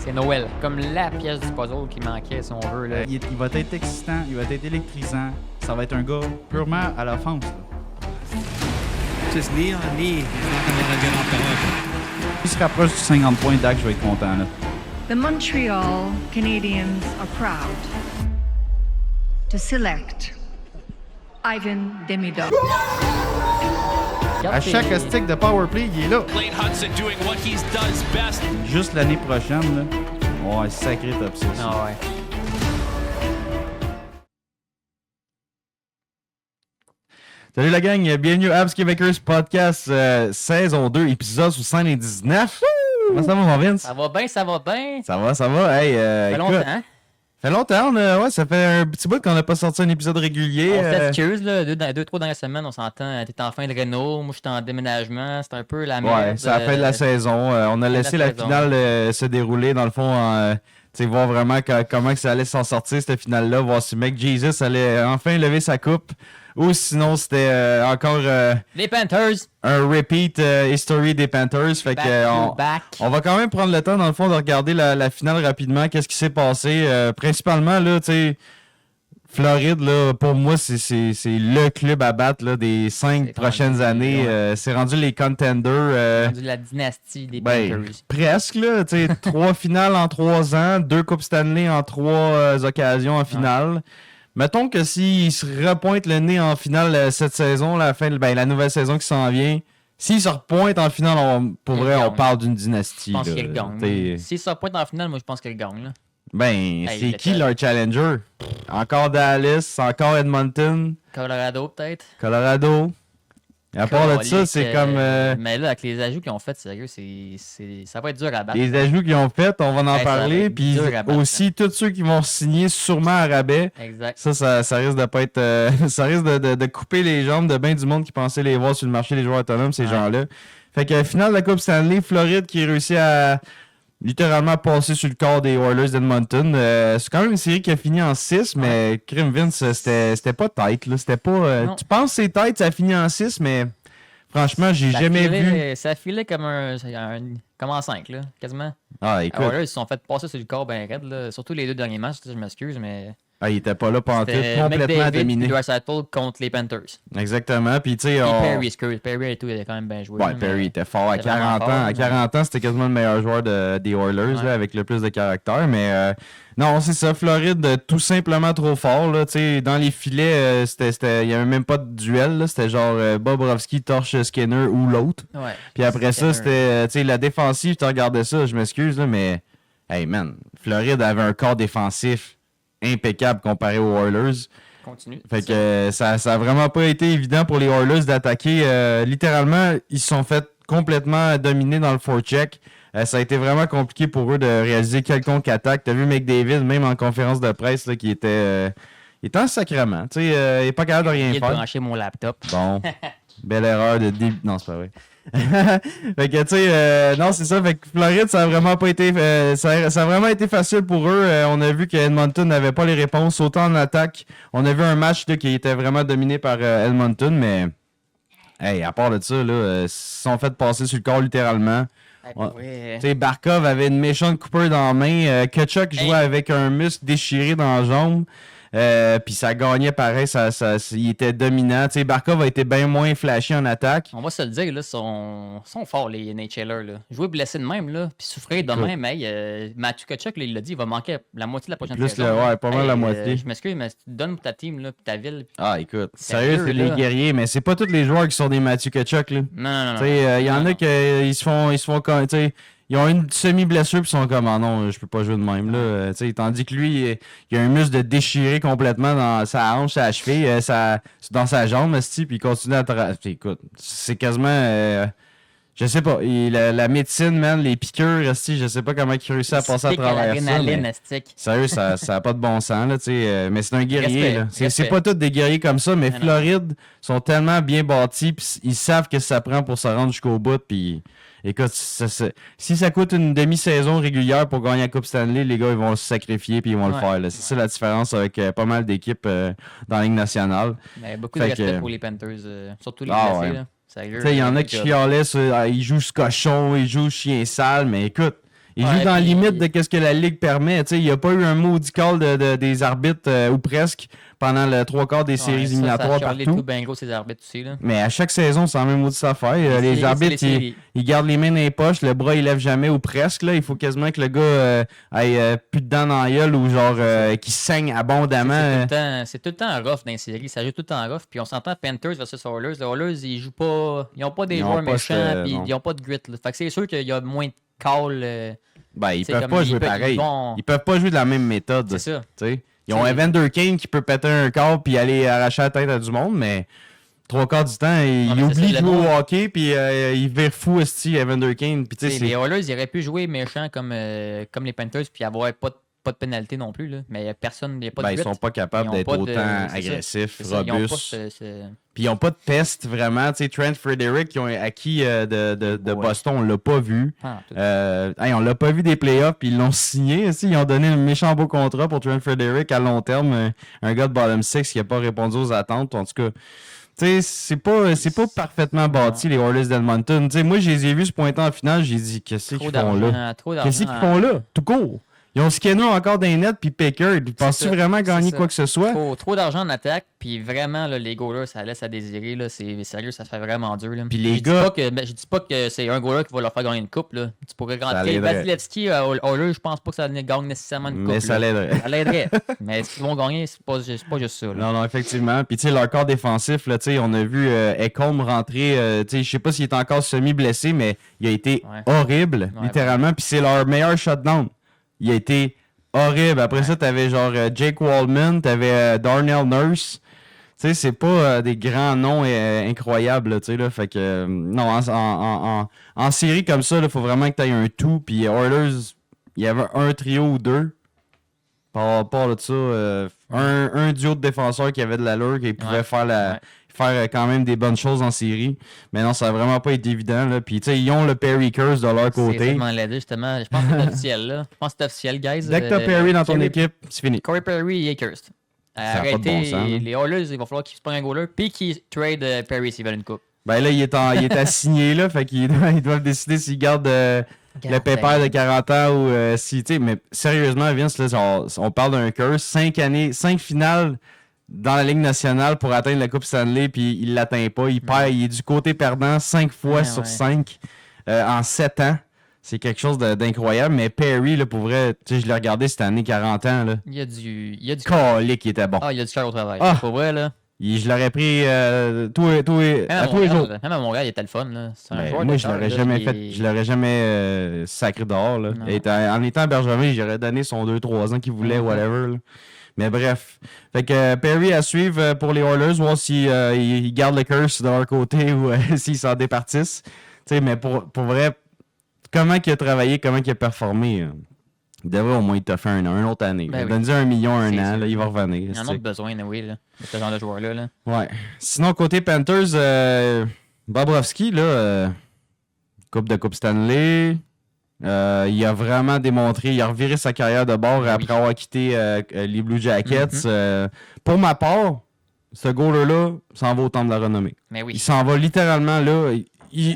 C'est Noël. Comme la pièce du puzzle qui manquait, si on veut. Là. Il va être excitant, il va être électrisant. Ça va être un gars purement à l'offense. Just knee on knee. He's not going to get off the hook. S'il se rapproche du 50 points, Dak, je vais être content. Là. The Montreal Canadiens are proud to select Ivan Demidov. À chaque stick de powerplay, il est là. Lane Hudson doing what he does best. Juste l'année prochaine, là. Ouais, sacré top 6. Ah ouais. Salut la gang, bienvenue à Abs Québécois Podcast, saison 2, épisode 79. Comment ça va, mon Vince? Ça va bien, ça va bien. Ça va. Hey, Ça fait écoute, longtemps. Hein? Ça fait longtemps, ouais, ça fait un petit bout qu'on n'a pas sorti un épisode régulier. On s'excuse, là. Deux, trois dernières semaines, on s'entend. T'es en fin de réno, moi j'étais en déménagement. C'était un peu la merde. Ouais, c'est la fin de la saison. On a laissé la saison. finale se dérouler, dans le fond, voir vraiment comment que ça allait s'en sortir, cette finale-là, voir si Mec Jesus allait enfin lever sa coupe. Ou sinon, c'était encore Les Panthers. un repeat history des Panthers. Fait Back que, to back. on va quand même prendre le temps, dans le fond, de regarder la finale rapidement. Qu'est-ce qui s'est passé? Principalement, là, tu sais, Floride, là, pour moi, c'est le club à battre là, des 5 C'est prochaines rendu, années. ouais. C'est rendu les contenders. Rendu la dynastie des Ben, Panthers. presque, là. Tu sais, 3 finales en 3 ans, 2 Coupes Stanley en 3 occasions en finale. Mettons que s'il se repointe le nez en finale cette saison, la nouvelle saison qui s'en vient, s'il se repointe en finale, pour Il vrai, on gagne. parle d'une dynastie. Je pense là. qu'il gagne. T'sais, S'il sort point en finale, moi je pense qu'il gagne. Là. Ben, Hey, c'est le qui tel. leur challenger? Encore Dallas, encore Edmonton, Colorado, peut-être. Colorado. Et à part de ça, Colique, c'est comme Mais là, avec les ajouts qu'ils ont fait, sérieux, ça va être dur à battre. les ajouts qu'ils ont fait, on va en Ouais, ça va parler. être Puis dur à battre, aussi, tous ceux qui vont signer sûrement à rabais. Exact. Ça risque de pas être. Ça risque de couper les jambes de bien du monde qui pensait les voir sur le marché des joueurs autonomes, ces Ouais. gens-là. Fait que finale de la Coupe Stanley, Floride qui réussit à littéralement passer sur le corps des Oilers d'Edmonton. C'est quand même une série qui a fini en 6, mais Krim Vince, c'était pas tight. Là. C'était pas. Non. Tu penses que c'est tight, ça a fini en 6, mais franchement, j'ai jamais vu. Ça filait comme comme en 5, là, quasiment. Ah, écoute. Alors là, ils se sont fait passer sur le corps ben raide, là. Surtout les 2 derniers matchs, je m'excuse, mais. Il était pas là pendant tout, C'était complètement McDavid dominé. et Draisaitl contre les Panthers. Exactement. Puis, tu sais, Et on... Perry, excuse. Perry et tout, il avait quand même bien joué. Ouais, là, Perry mais- était fort. À c'était vraiment 40 ans, fort, à 40 ans, c'était quasiment le meilleur joueur des Oilers, Ouais. là, avec le plus de caractère. Mais non, c'est ça. Floride, tout simplement trop fort. Là, dans les filets, il n'y avait même pas de duel. Là, c'était genre Bobrovski torche Skinner ou l'autre. Ouais. Puis après ça, Skinner. c'était la défensive. Tu regardais ça, je m'excuse, là, mais hey man, Floride avait un corps défensif impeccable comparé aux Oilers. Continue. Fait que ça a vraiment pas été évident pour les Oilers d'attaquer. Littéralement, ils se sont fait complètement dominer dans le forecheck. Ça a été vraiment compliqué pour eux de réaliser quelconque attaque. T'as vu McDavid, même en conférence de presse, là, qui était en sacrement. Tu sais, il est pas capable de rien J'ai faire. branché mon laptop. Bon, belle erreur de début. Non, c'est pas vrai. Fait que, tu sais, non, c'est ça. Fait que Floride, ça a vraiment pas été. Ça a vraiment été facile pour eux. On a vu que Edmonton n'avait pas les réponses, autant en attaque. On a vu un match là, qui était vraiment dominé par Edmonton, mais. Hey, à part de ça, là, ils se sont fait passer sur le corps littéralement. Ouais. Tu sais, Barkov avait une méchante coupeur dans la main. Kachuk jouait avec un muscle déchiré dans la jambe. Puis ça gagnait pareil, il était dominant. Tu sais, Barkov a été bien moins flashy en attaque. On va se le dire, là, sont forts, les NHLers. Là. Jouer blessé de même, là, puis souffrir de Écoute. même. Hey, Matthew Tkachuk, là, il l'a dit, il va manquer la moitié de la prochaine Plus saison. ouais, pas mal la moitié. Je m'excuse, mais si tu te donnes pour ta team, là, puis ta ville. Ah, écoute, Sérieux, sérieux, c'est là. les guerriers, mais c'est pas tous les joueurs qui sont des Matthew Tkachuk, là. Non. Tu sais, il y en Non, a qui ils se font comme, tu sais, ils ont une semi-blessure puis ils sont comme, ah non, je peux pas jouer de même, là. Tu sais, tandis que lui, il a un muscle de déchiré complètement dans sa hanche, sa cheville, dans sa jambe, esti, puis il continue à écoute, c'est quasiment, je sais pas, la médecine, man, les piqûres, esti, je sais pas comment il réussit à passer à travers ça. l'adrénaline, mais- astique. Sérieux, ça a pas de bon sens, là, tu sais. Mais c'est un guerrier, Respect, là. C'est respect. pas tous des guerriers comme ça, mais Non, non. Floride sont tellement bien bâtis, pis ils savent que ça prend pour se rendre jusqu'au bout, puis écoute, si ça coûte une demi-saison régulière pour gagner la Coupe Stanley, les gars, ils vont se sacrifier, puis ils vont le Ouais. faire, là. C'est ça la différence avec pas mal d'équipes dans la Ligue nationale. Mais beaucoup de Fait respect que- pour les Panthers, surtout les Ah, blessés. ouais. Là. Sérieux, Tu sais, il y en a good qui job. chialaient, ils jouent ce cochon, ils jouent chien sale, mais écoute, Il Ouais, joue dans la puis- limite de ce que la Ligue permet. Il n'y a pas eu un maudit call des arbitres, ou presque, pendant le 3/4 des séries éliminatoires ça partout. tout bien gros, ces arbitres aussi. Là. Mais à chaque saison, c'est la même maudite affaire. Les séries, arbitres, c'est les séries. ils gardent les mains dans les poches, le bras, il lève jamais ou presque. Là. Il faut quasiment que le gars ait plus de dents dans la gueule ou genre qu'il saigne abondamment. C'est tout le temps rough dans les séries. Ça joue tout le temps rough. Puis on s'entend Panthers versus Oilers. Les Oilers, ils jouent pas. Ils ont pas des Ils ont joueurs pas méchants. Puis non. ils ont pas de grit. Là. Fait que c'est sûr qu'il y a moins de call. Ben, ils c'est peuvent comme pas ils jouer peuvent- pareil. ils vont- Ils peuvent pas jouer de la même méthode. C'est ça. T'sais. Ils ont C'est- Evander Kane qui peut péter un corps puis aller arracher la tête à du monde, mais 3/4 du temps, il mais c'est oublie ça, de le jouer au monde. hockey puis il vire fou aussi Evander Kane. Puis, tu sais, Les c'est- Oilers, ils auraient pu jouer méchants comme les Panthers. Puis avoir pas de pénalité non plus. Là. Mais il n'y a personne. Il n'y a pas de ben, ils grit. sont pas capables Ils ont d'être pas de- autant c'est ça. agressifs, C'est ça, ils ont pas robustes. ce- Puis ils n'ont pas de peste vraiment. Tu sais, Trent Frederick qui ont acquis de Ouais. Boston, on l'a pas vu. Ah, tout- On l'a pas vu des playoffs, puis ils l'ont signé. Aussi. Ils ont donné un méchant beau contrat pour Trent Frederick à long terme. Un gars de bottom six qui n'a pas répondu aux attentes. En tout cas, tu sais, c'est pas parfaitement bâti, les Oilers d'Edmonton. Tu sais, moi, je les ai vus se pointer en finale. J'ai dit, qu'est-ce qu'ils font là? Trop d'argent. Qu'est-ce qu'ils font là? Tout court. Ils ont Skinner encore dans les nets, puis Pickard. Penses-tu ça, vraiment gagner c'est quoi ça. que ce soit? Trop d'argent en attaque, puis vraiment, là, les goalers, ça laisse à désirer. Là, c'est sérieux, ça fait vraiment dur. Là. Puis les je gars- je dis pas que c'est un goaler qui va leur faire gagner une coupe. Là. Tu pourrais rentrer. l'aiderait. Vasilevski, Oilers, je pense pas que ça gagne nécessairement une coupe. Mais ça là. l'aiderait. Ça l'aiderait. Mais est-ce qu'ils vont gagner? C'est pas juste ça. Là. Non, non, effectivement. Puis, tu sais, leur corps défensif, là, tu sais, on a vu Ekholm rentrer, tu sais, je sais pas s'il est encore semi-blessé, mais il a été Ouais. horrible, Ouais, littéralement. Puis, c'est leur meilleur shutdown. Il a été horrible. Après ça, t'avais genre Jake Wallman, t'avais Darnell Nurse. Tu sais, c'est pas des grands noms incroyables, là, tu sais, là. Fait que, non, en série comme ça, il faut vraiment que t'aies un tout. Puis, Oilers, il y avait un trio ou deux. Par rapport à ça, un duo de défenseurs qui avait de l'allure, qui pouvait Ouais. faire quand même des bonnes choses en série. Mais non, ça n'a vraiment pas été évident. Là. Puis, tu sais, ils ont le Perry Curse de leur C'est côté. tellement laidé, justement. Je pense que c'est officiel. Là. Je pense que c'est officiel, guys. Dès que t'as Perry dans ton Corey- équipe, c'est fini. Corey Perry, il est cursed. a pas de Arrêtez, bon sens, hein. les Oilers, il va falloir qu'ils se prennent un goaler, puis qu'ils trade Perry s'ils veulent une coupe. Ben là, il est assigné, là. Fait qu'ils ils doivent décider s'ils gardent le pépère de 40 ans ou si, tu sais, mais sérieusement, Vince, là, on parle d'un curse. 5 finales dans la Ligue nationale pour atteindre la Coupe Stanley, puis il l'atteint pas. Il perd, il est du côté perdant 5 fois Ouais, sur ouais. 5 en 7 ans. C'est quelque chose d'incroyable. Mais Perry, là, pour vrai, tu sais, je l'ai regardé cette année, 40 ans, là. Il y a du Calique, il était bon. Ah, il y a du cœur au travail. Ah. Pour vrai, là. Je l'aurais pris à tous les jours. Même à Montréal, il était le fun, là. C'est un Ben, joueur moi, de je cœur, l'aurais là, jamais qui fait. est- Je l'aurais jamais sacré dehors. Là. Non. En étant à Bergevin, j'aurais donné son 2-3 ans qu'il voulait, Mhm. whatever. Là. Mais bref. Fait que Perry à suivre pour les Oilers, voir s'ils ils gardent le curse de leur côté ou s'ils s'en départissent. Tu sais, mais pour vrai, comment il a travaillé, comment il a performé, il devrait au moins te faire un autre année. Ben oui. Donne-lui 1 million, un C'est an, sûr. là, il va revenir. Il en tu sais. a besoin, oui, là, de ce genre de joueur-là. Là. Ouais. Sinon, côté Panthers, Bobrovski, là, Coupe Stanley, il a vraiment démontré, il a reviré sa carrière de bord après avoir quitté les Blue Jackets. Pour ma part, ce goaler-là s'en va au temps de la renommée. Mais Il oui. s'en va littéralement là.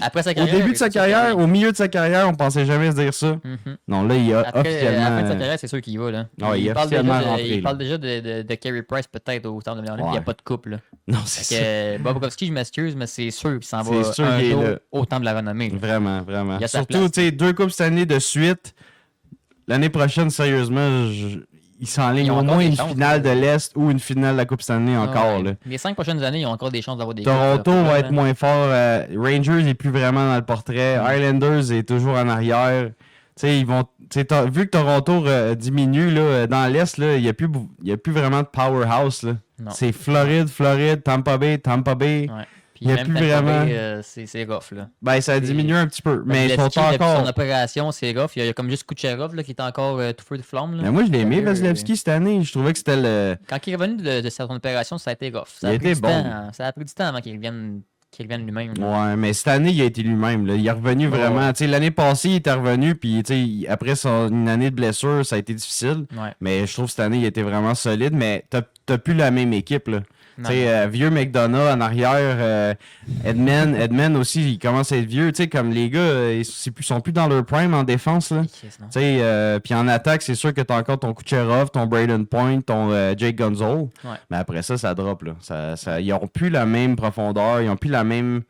Après sa Au carrière, début de sa c'est sûr carrière, qu'il- au milieu de sa carrière, on pensait jamais se dire ça. Mhm. Non, là, il a Après, officiellement... à la fin de sa carrière, c'est sûr qu'il y va. Là. Ouais, il est parle déjà officiellement de, rentré, il là. parle déjà de Carey Price peut-être au temps de l'année, puis il n'y a Ouais. pas de couple. Là. Non, c'est Fait ça. que Bobrovski, je m'excuse, mais c'est sûr qu'il s'en C'est va sûr un qu'il est jour là. au temps de la renommée. là. Vraiment, vraiment. Il y a sa Surtout, place. tu sais, 2 Coupes Stanley de suite. L'année prochaine, sérieusement, ils s'enlignent Ils ont au encore moins des une chances, finale de là. l'Est ou une finale de la Coupe Stanley encore. Ouais. Là. Les 5 prochaines années, ils ont encore des chances d'avoir des Toronto coupes, là. va être moins fort. Rangers n'est plus vraiment dans le portrait. Islanders est toujours en arrière. Tu sais, ils vont. Tu sais, vu que Toronto diminue là, dans l'Est, là, il n'y a plus vraiment de powerhouse. Là. Non. C'est Floride, Tampa Bay. Ouais. Puis Il y a même plus Tampa vraiment- Bay, c'est rough. Là. Ben, ça a diminué un petit peu. Mais ils sont Vasilevski, depuis encore. son opération, c'est rough. Il y a comme juste Kucherov là, qui est encore tout feu de flamme. Là. Mais moi, je l'ai aimé, Sérieux, Vasilevski, cette année. Je trouvais que c'était le. Quand il est revenu de son opération, ça a été rough. Il a été bon. Ça a pris du temps avant qu'il revienne lui-même. là. Ouais, mais cette année, il a été lui-même. Là. Il est revenu vraiment. Ouais. Tu sais, l'année passée, il était revenu, puis tu sais, après une année de blessure, ça a été difficile. Ouais. Mais je trouve que cette année, il était vraiment solide. Mais t'as plus la même équipe. Là. Non, Tu sais, vieux McDonough en arrière, Edman aussi, il commence à être vieux. Tu sais, comme les gars, ils sont plus dans leur prime en défense. Là. Tu sais, puis en attaque, c'est sûr que t'as encore ton Kucherov, ton Braden Point, ton Jake Gonzalez. Ouais. Mais après ça drop. Là. Ils n'ont plus la même profondeur, ils ont plus la même.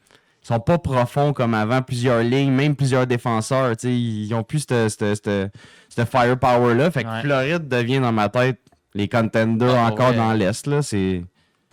Ils sont pas profonds comme avant, plusieurs lignes, même plusieurs défenseurs. Tu sais, ils ont plus cette firepower-là. Fait que Floride devient dans ma tête les contenders encore dans l'Est. Là, c'est.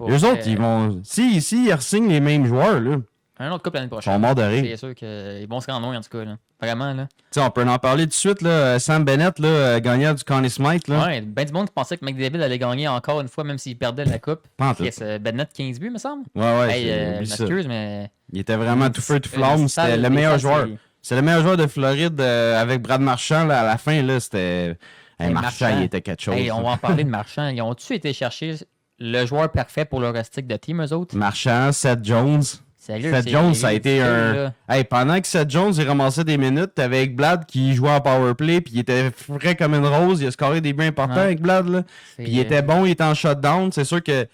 Eux autres, ils vont. Si ils re-signent les mêmes joueurs, là. Un autre couple l'année prochaine. Ils sont morts de rire. C'est sûr qu'ils vont se rendre loin, en tout cas. Là. Vraiment, là. Tu sais, on peut en parler tout de suite, là. Sam Bennett, là, gagnant du Conn Smythe, là. Ouais, ben du monde qui pensait que McDavid allait gagner encore une fois, même s'il perdait la coupe. Pas en tout. Bennett 15 buts, me semble. Ouais, Hey, oublie ça. m'excuse, mais. Il était vraiment tout feu, tout flamme. C'était le meilleur joueur. C'est le meilleur joueur de Floride avec Brad Marchand, là, à la fin, là. C'était. Marchand, il était quelque chose. Hey, on va en parler de Marchand. Ils ont-tu été chercher le joueur parfait pour leur stick de team, eux autres? Marchand, Seth Jones. Sérieux, Seth Jones, ça a été un. Hey, pendant que Seth Jones il ramassait des minutes, t'avais Ekblad qui jouait en powerplay, puis il était frais comme une rose. Il a scoré des buts importants avec Ekblad, là. Puis il était bon, il était en shutdown. C'est sûr que.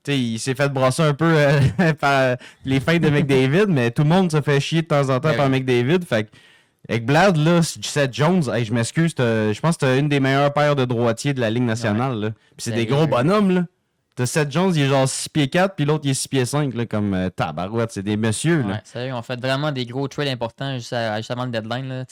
Il s'est fait brasser un peu par les fins de McDavid, mais tout le monde se fait chier de temps en temps par McDavid. Fait que, Ekblad, là, Seth Jones, hey, je m'excuse, je pense que t'as une des meilleures paires de droitiers de la Ligue nationale. Là. Puis c'est des gros bonhommes, là. T'as Seth Jones, il est genre 6 pieds 4, puis l'autre, il est 6 pieds 5, là, comme tabarouette. C'est des messieurs, là. Ouais, sérieux, on fait vraiment des gros trades importants juste avant le deadline, là.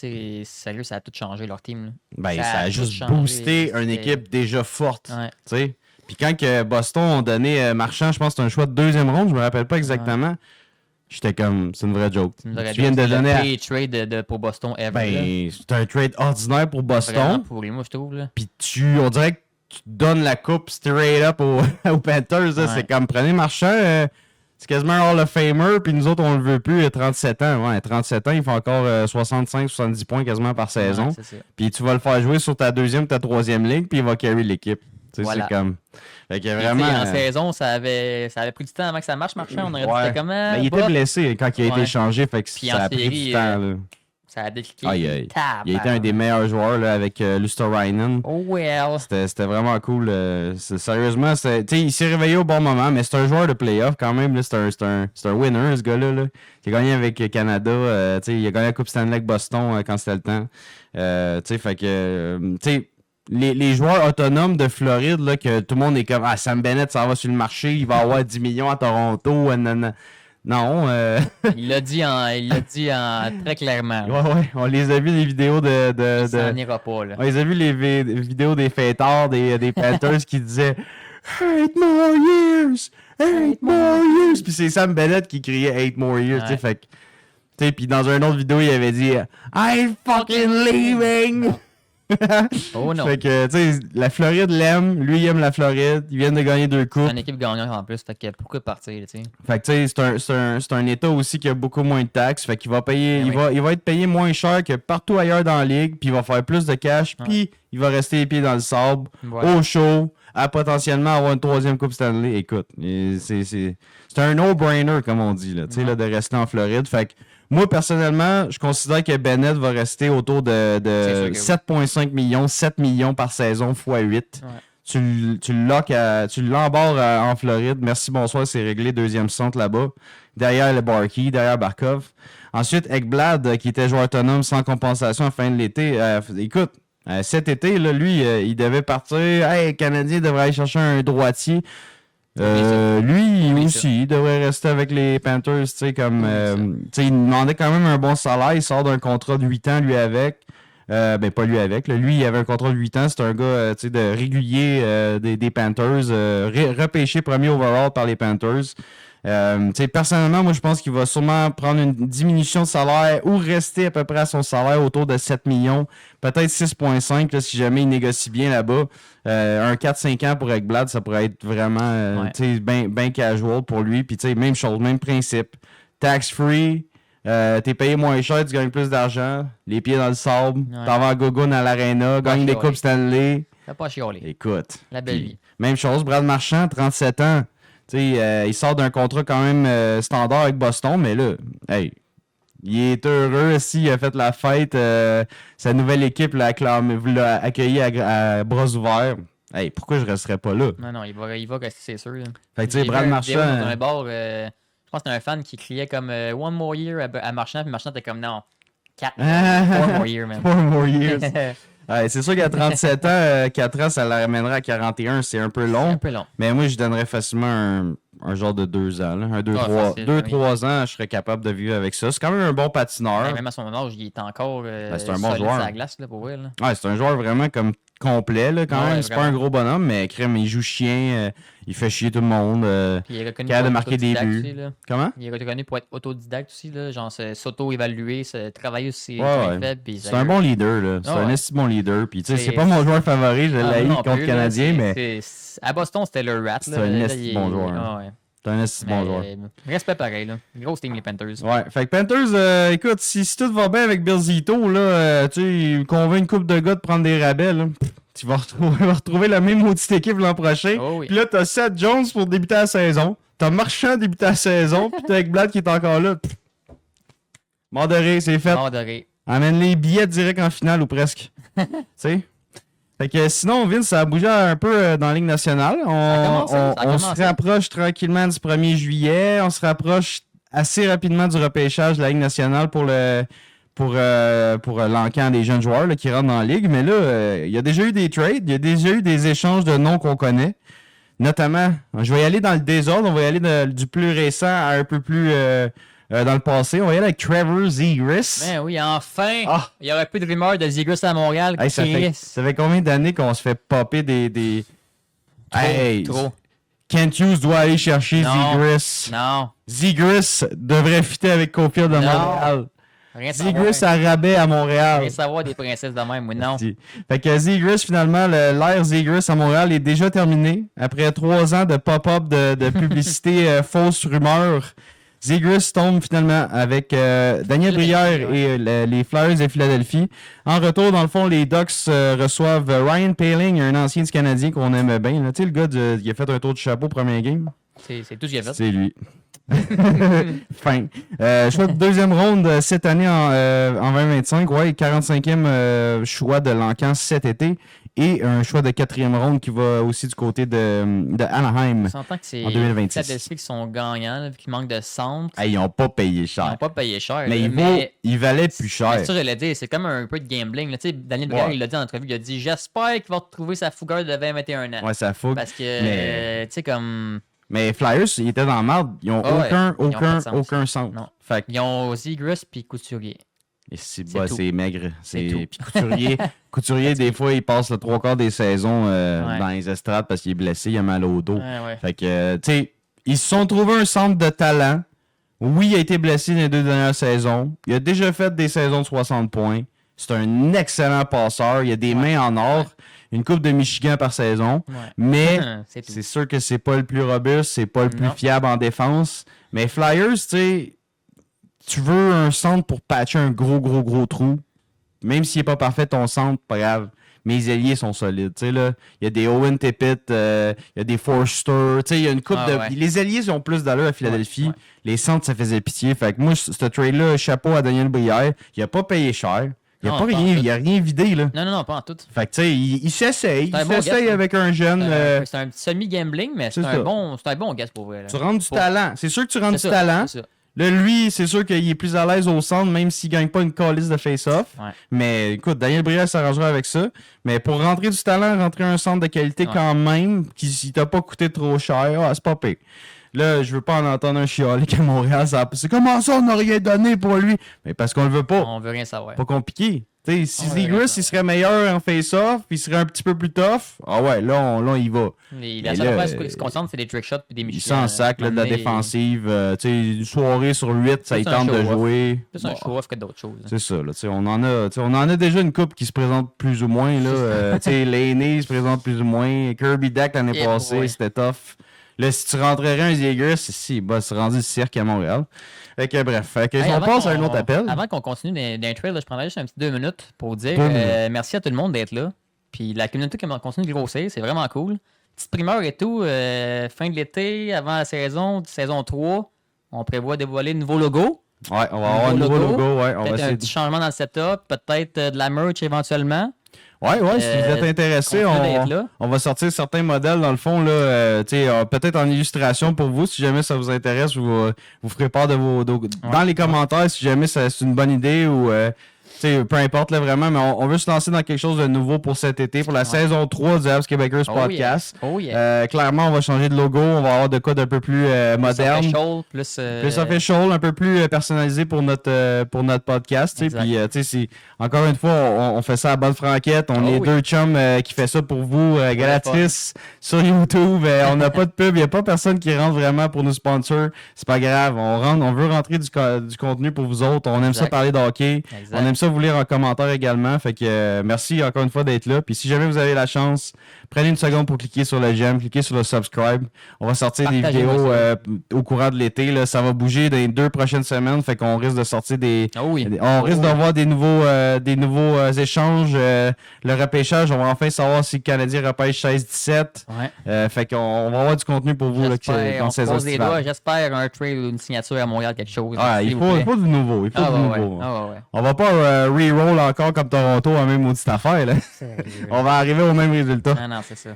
Sérieux, ça a tout changé, leur team, là. Ben, ça a juste boosté une équipe déjà forte, ouais. Tu sais. Puis quand que Boston ont donné Marchand, je pense que c'était un choix de deuxième ronde, je me rappelle pas exactement. J'étais comme, c'est une vraie joke. Tu viens de donner le pire trade pour Boston ever. Ben, c'est un trade ordinaire pour Boston. Vraiment pourri, moi, je trouve, là. Puis on dirait que tu donnes la coupe straight up aux Panthers. Là. C'est comme, prenez Marchand, c'est quasiment un Hall of Famer, puis nous autres, on le veut plus, il a 37 ans. Ouais, 37 ans, il fait encore 65-70 points quasiment par saison. Puis tu vas le faire jouer sur ta deuxième, ta troisième ligne, puis il va carry l'équipe. Voilà. C'est comme. Fait que vraiment. En saison, ça avait pris du temps avant que ça marche, Marchand. On aurait dit c'était comment. Mais il était blessé quand il a été échangé, fait que puis ça a pris du temps. Là. Ça a décliqué. Il a été un des meilleurs joueurs là, avec Luosterainen. Oh well. C'était vraiment cool. Sérieusement, il s'est réveillé au bon moment, mais c'est un joueur de playoff quand même. C'est un winner, ce gars-là. Là. Il a gagné avec Canada. Il a gagné la Coupe Stanley avec Boston quand c'était le temps. Fait que. Les joueurs autonomes de Floride, là, que tout le monde est comme Sam Bennett, ça va sur le marché, il va avoir 10 millions à Toronto. Non. Il l'a dit très clairement. Ouais, on les a vu les vidéos Ça n'ira pas, là. On les a vu les vidéos des fêtards, des Panthers qui disaient 8 more years! 8 more years! Puis c'est Sam Bennett qui criait 8 more years, tu sais, fait que. Puis dans une autre vidéo, il avait dit I'm fucking leaving! Oh non. Fait que, tu sais, la Floride l'aime, lui il aime la Floride, ils viennent de gagner 2 coupes. C'est une équipe gagnante en plus, fait que pourquoi partir, tu sais. Fait que, tu sais, c'est un état aussi qui a beaucoup moins de taxes, fait qu'il va payer, il va être payé moins cher que partout ailleurs dans la ligue, puis il va faire plus de cash, puis il va rester les pieds dans le sable, au chaud, à potentiellement avoir une 3e Coupe Stanley. Écoute, c'est un no-brainer, comme on dit, là, tu sais, là, de rester en Floride. Fait que, moi, personnellement, je considère que Bennett va rester autour de 7,5 millions, 7 millions par saison x 8. Ouais. Tu l'embarres en Floride. Merci, bonsoir, c'est réglé. 2e centre là-bas. Derrière le Barkey, derrière Barkov. Ensuite, Ekblad, qui était joueur autonome sans compensation à la fin de l'été. Écoute, cet été, là, lui, il devait partir. Hey, le Canadien devrait aller chercher un droitier. Lui aussi, il devrait rester avec les Panthers, tu sais, comme il demandait quand même un bon salaire, il sort d'un contrat de 8 ans lui avec. Pas lui avec, là. Lui il avait un contrat de 8 ans, c'est un gars de régulier des Panthers, repêché premier overall par les Panthers. Personnellement, moi je pense qu'il va sûrement prendre une diminution de salaire ou rester à peu près à son salaire autour de 7 millions, peut-être 6,5 là, si jamais il négocie bien là-bas. Un 4-5 ans pour Ekblad, ça pourrait être vraiment bien casual pour lui. Puis même chose, même principe. Tax-free, t'es payé moins cher, tu gagnes plus d'argent, les pieds dans le sable, t'en vas à Gogun à l'Arena, gagne des Coupes Stanley. T'as pas chiolé. Écoute. La belle vie. Même chose, Brad Marchand, 37 ans. Il sort d'un contrat quand même standard avec Boston, mais là, hey, il est heureux aussi, il a fait la fête. Sa nouvelle équipe l'a accueilli à bras ouverts. hey, pourquoi je resterais pas là? Non, il va rester, c'est sûr. Là. Fait que tu sais, J'ai Brad vu une vidéo Marchand. dans un bar, je pense que c'était un fan qui criait comme One more year à Marchand, puis Marchand était comme non, 4 more years, man. 4 more years. Ouais, c'est sûr qu'à 37 ans, 4 ans, ça la ramènerait à 41, c'est un peu C'est long. un peu long. Mais moi, je donnerais facilement un genre de 2 ans. Là. 2-3 ans, je serais capable de vivre avec ça. C'est quand même un bon patineur. Ouais, même à son âge, il est encore c'est un bon solide joueur. sur la glace, là, pour vrai. Là. Ouais, c'est un joueur vraiment comme complet, là, quand Ouais, même. C'est pas vraiment. un gros bonhomme, mais crème, il joue chien, il fait chier tout le monde. Puis il est reconnu capable de pour être marquer des autodidacte buts. aussi, là. Comment? Il est reconnu pour être autodidacte aussi, là, genre s'auto-évaluer, travailler sur ses Ouais, points ouais. faibles. puis C'est un bon leader, là. C'est Ah un ouais. esti bon leader. Puis, tu sais, c'est C'est- pas mon joueur favori, je Ah, l'ai non contre plus, là, Canadien, mais à Boston, c'était le rat. C'est un esti bon joueur. Ah, ouais. c'est un esti bon joueur. Respect pareil, là. Grosse team, les Panthers. Ouais, fait que Panthers, écoute, si tout va bien avec Bill Zito, là, tu sais, il convainc une couple de gars de prendre des rabais, là. Tu vas retrouver la même maudite équipe l'an prochain. Oh oui. Puis là, t'as Seth Jones pour débuter la saison. T'as Marchand débuter la saison. Puis t'as Ekblad qui est encore là. Mort de rire, c'est fait. Mort de rire. Amène les billets direct en finale ou presque. Tu sais? Fait que sinon, Vince, ça a bougé un peu dans la Ligue nationale. commencé, ça a On commencé. se rapproche tranquillement du 1er juillet. On se rapproche assez rapidement du repêchage de la Ligue nationale pour l'encan des jeunes joueurs là, qui rentrent dans la Ligue. Mais là, il y a déjà eu des trades, il y a déjà eu des échanges de noms qu'on connaît. Notamment, je vais y aller dans le désordre, on va y aller du plus récent à un peu plus dans le passé. On va y aller avec Trevor Zegras. Ben oui, enfin! Ah! Il y aurait plus de rumeurs de Zegras à Montréal. Hey, ça Chris. fait combien d'années qu'on se fait popper des... Hey, Trop. Kent Hughes doit aller chercher Non. Zegras. Non. Zegras devrait fitter avec Cofield de Non. Montréal. Rien savoir. Zegras à rabais à Montréal. Rien savoir des princesses de même, oui, non. Fait que Zegras, finalement, l'ère Zegras à Montréal est déjà terminée. Après 3 ans de pop-up de publicité fausse rumeur, Zegras tombe finalement avec Daniel Brière et les Flyers de Philadelphie. En retour, dans le fond, les Ducks reçoivent Ryan Poehling, un ancien du Canadien qu'on aime bien. Tu sais, le gars qui a fait un tour de chapeau premier game. C'est tout ce qu'il a fait. C'est lui. Fin. Choix de deuxième ronde cette année en 2025. Ouais, 45e choix de l'encan cet été. Et un choix de 4e ronde qui va aussi du côté de Anaheim. On s'entend que c'est En 2026. Philadelphie qui sont gagnants, là, vu qu'il manque de centre. Hey, ils n'ont pas payé Ils cher. n'ont pas payé cher. Mais là, il valait plus cher. C'est ça, je l'ai dit, c'est comme un peu de gambling. Là. Tu sais, Daniel Brière, Ouais. il l'a dit en entrevue, il a dit j'espère qu'il va retrouver sa fougueur de 20-21 ans. Ouais, ça fougue. Parce que, Mais- tu sais, comme. Mais Flyers, ils étaient dans la merde. Ils n'ont Ah ouais, ils ont pas de sens. aucun centre. Non. Fait que Ils ont Zegras puis Couturier. et c'est C'est tout. c'est maigre. C'est tout. Puis Couturier, des fois, il passe le 3/4 des saisons Ouais. dans les estrades parce qu'il est blessé, il a mal au dos. Ouais. Fait que, tu sais, ils se sont trouvés un centre de talent. Oui, il a été blessé dans les 2 dernières saisons. Il a déjà fait des saisons de 60 points. C'est un excellent passeur. Il a des mains en or. Une coupe de Michigan par saison. Ouais. Mais C'est tout. c'est sûr que c'est pas le plus robuste, c'est pas le plus Non. fiable en défense. Mais Flyers, tu sais, tu veux un centre pour patcher un gros trou. Même s'il est pas parfait, ton centre, pas grave. Mais les ailiers sont solides. Tu sais, là, il y a des Owen Tippett, il y a des Forster. Tu sais, il y a une coupe Ah de. ouais. Les alliés ont plus d'allure à Philadelphie. Ouais. Les centres, ça faisait pitié. Fait que moi, ce trade-là, chapeau à Daniel Brière. Il a pas payé cher. Il a Non, pas pas en rien, tout. il a rien vidé, là. Non, pas en tout. Fait que, tu sais, il s'essaye. C'est un Il bon s'essaye gars, avec un jeune. C'est un semi-gambling, mais c'est c'est ça. un bon gars pour vrai. là. Tu rentres du Pour- talent. C'est sûr que tu rentres du C'est ça, talent. c'est ça. Là, lui, c'est sûr qu'il est plus à l'aise au centre, même s'il gagne pas une calice de face-off. Ouais. Mais écoute, Daniel Brière s'arrangera avec ça. Mais pour rentrer du talent, rentrer un centre de qualité Ouais. quand même, qui t'a pas coûté trop cher, c'est pas pire. Là, je veux pas en entendre un chialer qu'à Montréal, c'est comment ça, on n'a rien donné pour lui? Mais parce qu'on le veut pas. On veut rien savoir. Pas compliqué. T'sais, si Ouais, Zegras, ouais. il serait meilleur en face-off, puis il serait un petit peu plus tough, ah ouais, là, on y va. La Mais seule là, affaire qui se concentre, c'est des trick shots et des Il Michigan. s'en sac là, de la défensive. Tu sais, une soirée sur 8, ça C'est il un tente de show-off. jouer. C'est un Bon, show-off que d'autres choses. c'est ça, là. Tu sais, on en a déjà une coupe qui se présente plus ou moins. Là. Tu sais, Laney se présente plus ou moins. Kirby Dack l'année Eh passée, boy. c'était tough. Là, si tu rentrerais un Zegras, c'est rendu le cirque à Montréal. Fait que bref, Hey, on avant passe à un qu'on- autre appel. Avant qu'on continue d'un trail, là, je prendrais juste un petit 2 minutes pour dire 2 minutes. merci à tout le monde d'être là. Puis la communauté qui continue de grossir, c'est vraiment cool. Petite primeur et tout, fin de l'été, avant la saison 3, on prévoit dévoiler le nouveau logo. Ouais, on va avoir un nouveau logo. Ouais, on va Peut-être un essayer. petit changement dans le setup, peut-être de la merch éventuellement. Ouais, si vous êtes intéressé, continue d'être là. on va sortir certains modèles dans le fond, là, peut-être en illustration pour vous, si jamais ça vous intéresse, vous ferez part de dans les commentaires si jamais c'est une bonne idée ou peu importe là, vraiment, mais on veut se lancer dans quelque chose de nouveau pour cet été, pour la saison 3 du Habs Québécois Podcast. Oh yeah. Clairement, on va changer de logo, on va avoir de quoi d'un peu plus moderne. Plus official, un peu plus personnalisé pour notre podcast. Puis, encore une fois, on fait ça à bonne franquette. On est deux chums qui fait ça pour vous, gratis, sur YouTube. On n'a pas de pub, il n'y a pas personne qui rentre vraiment pour nous sponsor. C'est pas grave, on veut rentrer du contenu pour vous autres. On aime ça parler de hockey. On aime ça vous lire en commentaire également. Fait que merci encore une fois d'être là. Puis si jamais vous avez la chance, prenez une seconde pour cliquer sur le j'aime, cliquez sur le subscribe. On va sortir des vidéos au courant de l'été. Là. Ça va bouger dans les 2 prochaines semaines. Fait qu'on risque de sortir on risque d'avoir des nouveaux échanges. Le repêchage, on va enfin savoir si le Canadien repêche 16-17. Fait qu'on va avoir du contenu pour vous là, dans cette saison estivale. J'espère un trade ou une signature à Montréal, quelque chose. Il faut du nouveau. On va pas re-roll encore comme Toronto à même maudite affaire. Là. On va arriver au même résultat. Non, c'est ça.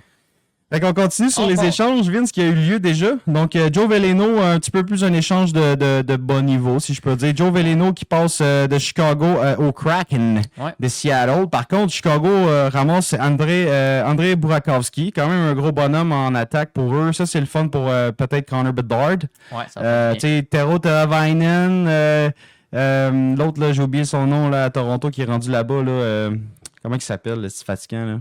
Fait qu'on continue sur les échanges, Vince, qui a eu lieu déjà. Donc, Joe Veleno, un petit peu plus un échange de bas niveau, si je peux dire. Joe Veleno qui passe de Chicago au Kraken de Seattle. Par contre, Chicago ramasse Andrei Burakovsky, quand même un gros bonhomme en attaque pour eux. Ça, c'est le fun pour peut-être Connor Bedard. Tu sais, Tero Teravainen, l'autre, là, j'ai oublié son nom là, à Toronto, qui est rendu là-bas. Là, comment il s'appelle, c'est fatigant. Là.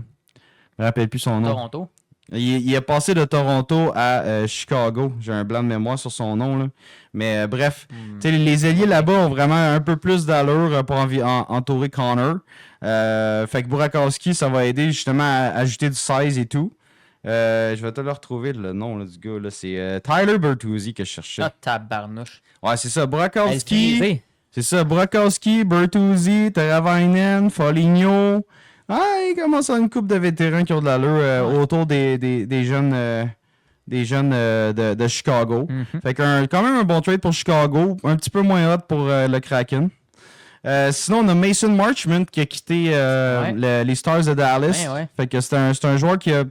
Je me rappelle plus son nom. Toronto. Il est passé de Toronto à Chicago. J'ai un blanc de mémoire sur son nom. Là. Mais bref, les ailiers là-bas ont vraiment un peu plus d'allure pour entourer Connor. Fait que Burakovsky, ça va aider justement à ajouter du size et tout. Je vais te le retrouver, le nom là, du gars. Là. C'est Tyler Bertuzzi que je cherchais. Ah, tabarnouche. Ouais, c'est ça. Burakovsky. C'est ça. Burakovsky, Bertuzzi, Teravainen, Foligno. Il commence à une couple de vétérans qui ont de l'allure autour des jeunes, de Chicago. Fait quand même un bon trade pour Chicago. Un petit peu moins hot pour le Kraken. Sinon, on a Mason Marchment qui a quitté les Stars de Dallas. Fait que c'est un joueur qui a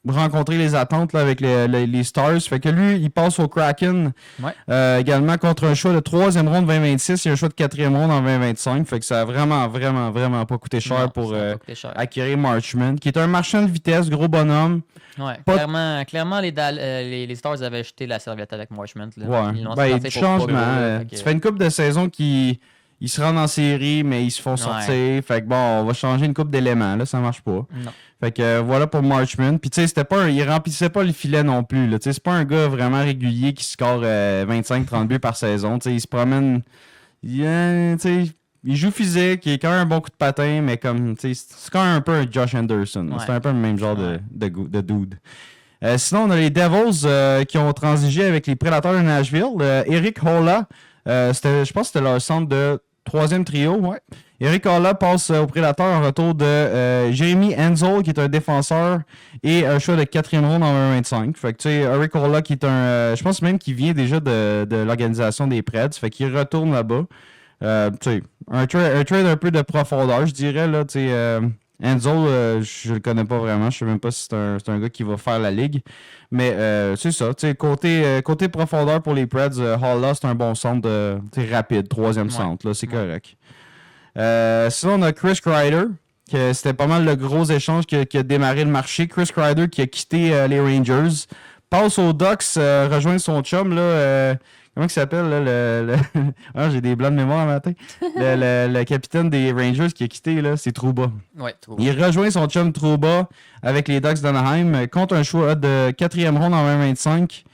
rencontrer les attentes là, avec les Stars. Fait que lui, il passe au Kraken également contre un choix de 3e ronde 2026 et un choix de 4e ronde en 2025. Fait que ça a vraiment pas coûté cher pour acquérir Marchment, qui est un marchand de vitesse, gros bonhomme. Clairement les Stars avaient jeté la serviette avec Marchment. Il y a du changement. Ça fait une couple de saisons qu'ils se rendent en série, mais ils se font sortir. Fait que on va changer une couple d'éléments. Là, ça marche pas. Non. Fait que voilà pour Marchment. Puis tu sais, il remplissait pas le filet non plus. Tu sais, c'est pas un gars vraiment régulier qui score 25-30 buts par saison. Tu sais, il se promène. Il joue physique, il est quand même un bon coup de patin, mais comme tu sais, c'est quand même un peu un Josh Anderson. C'est un peu le même genre de dude. Sinon, on a les Devils qui ont transigé avec les Prédateurs de Nashville. Eric Holla, je pense que c'était leur centre de 3e trio. Eric Holla passe au Prédateur en retour de Jeremy Enzel, qui est un défenseur, et un choix de 4e ronde en 2025. Fait que tu sais, Eric Holla, qui est je pense même qu'il vient déjà de l'organisation des Preds. Fait qu'il retourne là-bas. Tu sais, un trade un peu de profondeur, je dirais. Là, tu sais, Enzel, je le connais pas vraiment. Je sais même pas si c'est un gars qui va faire la ligue. Mais c'est ça. Côté profondeur pour les Preds, Holla, c'est un bon centre rapide, 3e centre. Là, c'est correct. Sinon, on a Chris Kreider, que c'était pas mal le gros échange qui a démarré le marché. Chris Kreider qui a quitté les Rangers, passe aux Ducks, rejoindre son chum. Là, comment il s'appelle? Là, j'ai des blancs de mémoire matin. Le capitaine des Rangers qui a quitté, là, c'est Trouba. Trouba. Il rejoint son chum Trouba avec les Ducks d'Anaheim contre un choix de 4e ronde en 2025.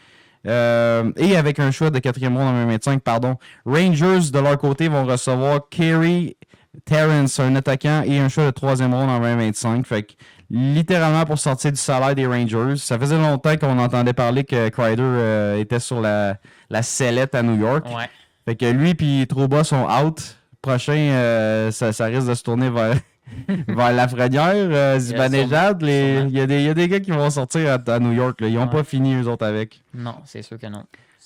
Et avec un choix de 4e ronde en 2025, pardon. Rangers, de leur côté, vont recevoir Kerry Terrence, un attaquant, et un choix de 3e ronde en 2025. Fait que, littéralement, pour sortir du salaire des Rangers. Ça faisait longtemps qu'on entendait parler que Kreider était sur la sellette à New York. Fait que lui et Trouba sont out. Prochain, ça risque de se tourner vers Lafrenière, Zibanejad. Il y a des gars qui vont sortir à New York. Là. Ils n'ont pas fini, eux autres, avec. Non, c'est sûr que non.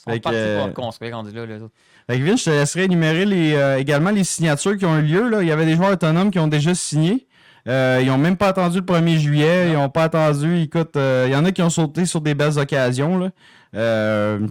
Ils sont partis pour construire, rendu là, les autres. Fait que Vince, je te laisserai énumérer également les signatures qui ont eu lieu. Là. Il y avait des joueurs autonomes qui ont déjà signé. Ils ont même pas attendu le 1er juillet. Ils ont pas attendu. Écoute, il y en a qui ont sauté sur des belles occasions. Là.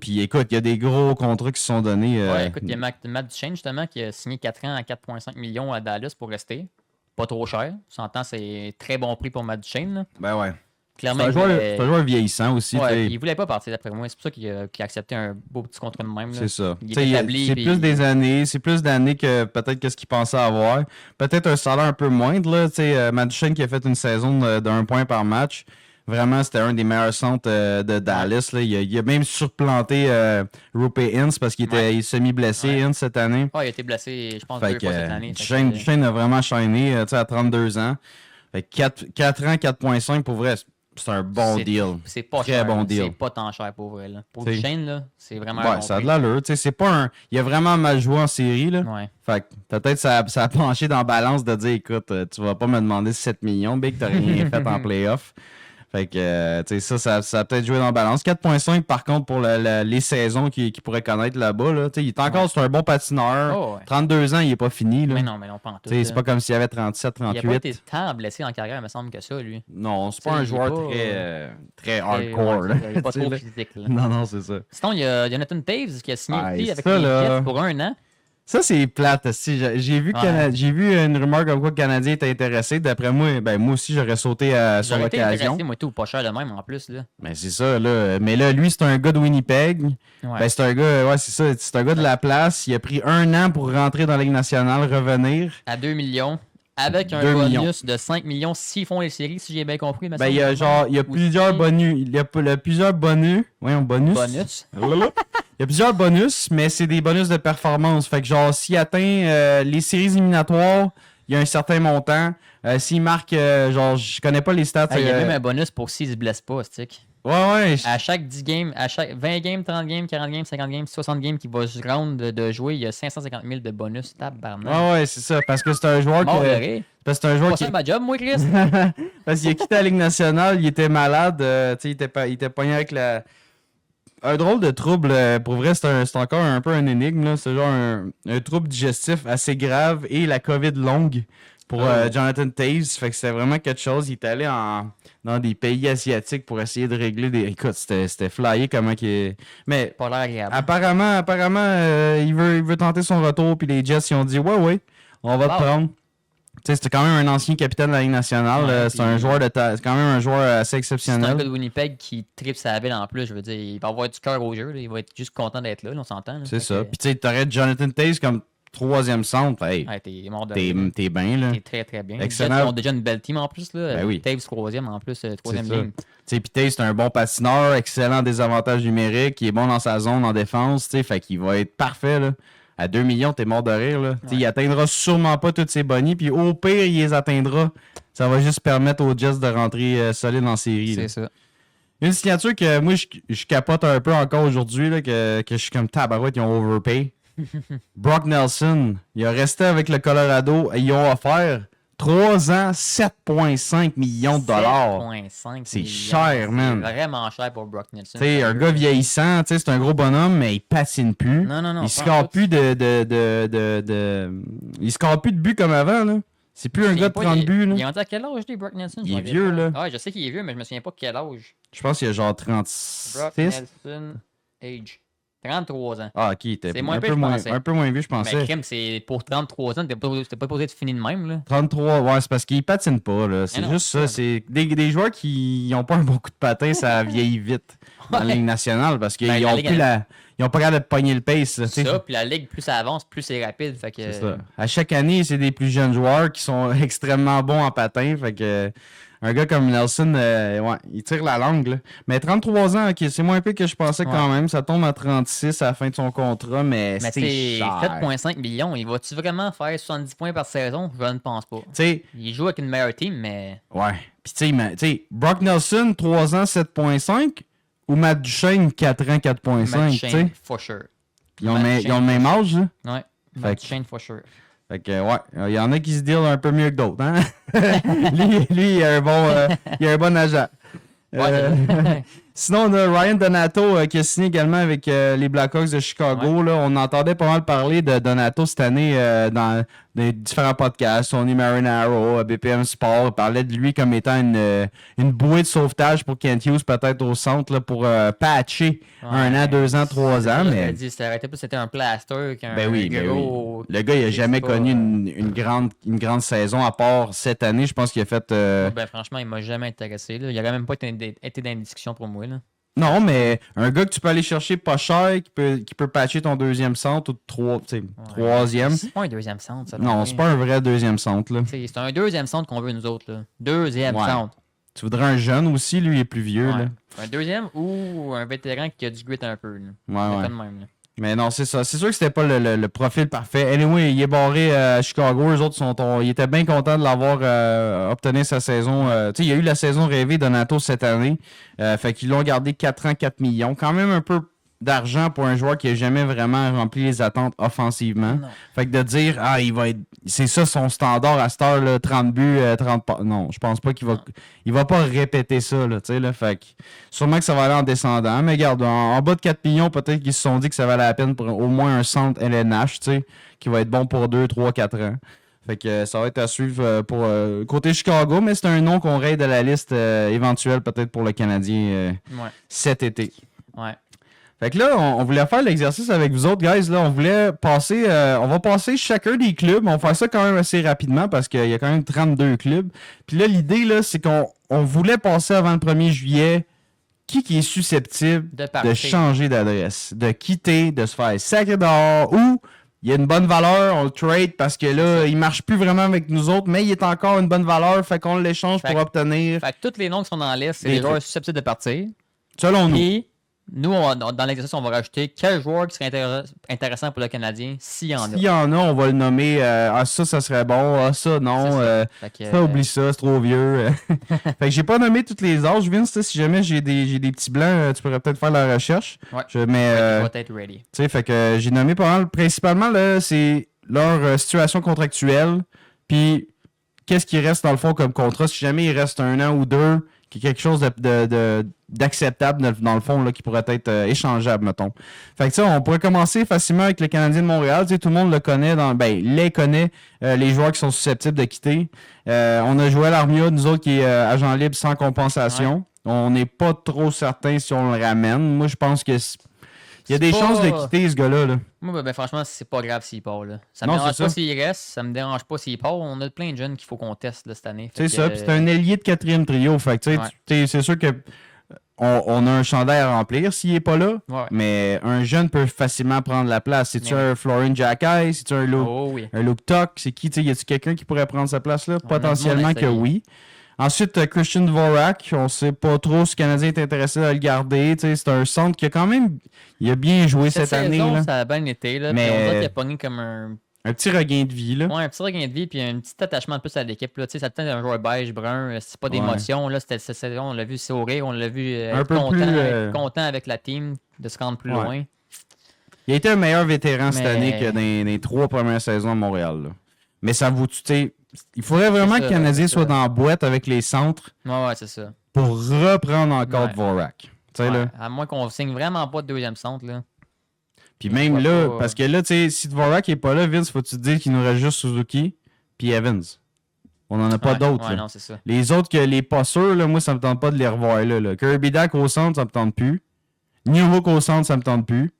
Puis écoute, il y a des gros contrats qui se sont donnés. Ouais, écoute, il y a Matt Duchene, justement, qui a signé 4 ans à 4,5 millions à Dallas pour rester. Pas trop cher. On s'entend, c'est très bon prix pour Matt Duchene. Là. Ben ouais. Clairement, C'est un joueur vieillissant aussi. Ouais, il voulait pas partir d'après moi. C'est pour ça qu'il a accepté un beau petit contrat de même. Là. C'est ça. Il est établi. C'est puis... plus des années. C'est plus d'années que peut-être que ce qu'il pensait avoir. Peut-être un salaire un peu moindre. Là. Matt Duchene qui a fait une saison de 1 point par match. Vraiment, c'était un des meilleurs centres de Dallas. Là. Il a même surplanté Rupe Hintz parce qu'il était semi-blessé Hintz cette année. Ouais, il a été blessé, je pense, 2 fois cette année. Duchene a vraiment shiné à 32 ans. Fait 4 ans, 4.5 pour vrai. C'est un bon deal. C'est pas très cher. Bon deal. C'est pas tant cher pour vrai. Là. Pour Duchene, là, c'est vraiment. Ouais, ça a de l'allure. C'est pas un. Il a vraiment mal joué en série. Là. Ouais. Fait que peut-être ça a penché dans la balance de dire écoute, tu vas pas me demander 7 millions, Big, t'as rien fait en playoff. Fait que, ça a peut-être joué dans la balance. 4.5 par contre pour les saisons qu'il pourrait connaître là-bas. Là. Il est encore, c'est un bon patineur. Oh, ouais. 32 ans, il est pas fini. Là. Mais non, pas en tout. C'est pas comme s'il avait 37, 38. Il a pas été tant blessé en carrière, il me semble que ça, lui. Non, c'est pas un joueur très hardcore. Ouais, il est pas trop physique. Là. Non, c'est ça. Sinon, il y a Jonathan Taves qui a signé aussi avec ça, les là. Jets pour 1 an. Ça, c'est plate. J'ai vu une rumeur comme quoi le Canadien était intéressé. D'après moi, moi aussi, j'aurais sauté sur J'aurais été l'occasion. intéressé, moi, tout, pas cher de même en plus. Là. Mais c'est ça, là. Mais là, lui, c'est un gars de Winnipeg. Ouais. C'est un gars, c'est ça. C'est un gars de la place. Il a pris 1 an pour rentrer dans la Ligue nationale, revenir. À 2 millions. Avec un 2 bonus millions. de 5 millions s'ils font les séries, si j'ai bien compris. Il y a plusieurs bonus. Il y a plusieurs bonus. Voyons, bonus. Il y a plusieurs bonus, mais c'est des bonus de performance. Fait que genre, s'il atteint les séries éliminatoires, il y a un certain montant. S'il marque, je connais pas les stats. Il y a même un bonus pour s'il se blesse pas, stick. Ouais. À chaque 10 games, à chaque 20 games, 30 games, 40 games, 50 games, 60 games qui va se rendre de jouer, il y a 550 000 de bonus. Tabarnak. Ouais, c'est ça. Parce que c'est un joueur Mort de qui. rire. Parce que c'est un joueur Pas qui. ça ma job, moi, Chris. Parce qu'il a quitté la Ligue nationale, il était malade. Il était pogné avec la. Un drôle de trouble. Pour vrai, c'est encore un peu un énigme. Là. C'est genre un trouble digestif assez grave et la COVID longue pour Jonathan Taves. Fait que c'était vraiment quelque chose. Il est allé dans des pays asiatiques pour essayer de régler des. Écoute, c'était flyé comment qu'il est. Mais Pas l'air agréable. apparemment il veut tenter son retour. Puis les Jets, ils ont dit ouais, on va te prendre. C'était quand même un ancien capitaine de la Ligue nationale. Ouais, c'est un joueur c'est quand même un joueur assez C'est un exceptionnel. gars de Winnipeg qui tripe sa ville en plus. Je veux dire, il va avoir du cœur au jeu. Là. Il va être juste content d'être là, on s'entend. Là. C'est Fait ça. que- Puis tu sais, t'aurais Jonathan Taves comme 3e centre. Hey, Ouais, t'es mort de rire. t'es bien là. T'es très très bien. Excellent. Les Jets ont déjà une belle team en plus. Là. Ben oui. Taves 3e en plus, 3e ça. ligne. Tu sais, puis Taves, c'est un bon patineur, excellent désavantage numérique, il est bon dans sa zone en défense, tu sais, fait qu'il va être parfait là. À 2 millions, t'es mort de rire là. Tu sais, il atteindra sûrement pas tous ses bonnies, puis au pire, il les atteindra. Ça va juste permettre aux Jets de rentrer solide en série. Là. C'est ça. Une signature que moi, je capote un peu encore aujourd'hui, là, que je suis comme tabarouette, ils ont overpay. Brock Nelson, il a resté avec le Colorado et ils ont offert 3 ans, 7,5 millions de dollars. 7,5 C'est millions. cher, man. C'est vraiment cher pour Brock Nelson. Tu sais, un gars vieillissant, tu sais, c'est un gros bonhomme, mais il patine plus. Non. Il pas score en tout. plus il score plus de buts comme avant, là. C'est plus un gars de 30 buts, là. Il est rendu à quel âge, lui, Brock Nelson? Il est vieux, là. Ah, je sais qu'il est vieux, mais je me souviens pas quel âge. Je pense qu'il a genre Brock 36. Nelson, age. 33 ans. Ah, ok, il était C'est moins un pire peu que je moins, pensais. un peu moins vieux, je Mais pensais. crime, c'est pour 33 ans, t'es pas posé être fini de même, là. 33, ouais, c'est parce qu'il patine pas, là. C'est non, juste c'est ça. ça. C'est des joueurs qui n'ont pas un bon coup de patin, ça vieillit vite dans la Ouais. Ligue nationale parce qu'ils Ben, la ont Ligue, plus ils ont pas capable de pogner le pace. Là, tu sais. Ça, puis la ligue, plus ça avance, plus c'est rapide. Fait que. C'est ça. À chaque année, c'est des plus jeunes joueurs qui sont extrêmement bons en patin. Fait que un gars comme Nelson, ouais, il tire la langue. Là. Mais 33 ans, ok, c'est moins pire que je pensais quand même. Ça tombe à 36 à la fin de son contrat, mais Mais c'est c'est cher. 7,5 millions. Il va-tu vraiment faire 70 points par saison? Je ne pense pas. Tu sais, Il joue avec une meilleure team, mais. ouais. Puis tu sais, Brock Nelson, 3 ans, 7,5 ou Matt Duchene, 4 ans, 4,5. Tu sais, Shane, for sure. ils ont le même âge. Là. Ouais. Matt Shane, for sure. Fait que, ouais, il y en a qui se deal un peu mieux que d'autres, hein? lui, il a un bon agent. Ouais, Sinon, on a Ryan Donato qui a signé également avec les Blackhawks de Chicago. Ouais. Là. On entendait pas mal parler de Donato cette année dans des différents podcasts. Tony Marinaro, BPM Sport, il parlait de lui comme étant une bouée de sauvetage pour Kent Hughes, peut-être au centre, là, pour patcher 1 an, 2 ans, 3 ans. Mais... Ça aurait été plus c'était un plaster qu'un Ben oui. gros... Le gars, il a jamais pas, connu une grande saison, à part cette année. Je pense qu'il a fait... Ben, franchement, il m'a jamais intéressé. Là. Il n'aurait même pas été dans une discussion pour moi. Là. Non, mais un gars que tu peux aller chercher pas cher, qui peut patcher ton deuxième centre ou troisième. C'est pas un deuxième centre, ça. Non, c'est pas un vrai deuxième centre. Là. C'est un deuxième centre qu'on veut, nous autres. Là. Deuxième Ouais. centre. Tu voudrais un jeune aussi, lui, il est plus vieux. Ouais. Là. Un deuxième ou un vétéran qui a du grit un peu. Là. Ouais, ouais. Pas de même, là. Mais non, c'est ça. C'est sûr que c'était pas le profil parfait. Anyway, il est barré à Chicago. Eux autres ils étaient bien contents de l'avoir obtenu sa saison. Tu sais, il y a eu la saison rêvée Donato cette année. Fait qu'ils l'ont gardé 4 ans, 4 millions. Quand même un peu d'argent pour un joueur qui n'a jamais vraiment rempli les attentes offensivement. Non. Fait que de dire, c'est ça son standard à cette heure, là, 30 buts, 30 pas. Non, je pense pas qu'il va pas répéter ça, là, tu sais, là. Fait que sûrement que ça va aller en descendant. Mais regarde, en bas de 4 millions, peut-être qu'ils se sont dit que ça valait la peine pour au moins un centre LNH, tu sais, qui va être bon pour 2, 3, 4 ans. Fait que ça va être à suivre pour côté Chicago, mais c'est un nom qu'on raide à la liste éventuelle peut-être pour le Canadien cet été. Ouais. Fait que là, on voulait faire l'exercice avec vous autres, guys. Là, on voulait passer... on va passer chacun des clubs. On va faire ça quand même assez rapidement parce qu'il y a quand même 32 clubs. Puis là, l'idée, là, c'est qu'on voulait passer avant le 1er juillet qui est susceptible de changer d'adresse, de quitter, de se faire sacrer dehors ou il y a une bonne valeur, on le trade parce que là, il marche plus vraiment avec nous autres, mais il est encore une bonne valeur, fait qu'on l'échange pour obtenir... Fait que tous les noms qui sont dans la liste, c'est des joueurs susceptibles de partir. Selon nous. Et nous, dans l'exercice, on va rajouter quel joueur qui serait intéressant pour le Canadien, s'il y en a. S'il y en a, on va le nommer. Ça serait bon. Ah, ça, non. Ça, oublie ça, c'est trop vieux. Fait que j'ai pas nommé tous les âges, Vince. Si jamais j'ai des petits blancs, tu pourrais peut-être faire la recherche. Ouais. Il va être ready. Tu sais, fait que j'ai nommé pas mal. Principalement, là, c'est leur situation contractuelle. Puis, qu'est-ce qui reste dans le fond comme contrat? Si jamais il reste 1 an ou 2, quelque chose d'acceptable dans le fond là, qui pourrait être échangeable, mettons. Fait que on pourrait commencer facilement avec le Canadien de Montréal. Tout le monde le connaît, les joueurs qui sont susceptibles de quitter. On a Joël Armia, nous autres, qui est agent libre sans compensation. Ouais. On n'est pas trop certain si on le ramène. Moi, je pense que il y a des chances de quitter ce gars-là. Là. Moi, franchement, c'est pas grave s'il part. Là. Ça me dérange pas s'il reste, ça me dérange pas s'il part. On a plein de jeunes qu'il faut qu'on teste là, cette année. C'est ça, puis c'est un ailier de 4e trio. Fait que, c'est sûr que on a un chandail à remplir s'il n'est pas là, mais un jeune peut facilement prendre la place. C'est-tu un Florian Jacquet? C'est-tu un Luke Tuck? C'est qui? Y a-tu quelqu'un qui pourrait prendre sa place là? Potentiellement que oui. Ensuite, Christian Dvorak, on sait pas trop si le Canadien est intéressé à le garder. C'est un centre qui a quand même a bien joué cette année. Là. Ça a bien été, là, mais on dirait qu'il a pogné comme un petit regain de vie. Là. Ouais, un petit regain de vie puis un petit attachement de plus à l'équipe. Là. Ça peut être un joueur beige, brun, c'est pas d'émotion. Là, cette saison, on l'a vu sourire, on l'a vu être content avec la team de se rendre plus loin. Il a été un meilleur vétéran cette année que dans les 3 premières saisons à Montréal. Là. Mais ça vous il faudrait vraiment que le Canadien soit dans la boîte avec les centres c'est ça. Pour reprendre encore Dvorak. Là. À moins qu'on signe vraiment pas de deuxième centre. Là. Puis même là, parce que là, si Dvorak n'est pas là, Vince, faut que tu te dises qu'il nous reste juste Suzuki puis Evans. On n'en a pas d'autres. Ouais, non, c'est ça. Les autres, que les pas sûrs, là, moi, ça me tente pas de les revoir là. Kirby Dack au centre, ça me tente plus. Newhook au centre, ça me tente plus.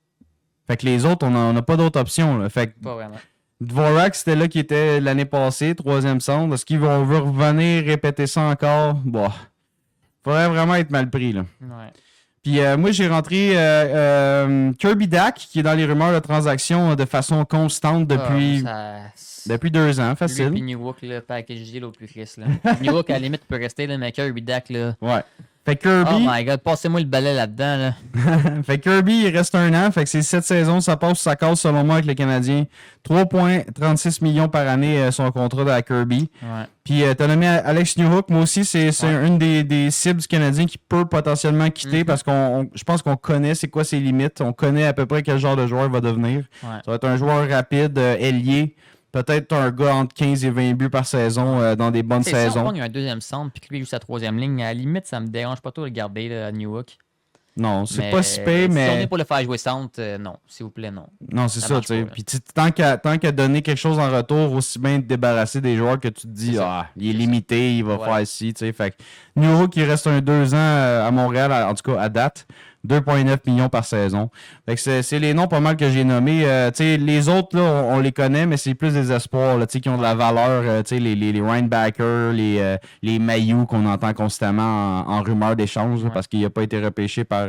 Fait que les autres, on n'a pas d'autres options. Là. Fait que pas vraiment. Dvorak, c'était là qui était l'année passée, 3e centre. Est-ce qu'on veut revenir répéter ça encore? Bon. Faudrait vraiment être mal pris, là. Ouais. Puis moi, j'ai rentré Kirby Dack, qui est dans les rumeurs de transactions de façon constante depuis 2 ans, facile. Puis Newhook, le package deal au plus triste. Newhook, à la limite, peut rester, là, mais Kirby Dack, là... Ouais. Fait Kirby... Oh my God, passez-moi le balai là-dedans, là. Fait Kirby, il reste 1 an. Fait que c'est 7 saisons. Ça passe sa case, selon moi, avec les Canadiens. 3,36 millions par année, son contrat de Kirby. Ouais. Puis t'as nommé Alex Newhook. Moi aussi, c'est une des cibles du Canadien qui peut potentiellement quitter parce je pense qu'on connaît c'est quoi ses limites. On connaît à peu près quel genre de joueur il va devenir. Ouais. Ça va être un joueur rapide, ailier. Peut-être un gars entre 15 et 20 buts par saison dans des bonnes saisons. Si on a un deuxième centre puis que lui joue sa 3e ligne, à la limite, ça me dérange pas trop de le garder là, à Newhook. Non, c'est pas si pire, Si on mais. est pour le faire jouer centre, non. S'il vous plaît, non. Non, c'est Ça ça, marche tu sais. pas, là. Puis tant qu'à donner quelque chose en retour, aussi bien te débarrasser des joueurs que tu te dis, C'est ça. il est C'est limité, il va Voilà. faire ci, tu sais. Fait que Nuro qui reste un 2 ans à Montréal, en tout cas à date, 2,9 millions par saison. Fait que c'est les noms pas mal que j'ai nommés. Tu sais, les autres, là, on les connaît, mais c'est plus des espoirs, là, tu sais, qui ont de la valeur. Tu sais, les Rhinebacker, les Mailloux qu'on entend constamment en rumeur d'échange, là, parce qu'il n'a pas été repêché par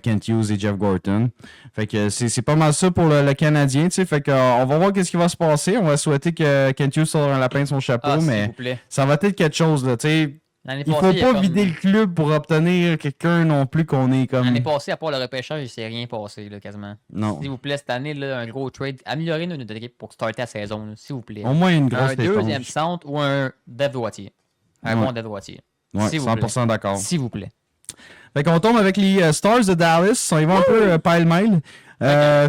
Kent Hughes et Jeff Gorton. Fait que c'est pas mal ça pour le Canadien, tu sais. Fait que on va voir qu'est-ce qui va se passer. On va souhaiter que Kent Hughes sorte un lapin de son chapeau, Ah, s'il mais vous plaît. ça va être quelque chose, là, tu sais. L'année Il passée, faut il y a pas comme- vider le club pour obtenir quelqu'un non plus qu'on est comme... L'année passée, à part le repêchage, il s'est rien passé, là, quasiment. Non. S'il vous plaît, cette année, là, un gros trade. Améliorez notre équipe pour starter la saison, là, s'il vous plaît. Au moins une grosse Un deuxième éponge. centre ou un dev droitier. Un Ouais. bon dev droitier. Ouais, S'il vous 100% d'accord. S'il vous plaît. Fait qu'on tombe avec les Stars de Dallas. On y va un peu pile-mile.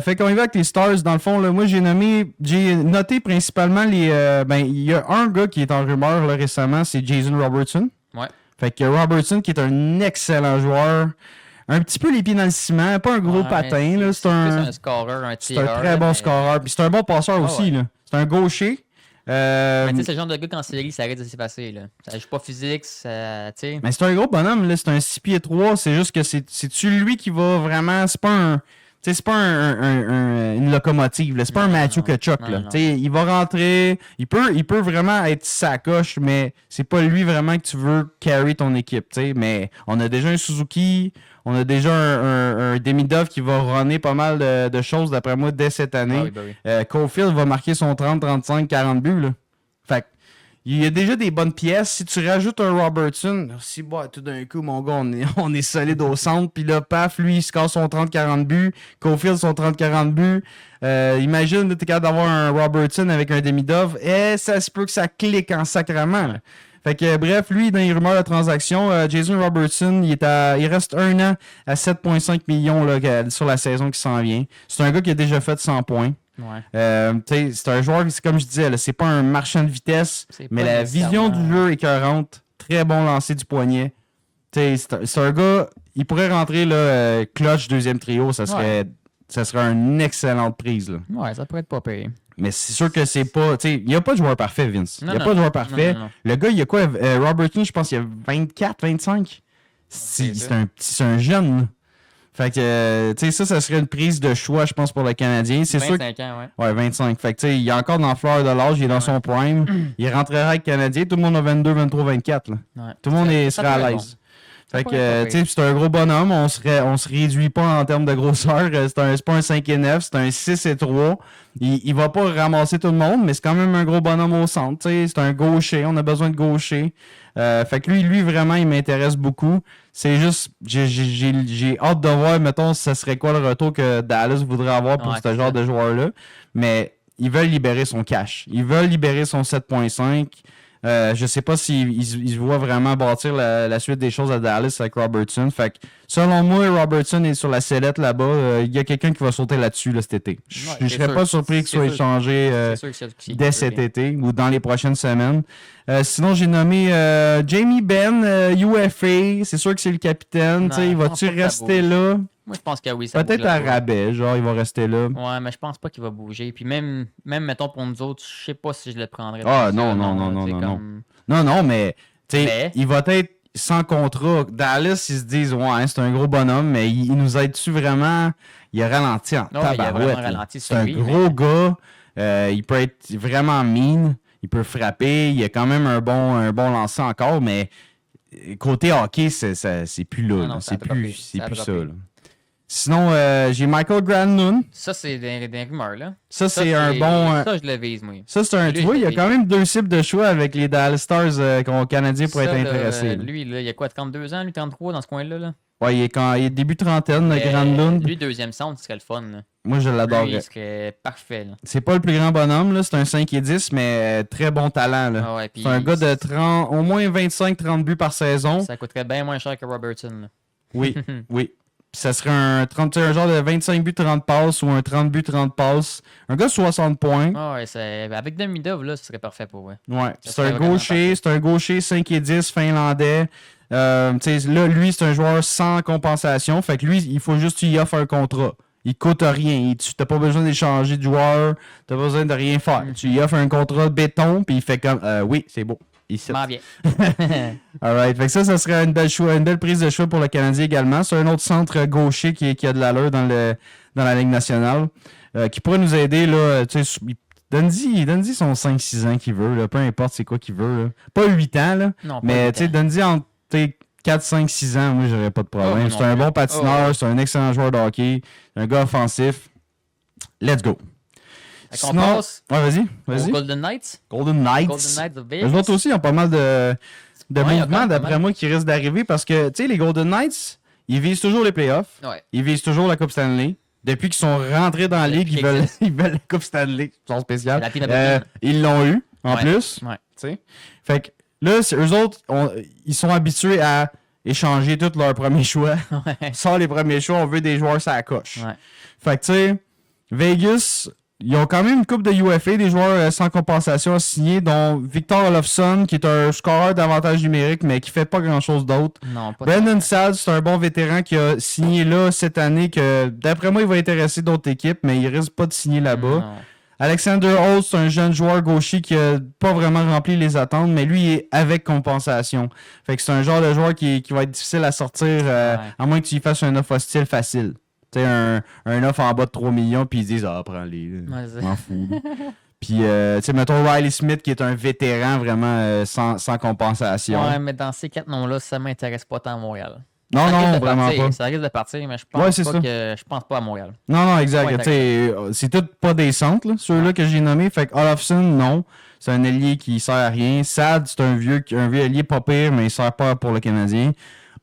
Fait qu'on y va avec les Stars. Dans le fond, là, moi, j'ai noté principalement les... il y a un gars qui est en rumeur là, récemment, c'est Jason Robertson. Ouais. Fait que Robertson, qui est un excellent joueur, un petit peu les pieds dans le ciment, pas un gros Ouais, patin, mais là, c'est plus un scoreur, un c'est tireur. un très bon mais- scoreur. Puis c'est un bon passeur Ah aussi, ouais. là. C'est un gaucher. Mais tu sais, c'est le genre de gars qu'en série, ça arrête assez facile. Là. Ça joue pas physique, ça. Tu sais. Mais c'est un gros bonhomme, là. C'est un 6 pieds 3. C'est juste que c'est-tu lui qui va vraiment. C'est pas un. Tu sais, c'est pas une locomotive, là. C'est pas un Non, Matthew non. Tkachuk, Non, là. non. Tu sais, il va rentrer. Il peut vraiment être sacoche, mais c'est pas lui vraiment que tu veux carry ton équipe, tu sais. Mais on a déjà un Suzuki. On a déjà un Demidov qui va runner pas mal de choses, d'après moi, dès cette année. Ah oui, ben oui. Caulfield va marquer son 30, 35, 40 buts, là. Fait que, il y a déjà des bonnes pièces. Si tu rajoutes un Robertson, si tout d'un coup, mon gars, on est solide au centre. Puis là, paf, lui, il se casse son 30-40 buts. Caulfield, son 30-40 buts. Imagine, t'es capable d'avoir un Robertson avec un Demidov. Et ça se peut que ça clique en sacrement, là. Fait que, bref, lui, dans les rumeurs de transaction, Jason Robertson, il reste un an à 7,5 millions là, sur la saison qui s'en vient. C'est un gars qui a déjà fait 100 points. Ouais. C'est un joueur, c'est comme je disais, là, c'est pas un marchand de vitesse, C'est mais pas la vision nécessairement- du jeu est écœurante. Très bon lancer du poignet. C'est un gars, il pourrait rentrer là, clutch deuxième trio, ça serait une excellente prise. Là. Ouais, ça pourrait être pas payé. Mais c'est sûr que c'est pas. Il n'y a pas de joueur parfait, Vince. Il n'y a Non, pas de non. joueur parfait. Non. Le gars, il y a quoi Robertson, je pense qu'il y a 24, 25. C'est un jeune. Là. Fait que, ça serait une prise de choix, je pense, pour le Canadien. C'est sûr. 25 ans, ouais. Ouais, 25. Fait que, il est encore dans la fleur de l'âge, il est dans son prime. Il rentrerait avec le Canadien. Tout le monde a 22, 23, 24. Là. Ouais. Tout le monde Ça serait à pourrait être l'aise. Fait pourrait être que, pas pire. c'est un gros bonhomme. On se réduit pas en termes de grosseur. C'est pas un 5 et 9, c'est un 6 et 3. Il va pas ramasser tout le monde, mais c'est quand même un gros bonhomme au centre. C'est un gaucher. On a besoin de gaucher. Fait que lui, vraiment, il m'intéresse beaucoup. C'est juste, j'ai hâte de voir, mettons, ce serait quoi le retour que Dallas voudrait avoir pour Ouais, ce c'est genre ça. de joueur-là. Mais ils veulent libérer son cash. Ils veulent libérer son 7.5. Je sais pas s'ils se voient vraiment bâtir la suite des choses à Dallas avec Robertson. Fait que, selon moi, Robertson est sur la sellette là-bas. Il y a quelqu'un qui va sauter là-dessus là, cet été. Je c'est serais sûr. pas surpris qu'il C'est soit sûr. échangé C'est sûr que c'est dès cet été ou dans les prochaines semaines. Sinon, j'ai nommé Jamie Benn, UFA. C'est sûr que c'est le capitaine. Non, Il je pense va-tu pas que ça rester bouge. là? Moi, je pense que oui. Ça Peut-être bouge à là-bas. rabais, genre, il va rester là. Ouais, mais je pense pas qu'il va bouger. Puis même mettons, pour nous autres, je sais pas si je le prendrais. Ah, dans non, ça, non, non, là, non, c'est non, comme- Non, mais, Mais- il va être sans contrat. Dallas, ils se disent, ouais, c'est un gros bonhomme, mais il nous aide-tu vraiment? Il a ralenti en il a tabarouette. vraiment là. ralenti, C'est un lui, gros gars. Il peut être vraiment mean. Il peut frapper. Il a quand même un bon lancer encore, mais côté hockey, c'est plus là. Ah là. non, ça a C'est droppé. plus Ça a ça. droppé. Là. Sinon, j'ai Michael Granlund. Ça, c'est des rumeurs, là. Ça, c'est un bon... Ça, je le vise, moi. Ça, c'est un... Lui, Tu vois, il y a je- quand même deux cibles de choix avec les Dallas Stars qu'on Canadiens pourraient Ça, être là, intéressés. là. lui, là, il y a quoi, 32 ans, lui, 33 dans ce coin-là? Là? Ouais, il est début trentaine, le Mais Granlund. Lui, deuxième centre, ce serait le fun. Là. Moi, je Lui, l'adorerais. il serait parfait. Là. C'est pas le plus grand bonhomme, là. C'est un 5 et 10, mais très bon talent, là. Ah ouais, puis C'est un gars de 30, au moins 25-30 buts par saison. Ça coûterait bien moins cher que Robertson. Là. Oui, oui. Puis ça serait un genre de 25 buts, 30 passes ou un 30 buts, 30 passes. Un gars de 60 points. Ah ouais, avec Demidov, là, ce serait parfait pour ouais. Ouais. Ça C'est un serait vraiment gaucher, 5 et 10 finlandais. Tu sais, là, lui, c'est un joueur sans compensation. Fait que lui, il faut juste que tu y offres un contrat. Il coûte rien. Tu n'as pas besoin d'échanger de joueur. Tu n'as pas besoin de rien faire. Tu lui offres un contrat béton, puis il fait comme oui, c'est beau. Ici. M'en bien. Alright. Fait que ça serait une belle prise de choix pour le Canadien également. C'est un autre centre gaucher qui a de l'allure dans la Ligue nationale. Qui pourrait nous aider. Là, donne-y son 5-6 ans qu'il veut. Là, peu importe c'est quoi qu'il veut. Là. Pas 8 ans, là, Non, pas mais 8 ans. donne-y entre 4, 5, 6 ans. Moi, j'aurais pas de problème. Oh, c'est un non. bon patineur. Oh. C'est un excellent joueur de hockey. Un gars offensif. Let's go. Fait qu'on passe Ouais, vas-y. aux Golden Knights. Golden Knights. Golden Knights of Vegas. Eux autres aussi, ils ont pas mal de Ouais, il y a quand mouvements, même pas d'après mal. moi, qui risquent d'arriver parce que, tu sais, les Golden Knights, ils visent toujours les playoffs. Ouais. Ils visent toujours la Coupe Stanley. Depuis qu'ils sont rentrés dans la Ligue, Depuis ils veulent, qu'ils existent. ils veulent la Coupe Stanley. Ils sont spéciales. La team américaine. Ils l'ont eu, en Ouais. plus. Ouais. Tu sais. Fait que là, eux autres, ils sont habitués à échanger tous leurs premiers choix. Ouais. Sans les premiers choix, on veut des joueurs sur la coche. Ouais. Fait que, tu sais, Vegas, ils ont quand même une coupe de UFA, des joueurs sans compensation à signer, dont Victor Olofsson, qui est un scoreur d'avantage numérique, mais qui fait pas grand-chose d'autre. Non, pas Brandon Saad, c'est un bon vétéran qui a signé là cette année, que d'après moi, il va intéresser d'autres équipes, mais il risque pas de signer là-bas. Non. Alexander Holtz, c'est un jeune joueur gaucher qui a pas vraiment rempli les attentes, mais lui, il est avec compensation. Fait que c'est un genre de joueur qui va être difficile à sortir, à moins que tu y fasses un offre hostile facile. Tu sais, un offre en bas de 3 millions, puis ils disent « Ah, prends-les. Ouais, c'est- M'en fous. » Puis, tu sais, mettons Riley Smith, qui est un vétéran vraiment sans compensation. Ouais, mais dans ces 4 noms-là, ça m'intéresse pas tant à Montréal. Non, Ça risque non, de vraiment partir, pas. Ça risque de partir, mais je Ouais, pense c'est pas ça. que je pense pas à Montréal. Non, non, exact. Ouais, Tu sais, c'est tout pas des centres, là, ceux-là que j'ai nommés. Fait que Olofsson, non. C'est un ailier qui sert à rien. Sad, c'est un vieux ailier pas pire, mais il sert pas pour le Canadien.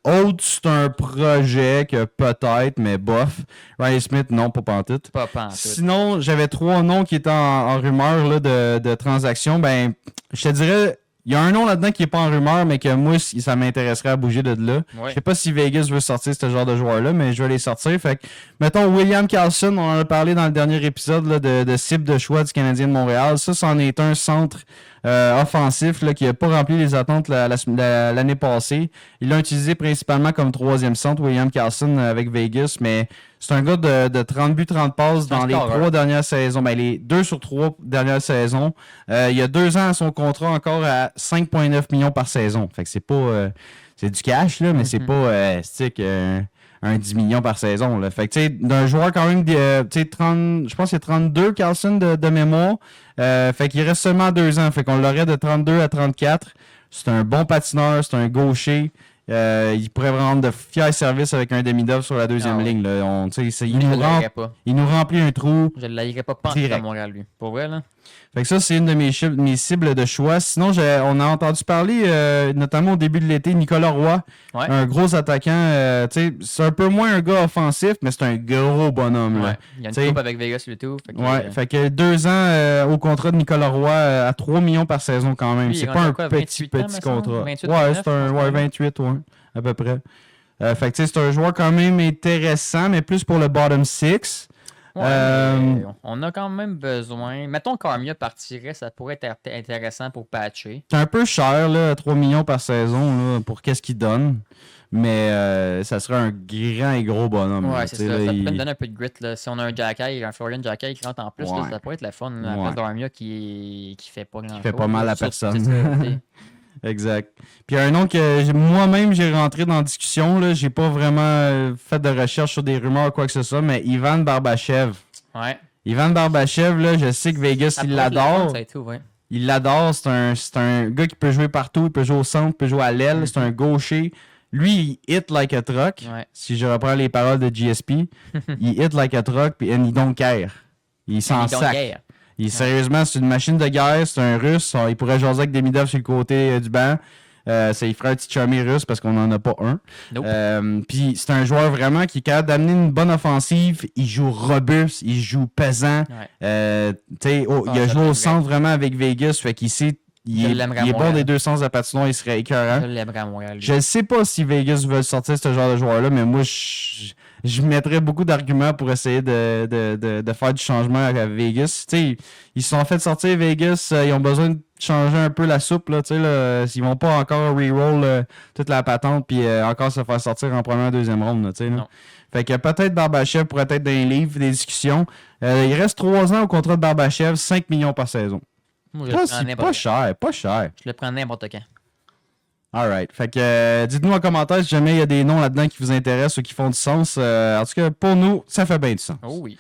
Autre, c'est un projet que peut-être, mais bof. Riley Smith, non, pas pantoute. Pas en tout. Sinon, j'avais 3 noms qui étaient en rumeur là, de transaction. Ben, je te dirais, il y a un nom là-dedans qui est pas en rumeur, mais que moi, ça m'intéresserait à bouger de là. Ouais. Je sais pas si Vegas veut sortir ce genre de joueur-là, mais je vais les sortir. Fait que, mettons, William Karlsson, on en a parlé dans le dernier épisode là, de cible de choix du Canadien de Montréal. Ça, c'en est un centre offensif là, qui n'a pas rempli les attentes l'année passée. Il l'a utilisé principalement comme 3e centre, William Karlsson, avec Vegas, mais c'est un gars de 30 buts, 30 passes dans les 3 dernières saisons. Ben, les 2 sur 3 dernières saisons. Il y a 2 ans à son contrat encore à 5,9 millions par saison. Fait que c'est pas... c'est du cash, là, mais c'est pas un 10 millions par saison. Là. Fait que, tu sais, d'un joueur quand même, tu sais, 30, je pense qu'il y a 32 Karlsson de mémoire. Fait qu'il reste seulement 2 ans. Fait qu'on l'aurait de 32 à 34. C'est un bon patineur, c'est un gaucher. Il pourrait rendre de fiers services avec un demi-dove sur la deuxième ligne. Là. Il nous remplit un trou. Je ne l'aillerais pas à direct. Montréal, lui. Pour vrai, là. Fait que ça, c'est une de mes cibles de choix. Sinon, on a entendu parler, notamment au début de l'été, Nicolas Roy, Ouais. un gros attaquant. Tu sais, c'est un peu moins un gars offensif, mais c'est un gros bonhomme. Là. Ouais. Il y a une T'sais, coupe avec Vegas et tout. Fait que, Ouais, fait que 2 ans au contrat de Nicolas Roy à 3 millions par saison quand même. Lui, il C'est est pas un rendu à quoi, petit 28 ans, me contrat. semble? 28, ouais, 29, c'est un je pense, 28, ouais, à peu près. Fait que tu sais, c'est un joueur quand même intéressant, mais plus pour le bottom 6. Ouais, mais on a quand même besoin. Mettons qu'Armia partirait, ça pourrait être intéressant pour patcher. C'est un peu cher, là, 3 millions par saison, là, pour qu'est-ce qu'il donne. Mais ça serait un grand et gros bonhomme. Ouais, là, c'est tu sais, ça. là, Ça pourrait il- me donner un peu de grit. Là. Si on a un Jacky, un Florian Jacky qui rentre en plus, là, Ouais. ça pourrait être le fun. À la Ouais. place d'Armia qui fait pas grand-chose. fait pas mal à Sauf- personne. c'est ça, t'sais. Exact. Puis il y a un nom que moi-même j'ai rentré dans la discussion, là, j'ai pas vraiment fait de recherche sur des rumeurs ou quoi que ce soit, mais Ivan Barbachev. Ouais. Ivan Barbachev, là, je sais que Vegas, Ça il pourrait être le fun, l'adore. ça et tout, ouais. Il l'adore. C'est un gars qui peut jouer partout. Il peut jouer au centre, il peut jouer à l'aile. C'est un gaucher. Lui, il hit like a truck. Ouais. Si je reprends les paroles de GSP, il hit like a truck, puis il don't care. Il s'en Ils don't sac. care. Sérieusement, c'est une machine de guerre. C'est un russe. Il pourrait jaser avec Demidov sur le côté du banc. Ça y ferait un petit chummy russe parce qu'on n'en a pas un. Nope. Puis c'est un joueur vraiment qui est capable d'amener une bonne offensive. Il joue robuste, il joue pesant. Ouais. Il a ça joué au fait centre vraiment avec Vegas. Fait qu'il sait. Il Je est l'aimerais à bon Montréal. des 2 sens de patinoire, il serait écœurant. Je l'aimerais à Montréal. lui. Je ne sais pas si Vegas veut sortir ce genre de joueur-là, mais moi, je mettrais beaucoup d'arguments pour essayer de faire du changement à Vegas. Tu sais, ils se sont fait sortir Vegas, ils ont besoin de changer un peu la soupe, là, tu sais, là, ils vont pas encore reroll toute la patente puis encore se faire sortir en première, deuxième ronde, là, tu sais, là. Non. Fait que peut-être Barbachev pourrait être dans les livres, des discussions. Il reste 3 ans au contrat de Barbachev, 5 millions par saison. Moi, je le prends C'est n'importe pas quand. cher, pas cher. Je le prends n'importe quand. Alright. Fait que dites-nous en commentaire si jamais il y a des noms là-dedans qui vous intéressent ou qui font du sens. En tout cas, pour nous, ça fait bien du sens. Oh oui.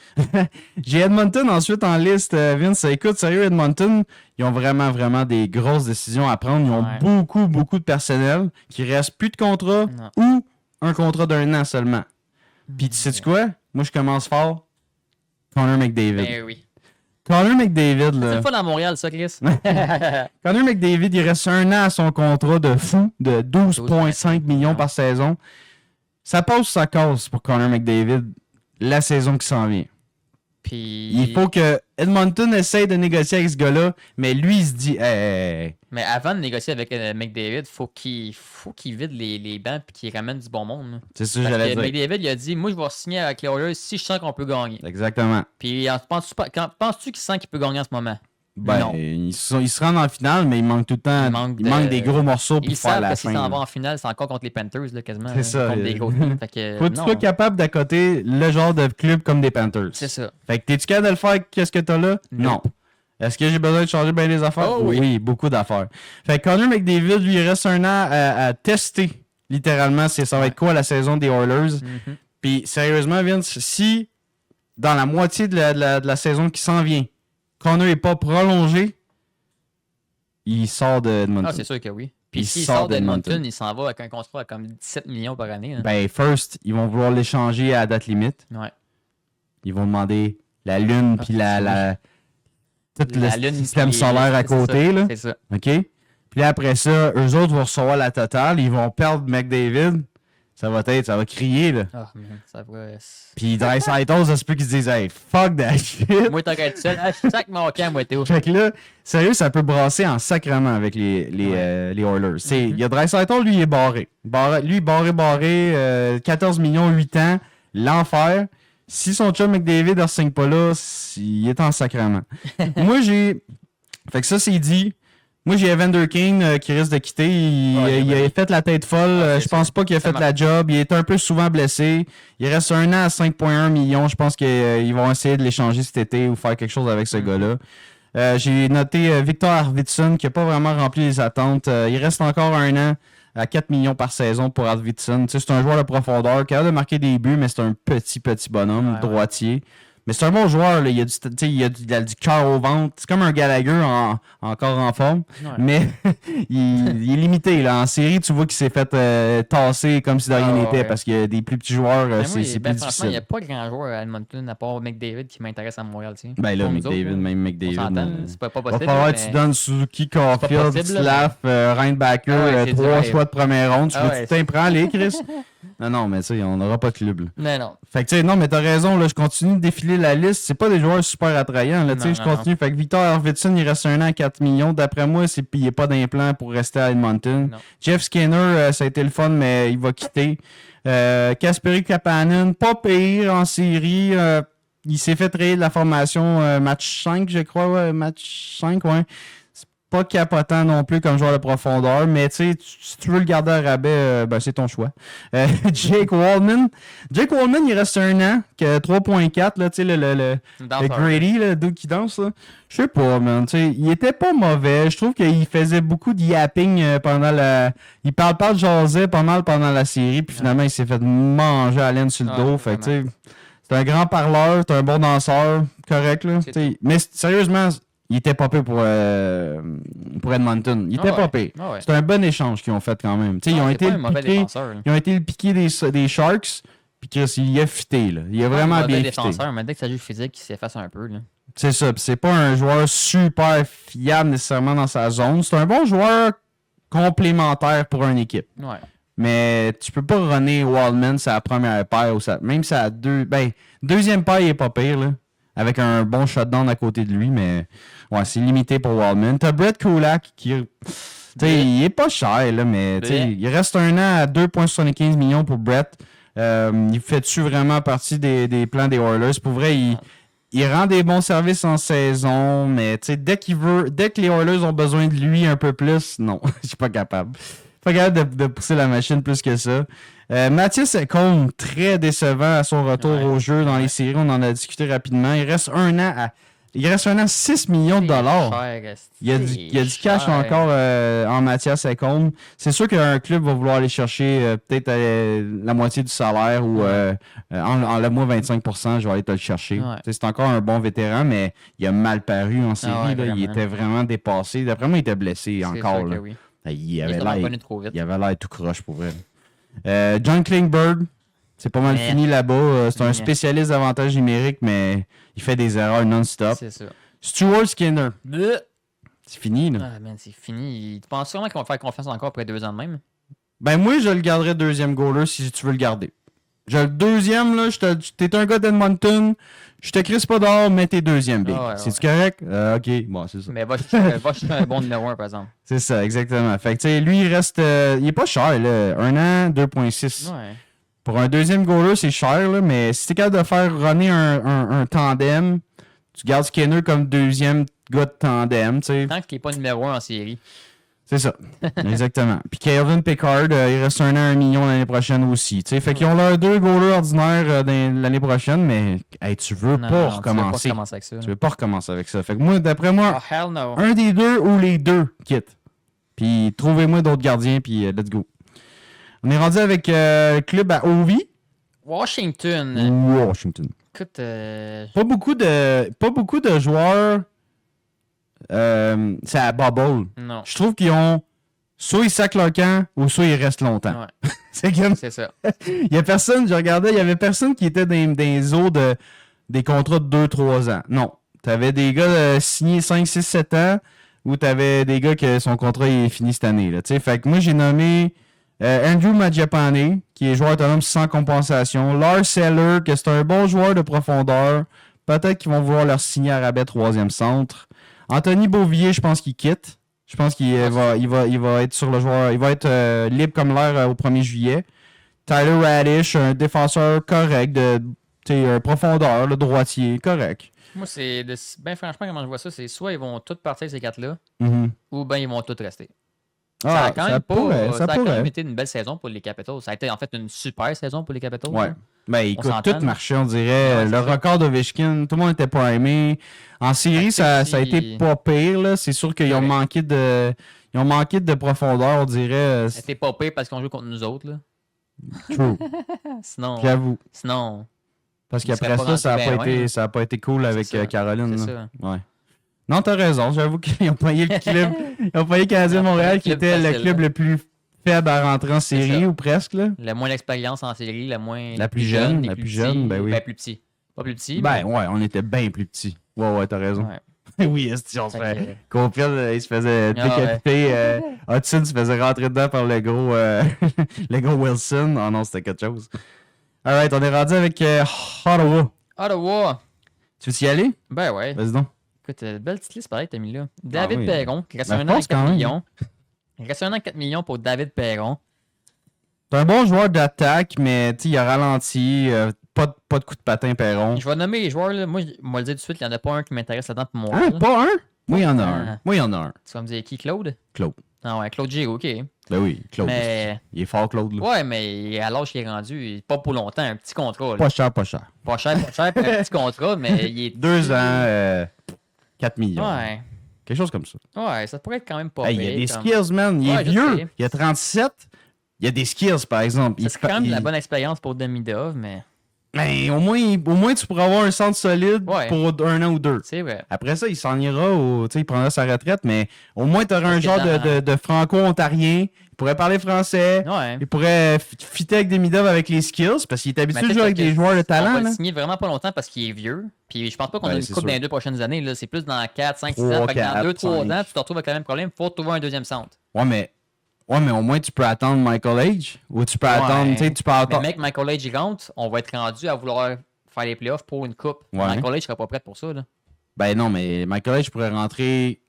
J'ai Edmonton ensuite en liste, Vince. Écoute, sérieux, Edmonton, ils ont vraiment des grosses décisions à prendre. Ils ont beaucoup de personnel qui reste plus de contrat Non. ou un contrat d'1 an seulement. Puis tu sais quoi? Moi, je commence fort. Connor McDavid. Ben oui. Connor McDavid, C'est là. le fun à Montréal, ça, Chris. Connor McDavid, il reste 1 an à son contrat de fou de 12,5 millions par saison. Ça passe sa cause pour Connor McDavid la saison qui s'en vient. Puis... Il faut que Edmonton essaye de négocier avec ce gars-là, mais lui, il se dit hey. Mais avant de négocier avec McDavid, faut qu'il vide les bancs et qu'il ramène du bon monde. Là. C'est ça que Parce j'allais que dire. McDavid, il a dit, moi, je vais signer avec les Oilers si je sens qu'on peut gagner. Exactement. Puis, penses-tu qu'il sent qu'il peut gagner en ce moment? Ben, Non. ils se rendent en finale, mais il manque tout le temps. Il manque des gros morceaux pour Ils faire savent la que fin. s'ils s'en là. vont en finale, c'est encore contre les Panthers, là, quasiment. C'est ça. Contre des gros teams. Fait que, Faut que tu non. sois capable d'accoter le genre de club comme des Panthers. C'est ça. Fait que t'es-tu capable de le faire? Qu'est-ce que t'as là? Non. Est-ce que j'ai besoin de changer bien les affaires? Oh oui. Beaucoup d'affaires. Fait que Connor McDavid, lui, il reste 1 an à tester, littéralement, ça va être quoi la saison des Oilers. Mhm. Puis, sérieusement, Vince, si dans la moitié de la saison qui s'en vient, Connor n'est pas prolongé, il sort de Edmonton. Ah, c'est sûr que oui. Puis Il s'il sort sort d'Edmonton, d'Edmonton. il s'en va avec un contrat à comme 17 millions par année. Hein. Ben, first, ils vont vouloir l'échanger à date limite. Ouais. Ils vont demander la lune puis tout La le lune, système puis- solaire à c'est côté, ça, là. C'est ça. OK? Puis là, après ça, eux autres vont recevoir la totale. Ils vont perdre McDavid. Ça va crier, là. Ah, man, ça va. Puis Draisaitl, ça se peut qu'ils se disent « Hey, fuck that shit! Moi, tant qu'à être seul, je sac mon camp, moi, Théo. » Fait que là, sérieux, ça peut brasser en sacrement avec les Oilers. Il y a Draisaitl, lui, il est barré. Lui, barré, 14 millions, 8 ans, l'enfer. Si son chum McDavid ne signe pas là, il est en sacrement. Moi, j'ai... Fait que ça, c'est dit. Moi, j'ai Evander Kane qui risque de quitter. Il a fait la tête folle. Je pense pas qu'il a fait la job. Il est un peu souvent blessé. Il reste 1 an à 5,1 millions. Je pense qu'ils vont essayer de l'échanger cet été ou faire quelque chose avec ce gars-là. J'ai noté Victor Arvidsson qui n'a pas vraiment rempli les attentes. Il reste encore 1 an à 4 millions par saison pour Arvidsson. Tu sais, c'est un joueur de profondeur, capable de marquer des buts, mais c'est un petit bonhomme, droitier. Mais c'est un bon joueur, là. Il a du cœur au ventre. C'est comme un Gallagher encore en forme. Ouais. Mais il est limité. Là. En série, tu vois qu'il s'est fait tasser comme si de rien n'était parce qu'il y a des plus petits joueurs, Ben, c'est moi, plus franchement, il difficile. n'y a pas grand joueur à Edmonton à part McDavid qui m'intéresse à Montréal. Tu sais. Ben là, Pour nous McDavid, autres, même on McDavid. s'entend, c'est pas Va possible. falloir mais- que tu donnes Suzuki, Caulfield, possible, là, Slav, Reinbacker, Ah ouais, c'est 3 dur, choix de première ronde. Tu Ah veux ouais. tu t'en prends les, Chris? Non, mais tu sais, on n'aura pas de club. Là. Non. Fait que tu sais, non, mais t'as raison, là, je continue de défiler la liste. C'est pas des joueurs super attrayants, là, tu sais, Non, je continue. Fait que Victor Arvidsson, il reste 1 an à 4 millions. D'après moi, il n'est pas d'implant pour rester à Edmonton. Non. Jeff Skinner, ça a été le fun, mais il va quitter. Kasperi Kapanen, pas pire en série. Il s'est fait traiter de la formation match 5, je crois, ouais, match 5, ouais. Pas capotant non plus comme joueur de profondeur, mais tu sais, si tu veux le garder à rabais, c'est ton choix. Jake Wallman, il reste 1 an, que 3.4, là, tu sais, le Grady, le dude qui danse, là. Je sais pas, man, tu sais, il était pas mauvais. Je trouve qu'il faisait beaucoup de yapping pendant la... Il parle de jaser pas mal pendant la série, puis finalement, il s'est fait manger à laine sur le dos, fait que, tu sais, c'est un grand parleur, c'est un bon danseur, correct, là. Mais sérieusement... Il était pas pire pour Edmonton. Il était pas pire. Ah ouais. C'est un bon échange qu'ils ont fait quand même. Ils ont été le piqué des Sharks, puis il a fité. Là. Il a vraiment bien fité. Défenseur, mais dès que ça joue physique, il s'efface un peu. Là. C'est ça. Puis c'est pas un joueur super fiable nécessairement dans sa zone. C'est un bon joueur complémentaire pour une équipe. Ouais. Mais tu peux pas runner Wallman sa première paire ou même sa deuxième paire, il est pas pire. Là. Avec un bon shutdown à côté de lui, mais ouais, c'est limité pour Wallman. T'as Brett Kulak qui, il est pas cher, là, mais il reste 1 an à 2,75 millions pour Brett. Il fait-tu vraiment partie des plans des Oilers? Pour vrai, il rend des bons services en saison, mais dès que les Oilers ont besoin de lui un peu plus, non, je suis pas capable. Pas capable de pousser la machine plus que ça. Mathias Ekholm, très décevant à son retour au jeu dans les séries. On en a discuté rapidement. Il reste un an, 6 millions de dollars. Il y a du cash encore en Mathias Ekholm. C'est sûr qu'un club va vouloir aller chercher peut-être la moitié du salaire ou enlève-moi 25%, je vais aller te le chercher. Ouais. C'est encore un bon vétéran, mais il a mal paru en série. Là. Il était vraiment dépassé. D'après moi, il était blessé encore. Là. Oui. Il avait l'air tout croche pour vrai. John Klingberg, c'est pas mal fini là-bas. C'est un spécialiste d'avantages numériques, mais il fait des erreurs non-stop. C'est ça. Stuart Skinner. C'est fini, là. Ah, man, c'est fini. Tu penses sûrement qu'on va faire confiance encore après 2 ans de même? Ben, moi, je le garderais deuxième goaler si tu veux le garder. Le deuxième, là, t'es un gars d'Edmonton, je te crisse pas dehors, mais t'es deuxième, big. C'est-tu correct? Ok, bon, c'est ça. Mais va chercher un bon numéro 1, par exemple. C'est ça, exactement. Fait que, tu sais, lui, il reste. Il est pas cher, là. 1 an, 2,6. Ouais. Pour un deuxième goaler, c'est cher, là, mais si t'es capable de faire runner un tandem, tu gardes Skinner comme deuxième gars de tandem, tu sais. Tant qu'il n'est pas numéro 1 en série. C'est ça, exactement. Puis Calvin Pickard, il reste 1 an, 1 million l'année prochaine aussi. T'sais. Fait qu'ils ont leurs 2 goalers ordinaires l'année prochaine, mais hey, tu veux pas recommencer. Tu veux pas recommencer avec ça. Fait que moi, d'après moi, hell no. un des deux ou les deux quitte. Puis trouvez-moi d'autres gardiens, puis let's go. On est rendu avec le club à Ovi. Washington. Écoute, Pas beaucoup de joueurs. C'est à bubble. Non. Je trouve qu'ils ont. Soit ils sacent leur camp, ou soit ils restent longtemps. Ouais. C'est ça. Il y a personne, je regardais, il y avait personne qui était dans les eaux des contrats de 2-3 ans. Non. T'avais des gars signés 5, 6, 7 ans, ou t'avais des gars que son contrat est fini cette année. Là, fait que moi, j'ai nommé Andrew Mangiapane, qui est joueur autonome sans compensation. Lars Eller, que c'est un bon joueur de profondeur. Peut-être qu'ils vont vouloir leur signer à rabais 3e centre. Anthony Beauvillier, je pense qu'il quitte. Je pense qu'il va être sur le joueur. Il va être libre comme l'air au 1er juillet. Tyler Radish, un défenseur correct, un profondeur, le droitier, correct. Moi, ben franchement, comment je vois ça, c'est soit ils vont tous partir ces 4-là, ou ben ils vont tous rester. Ça a quand même été une belle saison pour les Capitals. Ça a été en fait une super saison pour les Capitals. Ouais. Ben écoute, tout marchait, on dirait. Le record d'Ovechkin, tout le monde était pas aimé. En série, ça a été pas pire. Là. C'est sûr qu'ils ont manqué de profondeur, on dirait. C'était pas pire parce qu'on joue contre nous autres. Là. True. Sinon. J'avoue. Sinon. Parce qu'après ça a pas été cool avec Caroline. C'est ça. Ouais. Non, t'as raison. J'avoue qu'ils ont payé le club. Ils ont payé Canadien Montréal, qui était le club le plus faible à rentrer en série, ou presque. Là. La moins d'expérience en série, la plus jeune, ben oui. Ben plus petit. Pas plus petit. Ben ouais, on était bien plus petits. Ouais, t'as raison. Ouais. Oui, on se fait. Cofield, il se faisait décapiter. Hudson se faisait rentrer dedans par le gros Wilson. Oh non, c'était quelque chose. Alright, on est rendu avec Ottawa. Tu veux y aller? Ben ouais. Vas-y donc. Écoute, belle petite liste pareil que t'as mis là. David Perron, qui reste 1 an et 4 millions. Il reste 1 an et 4 millions pour David Perron. C'est un bon joueur d'attaque, mais il a ralenti. Pas de coup de patin, Perron. Je vais nommer les joueurs. Là. Moi, je vais le dire tout de suite, il n'y en a pas un qui m'intéresse là-dedans pour moi. Ah, pas un? Moi, il y en a un. Tu vas me dire qui, Claude? Claude. Ah ouais, Claude Giroux, ok. Ben oui, Claude. Mais... Il est fort, Claude. Là. Ouais, mais à l'âge qu'il est rendu, pas pour longtemps, un petit contrat. Là. Pas cher. Pas cher, un petit contrat, mais il est... 2 ans, 4 millions. Ouais. Quelque chose comme ça. Ouais, ça pourrait être quand même pas pire. Il y a des skills, man. Il est vieux. Il a 37. Il y a des skills, par exemple. C'est quand même de la bonne expérience pour Demidov, mais... Mais au moins, tu pourras avoir un centre solide pour 1 an ou 2. C'est vrai. Après ça, il s'en ira, il prendra sa retraite, mais au moins, tu auras un genre de franco-ontarien. Il pourrait parler français. Ouais. Il pourrait fitter avec Demidov avec les skills, parce qu'il est habitué de jouer avec des joueurs de talent. On va le signer vraiment pas longtemps parce qu'il est vieux. Puis je pense pas qu'on a une coupe dans les 2 prochaines années. Là. C'est plus dans 4, 5, 6 ans. Fait que dans 2, 3 ans, tu te retrouves avec le même problème. Il faut trouver un deuxième centre. Ouais, mais au moins, tu peux attendre Michael Age. Ou tu peux attendre. Tu peux attendre. Mais mec, Michael Age, il rentre. On va être rendu à vouloir faire les playoffs pour une coupe. Ouais. Michael Age serait pas prêt pour ça. Là. Ben non, mais Michael Age pourrait rentrer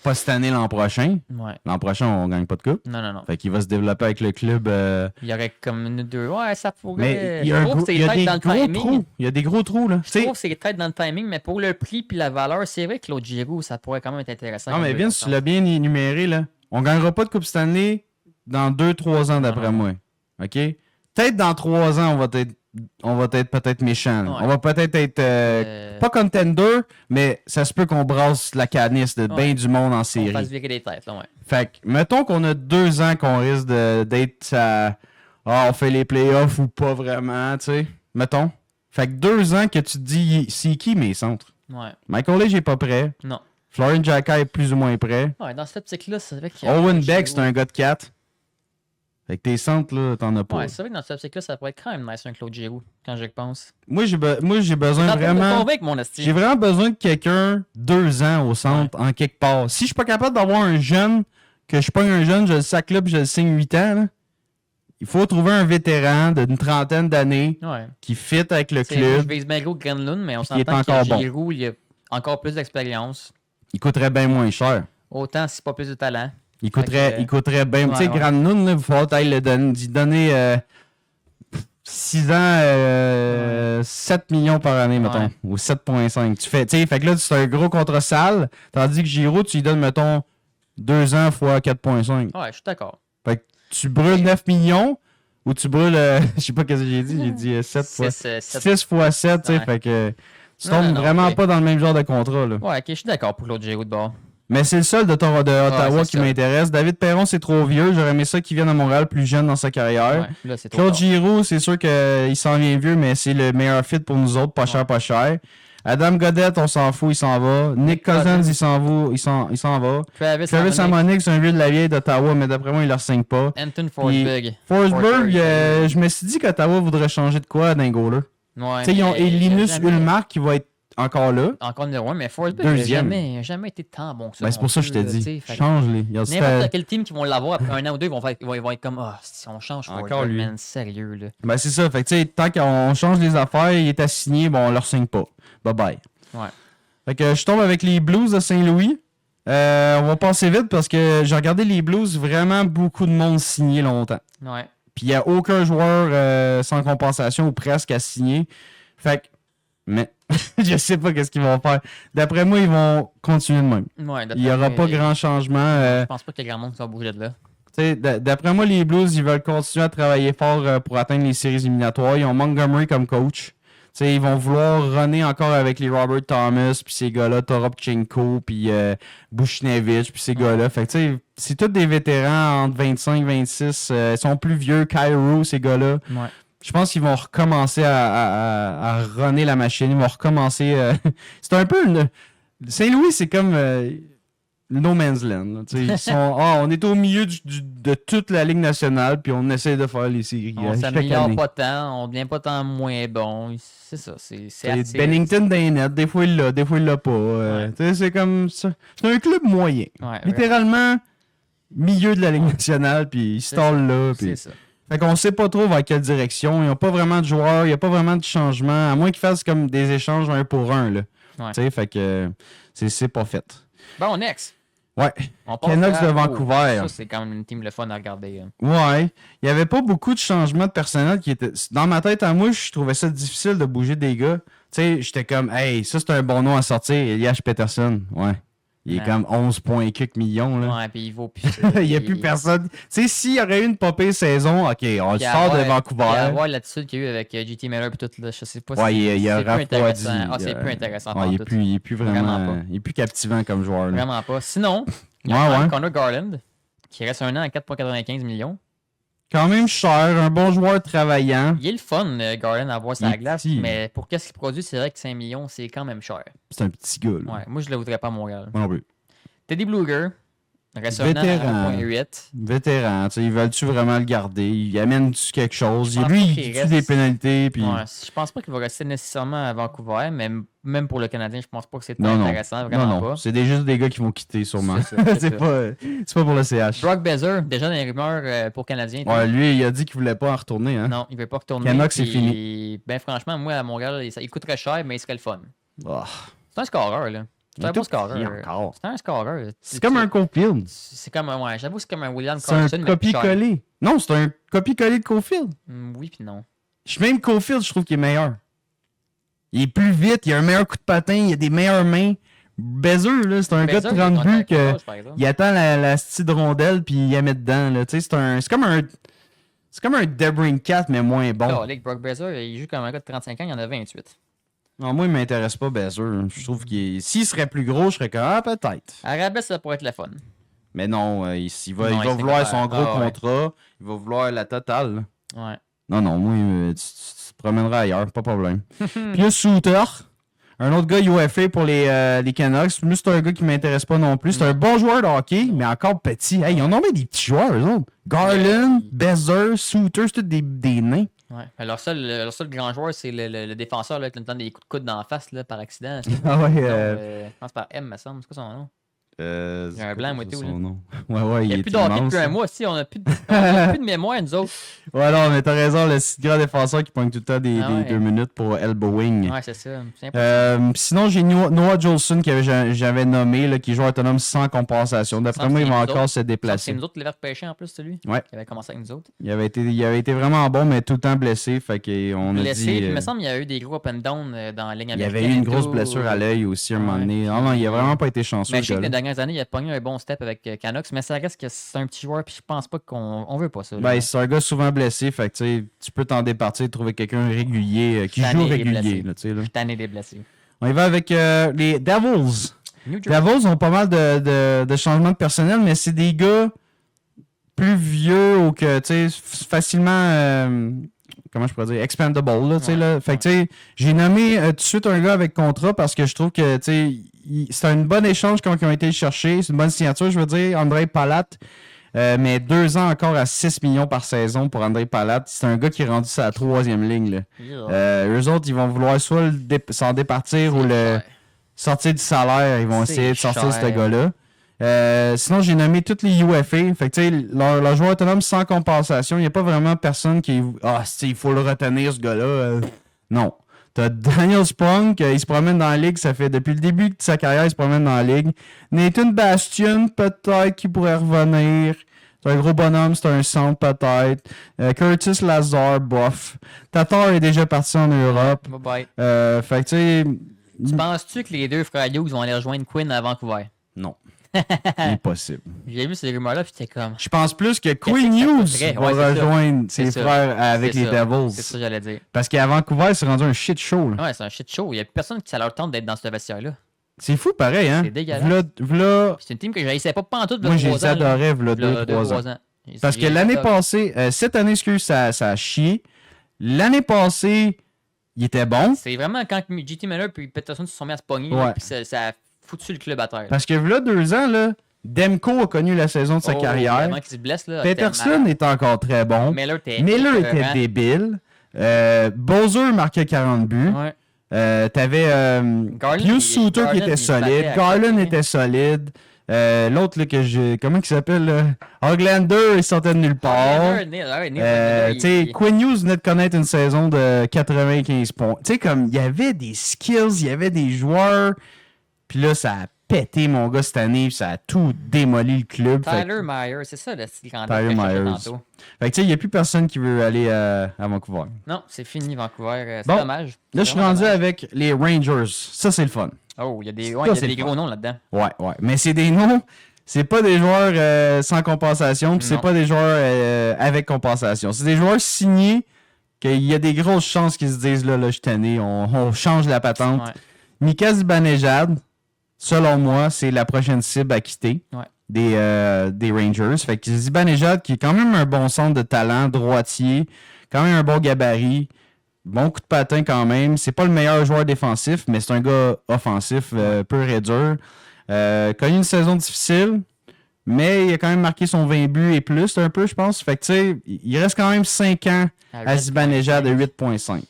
pas cette année, l'an prochain. Ouais. L'an prochain, on gagne pas de coupe. Non. Fait qu'il va se développer avec le club. Il y aurait comme une deux. Ouais, ça pourrait. Mais il y a, des gros trous. Il y a des gros trous, là. Je trouve que c'est peut-être dans le timing, mais pour le prix et la valeur, c'est vrai que Claude Giroux, ça pourrait quand même être intéressant. Non, mais Vince, tu l'as bien énuméré, là. On gagnera pas de Coupe Stanley dans 2-3 ans, d'après moi. OK? Peut-être dans 3 ans, on va être peut-être méchant. Ouais. On va peut-être être pas contender, mais ça se peut qu'on brasse la canisse de bien du monde en série. On fasse virer des têtes, là, ouais. Fait que, mettons qu'on a 2 ans qu'on risque d'être à... Ah, on fait les playoffs ou pas vraiment, tu sais. Mettons. Fait que 2 ans que tu te dis, c'est qui mes centres? Ouais. Michael Leach est pas prêt. Non. Florian Xhekaj est plus ou moins prêt. Ouais, dans cette optique-là, c'est vrai qu'il y a... Owen Beck, c'est un gars de 4. Fait que tes centres, là, t'en as pas. Ouais, c'est vrai que dans cette optique-là, ça pourrait être quand même nice un Claude Giroux, quand je pense. Moi, j'ai besoin vraiment... J'ai vraiment besoin de quelqu'un 2 ans au centre, en quelque part. Si je suis pas capable d'avoir un jeune, que je pogne un jeune, je le sac là, puis je le signe 8 ans, là, il faut trouver un vétéran d'une 30aine d'années qui fit avec le club. Je vise bien gros Grenlund, mais on s'entend que Giroux, il a encore plus d'expérience. Il coûterait bien moins cher. Autant si pas plus de talent. Il coûterait bien. Tu sais, Grenlund, il faut le donner 6 ans, 7 millions par année, mettons. Ou 7,5. Tu sais, fait que là, c'est un gros contrat sale. Tandis que Giroux, tu lui donnes, mettons, 2 ans fois 4,5. Ouais, je suis d'accord. Fait que tu brûles 9 millions ou tu brûles, je sais pas ce que j'ai dit. J'ai dit 6 fois 7, tu sais. Fait que tu tombes vraiment pas dans le même genre de contrat, là. Ouais, ok, je suis d'accord pour l'autre Giroux de bord. Mais c'est le seul de Ottawa qui m'intéresse. David Perron, c'est trop vieux. J'aurais aimé ça qu'il vienne à Montréal plus jeune dans sa carrière. Ouais, là, Claude Giroux, c'est sûr qu'il s'en vient vieux, mais c'est le meilleur fit pour nous autres. Pas cher. Adam Goddard, on s'en fout, il s'en va. Nick Cousins, il s'en va. Travis Hamonic, c'est un vieux de la vieille d'Ottawa, mais d'après moi, il ne le signe pas. Anton Forsberg. Forsberg, je me suis dit qu'Ottawa voudrait changer de quoi d'un goaler. Ouais, ils ont Linus Ullmark qui va être encore là. Encore numéro 1, mais Forsberg n'a jamais été tant bon que ça. Ben, c'est pour ça que je t'ai dit. Change-les. N'importe quel team qui vont l'avoir après 1 an ou 2, ils vont être comme si on change Forsberg, man, sérieux. Là. Ben, c'est ça. Fait que, tant qu'on change les affaires, il est assigné, bon, on leur signe pas. Bye-bye. Ouais. Fait que je tombe avec les Blues de Saint-Louis. On va passer vite parce que j'ai regardé les Blues, vraiment beaucoup de monde signé longtemps. Ouais. Puis il n'y a aucun joueur sans compensation ou presque à signer. Fait que, mais je sais pas qu'est-ce qu'ils vont faire. D'après moi, ils vont continuer de même. Ouais, il n'y aura pas grand changement. Je pense pas qu'il y a grand monde qui va bouger de là. D'après moi, les Blues, ils veulent continuer à travailler fort pour atteindre les séries éliminatoires. Ils ont Montgomery comme coach. T'sais, ils vont vouloir runner encore avec les Robert Thomas, puis ces gars-là, Toropchenko, puis Bushnevich, puis ces gars-là. Fait que c'est tous des vétérans entre 25 et 26. Ils sont plus vieux, Kyrou, ces gars-là. Ouais. Je pense qu'ils vont recommencer à runner la machine. Ils vont recommencer... c'est un peu... Saint-Louis, c'est comme... No Man's Land. Ils sont, on est au milieu de toute la Ligue nationale, puis on essaie de faire les séries. On s'améliore pas tant, on devient pas tant moins bon. C'est ça. C'est Bennington dans net, des fois il l'a, des fois il l'a pas. C'est comme ça. C'est un club moyen. Ouais, littéralement, milieu de la Ligue nationale, puis il stalle là. Puis... C'est ça. Fait qu'on sait pas trop vers quelle direction. Il n'y a pas vraiment de joueurs, il n'y a pas vraiment de changement, à moins qu'ils fassent comme des échanges 1 pour 1. Là. Ouais. Fait que c'est pas fait. Bon, next. Ouais. Canucks de Vancouver. Ça, c'est quand même une team le fun à regarder. Hein. Ouais. Il n'y avait pas beaucoup de changements de personnel qui étaient. Dans ma tête, à moi, je trouvais ça difficile de bouger des gars. Tu sais, j'étais comme, hey, ça, c'est un bon nom à sortir. Elias Pettersson. Ouais. Il est comme 11,4 millions. Là. Ouais, puis il vaut plus. Il n'y a plus personne. Tu sais, s'il y aurait eu une popée saison, OK, on le sort de Vancouver. Il y a avoir l'attitude qu'il y a eu avec JT Miller et tout, là, je sais pas si c'est plus intéressant. C'est plus intéressant. Ouais, il est plus vraiment il est plus captivant comme joueur. Là. Vraiment pas. Sinon, il y a Connor Garland, qui reste 1 an à 4,95 millions. Quand même cher, un bon joueur travaillant. Il est le fun, Garland, à voir sa glace, mais pour qu'est-ce qu'il produit, c'est vrai que 5 millions, c'est quand même cher. C'est un petit gars. Là. Ouais, moi, je le voudrais pas à Montréal. Moi non plus. Teddy Bluger, reste 1 an à 1,8. Vétéran, ils veulent-tu vraiment le garder? Il amène-tu quelque chose? Lui, il tue des pénalités. Puis... Ouais, je pense pas qu'il va rester nécessairement à Vancouver, mais même pour le Canadien, je pense pas que c'est intéressant. Vraiment pas. C'est juste des gars qui vont quitter, sûrement. C'est pas pour le CH. Brock Besser, déjà dans les rumeurs pour Canadien. Ouais, lui, il a dit qu'il voulait pas en retourner. Hein? Non, il veut pas retourner. Canucks, c'est fini. Ben, franchement, moi, à Montréal, il coûterait cher, mais il serait le fun. Oh. C'est un scoreur, là. C'est un bon scoreur. C'est un scoreur. C'est comme un Caulfield. C'est comme un... Ouais, j'avoue, c'est comme un William Carlson. C'est un copier-coller. Non, c'est un copier-coller de Caulfield. Oui, puis non. Même Caulfield, je trouve qu'il est meilleur. Il est plus vite, il a un meilleur coup de patin, il a des meilleures mains. Bezer, là, c'est un gars de 30 buts il attend la style de rondelle puis il la met dedans. Là. C'est comme un... C'est comme un DeBrincat, mais moins bon. Oh, Brock Bezer, il joue comme un gars de 35 ans, il en a 28. Non, moi, il m'intéresse pas, Bezer. Je trouve qu'il s'il serait plus gros, je serais comme, ah, peut-être. À rabais, ça pourrait être le fun. Mais non, il va vouloir son gros contrat. Il va vouloir la totale. Ouais. Non, moi, tu te promèneras ailleurs, pas de problème. Puis là, Suter, un autre gars UFA pour les Canucks. Lui, c'est un gars qui m'intéresse pas non plus. C'est un bon joueur de hockey, mais encore petit. Hey, ils ont nommé des petits joueurs, eux autres. Garland, Bezer, Suter, c'est tous des nains. Ouais. Leur seul grand joueur, c'est le défenseur là, qui nous donne des coups de coude dans la face là, par accident. Ah ouais. Je pense par M, me semble. C'est quoi son nom? Il y a un blanc, moi, tout. Ouais, il n'y a plus d'hockey depuis un mois aussi. On n'a plus de mémoire, nous autres. Ouais, non, mais t'as raison. Le grand défenseur qui pogne tout le temps des 2 minutes pour elbowing. Ouais, c'est ça. Sinon, j'ai Noah Jolson que j'avais nommé, là, qui joue autonome sans compensation. D'après moi, il va encore se déplacer. C'est nous autres qui l'avait repêché en plus, celui. Ouais. Il avait commencé avec nous autres. Il avait été vraiment bon, mais tout le temps blessé. Fait qu'on a dit. Il me semble qu'il y a eu des gros up and down dans la ligne américaine. Il y avait eu une grosse blessure à l'œil aussi à un moment donné. Non, il a vraiment pas été chanceux. Mais je sais que les dernières années, il a pogné un bon step avec Canucks, mais ça reste que c'est un petit joueur, puis je pense pas qu'on veut pas ça. Ben, c'est un gars souvent blessé, fait que tu peux t'en départir, trouver quelqu'un régulier, qui joue régulier. Je suis tanné des blessés. On y va avec les Devils. Les Devils ont pas mal de changements de personnel, mais c'est des gars plus vieux ou que, tu sais, facilement... comment je pourrais dire, expandable, là, tu sais, là. Fait que, tu sais, j'ai nommé tout de suite un gars avec contrat parce que je trouve que, tu sais, c'est un bon échange quand ils ont été chercher. C'est une bonne signature, je veux dire. André Palat, mais 2 ans encore à 6 millions par saison pour André Palat. C'est un gars qui est rendu sa 3e ligne, là. Eux autres, ils vont vouloir soit s'en départir ou le sortir du salaire. Ils vont essayer de sortir ce gars-là. Sinon, j'ai nommé tous les UFA. Fait que, tu sais, leur joueur autonome sans compensation, il n'y a pas vraiment personne qui... il faut le retenir, ce gars-là. Non. T'as Daniel Sprong, il se promène dans la ligue. Ça fait depuis le début de sa carrière, il se promène dans la ligue. Nathan Bastian, peut-être qu'il pourrait revenir. C'est un gros bonhomme, c'est un centre, peut-être. Curtis Lazar, bof. Tatar est déjà parti en Europe. Bye-bye. Fait que, tu sais... Tu penses-tu que les 2 frères Hughes vont aller rejoindre Quinn à Vancouver? Non. Impossible. J'ai vu ces rumeurs-là, puis j'étais comme... Je pense plus que Quinn Hughes va rejoindre ses frères avec les Devils. C'est ça que j'allais dire. Parce qu'à Vancouver, c'est rendu un shit show. Là. Ouais, c'est un shit show. Il n'y a plus personne qui ça leur tente d'être dans ce vestiaire-là. C'est fou pareil, hein? C'est dégueulasse. C'est une team que je n'haïssais pas pantoute. Moi, je les adorais, v'là 2-3 ans. Parce que l'année passée, cette année, ça a chié. L'année passée, il était bon. C'est vraiment quand JT Miller et Peterson se sont mis à se pogner, puis ça a foutu le club à terre. Parce que là, 2 ans, là, Demko a connu la saison de sa carrière. Se blesse, là, Peterson est encore très bon. Miller était débile. Bowser marquait 40 buts. Ouais. T'avais Pius Suter qui était solide. Garland était solide. L'autre là, que j'ai. Comment il s'appelle là? Hoglander, il sortait de nulle part. Quinn Hughes venait de connaître une saison de 95 points. Tu sais, comme il y avait des skills, il y avait des joueurs. Puis là, ça a pété, mon gars, cette année. Puis ça a tout démoli le club. Tyler Myers, c'est ça le style quand Tyler Myers. Fait que tu sais, il n'y a plus personne qui veut aller à Vancouver. Non, c'est fini, Vancouver. C'est dommage. Là, je suis rendu avec les Rangers. Ça, c'est le fun. Oh, il y a des gros noms là-dedans. Ouais. Mais c'est des noms. C'est pas des joueurs sans compensation. Puis c'est pas des joueurs avec compensation. C'est des joueurs signés qu'il y a des grosses chances qu'ils se disent là, je suis tanné, on change la patente. Ouais. Mika Zibanejad, selon moi, c'est la prochaine cible à quitter des Rangers. Fait que Zibanejad, qui est quand même un bon centre de talent, droitier, quand même un bon gabarit, bon coup de patin quand même. C'est pas le meilleur joueur défensif, mais c'est un gars offensif, pur et dur. Connu une saison difficile, mais il a quand même marqué son 20 buts et plus, un peu, je pense. Fait que tu sais, il reste quand même 5 ans à Zibanejad de 8.5.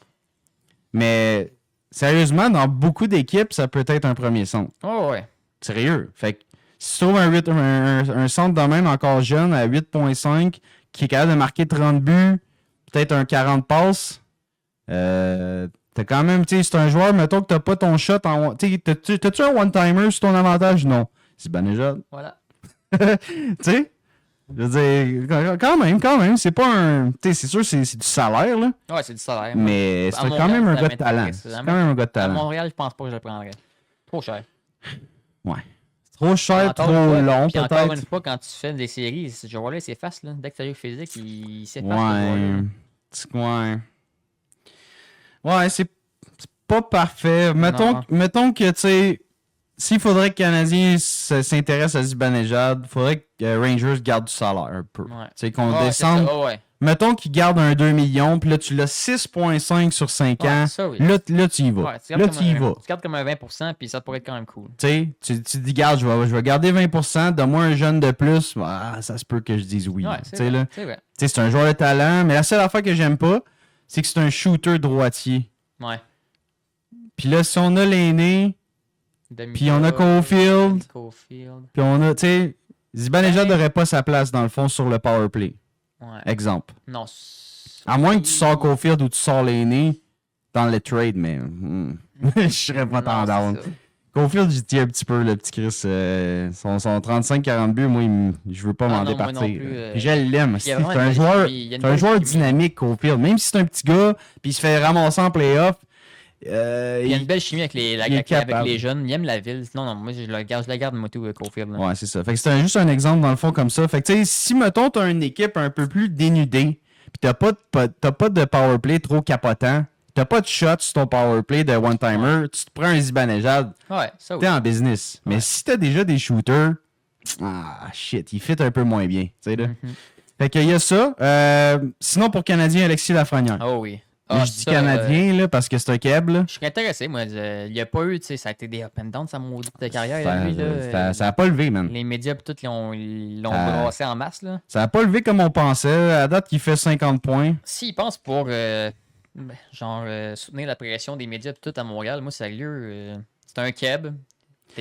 Mais... Sérieusement, dans beaucoup d'équipes, ça peut être un premier centre. Oh ouais. Sérieux. Fait que si tu trouves un centre de même encore jeune à 8.5 qui est capable de marquer 30 buts, peut-être un 40 passes, T'as quand même, tu sais, c'est un joueur, mettons que t'as pas ton shot en. T'as-tu un one-timer sur ton avantage? Non. C'est Zibanejad. Voilà. Tu sais? Je veux dire, quand même, c'est pas un. Tu sais, c'est sûr, c'est du salaire, là. Ouais, c'est du salaire. Mais c'est quand même un gars de talent. C'est quand même un gars de À talent. Montréal, je pense pas que je le prendrais. Trop cher. Ouais. Trop cher, Encore trop une fois, long, puis encore une peut-être. fois, quand tu fais des séries, ce joueur-là, il s'efface, là. Dès que tu as eu physique, il s'efface. Ouais. Ouais, c'est pas parfait. Mettons que, tu sais, s'il faudrait que les Canadiens s'intéressent à Zibanejad, il faudrait que Rangers gardent du salaire un peu. Ouais. Tu sais, qu'on descende. Ouais. Mettons qu'ils gardent un 2 millions, puis là, tu l'as 6,5 sur 5 ans. Ça, oui. Là, tu y vas. Ouais, là, tu y vas. Tu gardes comme un 20%, puis ça pourrait être quand même cool. Tu sais, tu te dis, garde, je vais garder 20%, donne-moi un jeune de plus. Ah, ça se peut que je dise oui. Ouais, c'est vrai. vrai. C'est un joueur de talent, mais la seule affaire que j'aime pas, c'est que c'est un shooter droitier. Ouais. Puis là, si on a l'aîné, puis on a Caulfield, puis on a, tu sais, Zibanejad n'aurait pas sa place, dans le fond, sur le power play. Ouais. Exemple. Non. À moins que tu sors Caulfield ou tu sors l'aîné dans le trade, mais je serais pas tant down. Caulfield, j'y tiens un petit peu, le petit Chris. Son 35-40 buts, moi, je veux pas m'en départir. Puis je l'aime. C'est un joueur dynamique, Caulfield. Même si c'est un petit gars, puis il se fait ramasser en playoff. Il y a une belle chimie avec les jeunes. Il aime la ville. Non, moi, je la garde, moi, tout, Caulfield. Là. Ouais, c'est ça. Fait que c'est juste un exemple, dans le fond, comme ça. Fait que, tu sais, si, mettons, t'as une équipe un peu plus dénudée, puis t'as pas de powerplay trop capotant, t'as pas de shot sur ton powerplay de one-timer, tu te prends un Zibanejad, t'es en business. Mais si t'as déjà des shooters, shit, il fit un peu moins bien, tu sais, là. Fait qu'il y a ça. Sinon, pour Canadien, Alexis Lafrenière. Oh oui. Je dis Canadien, là, parce que c'est un keb, là. Je suis intéressé, moi. Il n'y a pas eu, tu sais, ça a été des up and down, sa maudite carrière. Ça a pas levé, man. Les médias, tout, ils l'ont brassé en masse, là. Ça a pas levé comme on pensait. À date, il fait 50 points. S'il pense pour, soutenir la pression des médias, tout à Montréal, moi, sérieux, c'est un keb.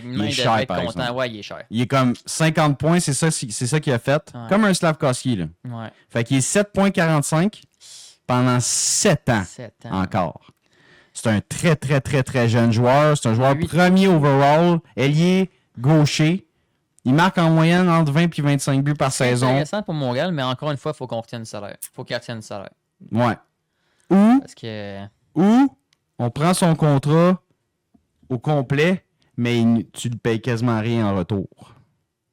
Il est cher, par exemple. Ouais, il est cher. Il est comme 50 points, c'est ça qu'il a fait. Ouais. Comme un Slavkovski, là. Ouais. Fait qu'il est 7,45 pendant 7 ans, encore. C'est un très, très, très, très jeune joueur. C'est un joueur premier overall, ailier, gaucher. Il marque en moyenne entre 20 et 25 buts par saison. C'est intéressant pour Montréal, mais encore une fois, il faut qu'on retienne le salaire. Il faut qu'il retienne le salaire. Ouais. Ou on prend son contrat au complet, mais tu ne payes quasiment rien en retour.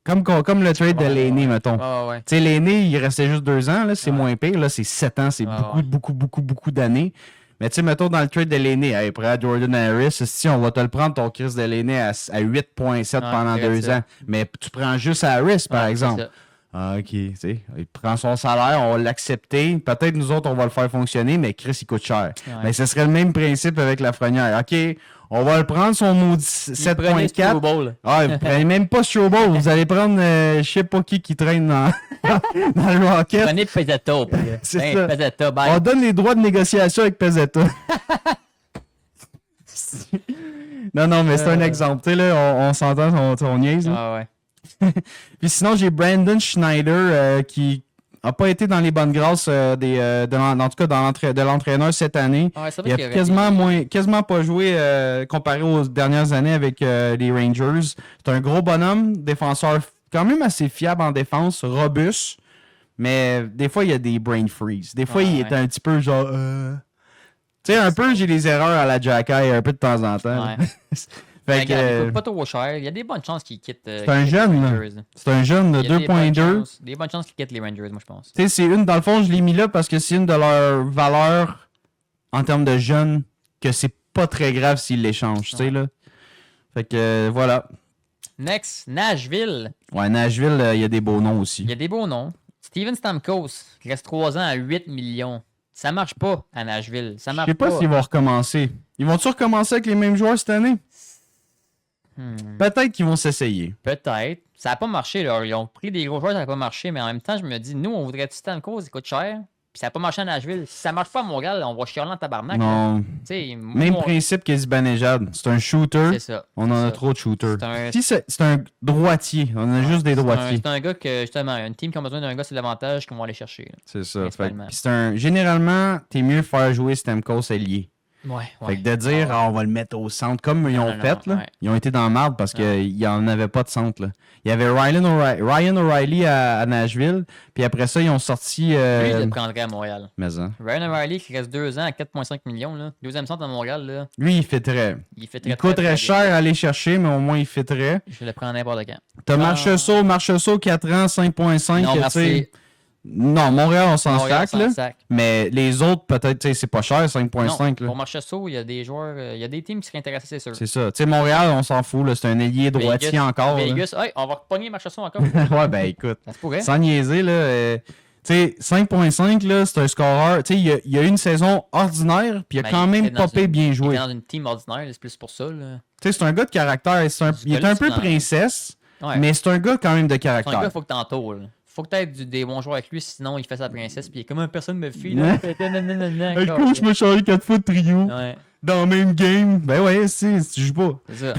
Comme le trade de l'aîné, mettons. Ouais. Tu sais, l'aîné, il restait juste 2 ans, là, c'est moins pire. Là, c'est 7 ans, c'est beaucoup d'années. Mais tu sais, mettons dans le trade de l'aîné, hey, près à Jordan Harris, si on va te le prendre, ton Chris de l'aîné à 8,7 pendant 2 ans. Mais tu prends juste Harris, par exemple. OK, tu sais, il prend son salaire, on va l'accepter. Peut-être nous autres, on va le faire fonctionner, mais Chris, il coûte cher. Ouais. Mais ce serait le même principe avec Lafrenière. OK, on va le prendre, son maudit 7.4. Ah, vous prenez même pas Strobel. Vous allez prendre, je sais pas qui traîne dans le Rocket. Prenez Pezzetta. C'est ça. Pezzetta, on donne les droits de négociation avec Pezzetta. non, mais c'est un exemple. Tu sais, là, on s'entend, on niaise. Là. Ah ouais. Puis sinon, j'ai Brandon Schneider qui n'a pas été dans les bonnes grâces en tout cas de l'entraîneur cette année. Ouais, il a quasiment pas joué comparé aux dernières années avec les Rangers. C'est un gros bonhomme, défenseur quand même assez fiable en défense, robuste, mais des fois il y a des brain freeze. Des fois il est un petit peu genre tu sais, un peu j'ai des erreurs à la Jack Eye un peu de temps en temps. Ouais. Fait que, il coûte pas trop cher. Il y a des bonnes chances qu'il quitte. C'est un jeune, là. C'est un jeune de 2.2. Des bonnes chances qu'il quitte les Rangers, moi, je pense. Tu sais, dans le fond, je l'ai mis là parce que c'est une de leurs valeurs en termes de jeunes que c'est pas très grave s'ils l'échangent, tu sais, là. Fait que, voilà. Next, Nashville. Ouais, Nashville, il y a des beaux noms aussi. Il y a des beaux noms. Steven Stamkos, qui reste 3 ans à 8 millions. Ça marche pas à Nashville. Ça marche pas. Je sais pas s'ils vont recommencer. Ils vont-tu recommencer avec les mêmes joueurs cette année? Peut-être qu'ils vont s'essayer. Peut-être. Ça n'a pas marché. Là. Ils ont pris des gros joueurs, ça n'a pas marché. Mais en même temps, je me dis, nous, on voudrait Stamkos, il coûte cher. Puis ça n'a pas marché à Nashville. Si ça marche pas à Montréal, on va chialer en tabarnak. Non. Même principe que Zibanejad. C'est un shooter. C'est ça. On en a trop de shooters. C'est un droitier. On a juste des droitiers. C'est un gars que, justement, une team qui a besoin d'un gars, c'est l'avantage qu'on va aller chercher. Là. C'est ça. Généralement, t'es mieux faire jouer Stamkos ailier. Fait que de dire, on va le mettre au centre, comme ils ont fait, là, ils ont été dans la marde parce qu'il n'y en avait pas de centre. Là. Il y avait Ryan O'Reilly à Nashville, puis après ça, ils ont sorti... Lui, je le prendrais à Montréal. Mais hein. Ryan O'Reilly qui reste 2 ans à 4,5 millions. Là. Deuxième centre à Montréal. Là. Lui, il fitterait. Il coûterait cher à aller chercher, mais au moins, il fitterait. Je le prends n'importe quand. T'as Marchessault, 4 ans, 5,5. Non, merci. Non, Montréal, on s'en sac, là. Mais les autres, peut-être, c'est pas cher, 5,5. Pour Marchessault, il y a des joueurs, il y a des teams qui seraient intéressés, c'est sûr. C'est ça. Tu sais, Montréal, on s'en fout, là. C'est un ailier droitier encore. Vegas, hey, on va repogner Marchessault encore. Ouais, ben écoute. Ça se pourrait. Sans niaiser, là. Tu sais, 5,5, là, c'est un scoreur. Tu sais, il y a eu une saison ordinaire, puis il a quand même popé bien joué. Il est dans une team ordinaire, c'est plus pour ça, là. Tu sais, c'est un gars de caractère. Il est un peu princesse, mais c'est un gars quand même de caractère. C'est un gars, il faut que t'entoures, là. Faut que t'aies des bons joueurs avec lui, sinon il fait sa princesse, puis il est comme personne me fie, là. Le coach m'a changé 4 fois de trio. Ouais. Dans le même game. Ben ouais, si tu joues pas. C'est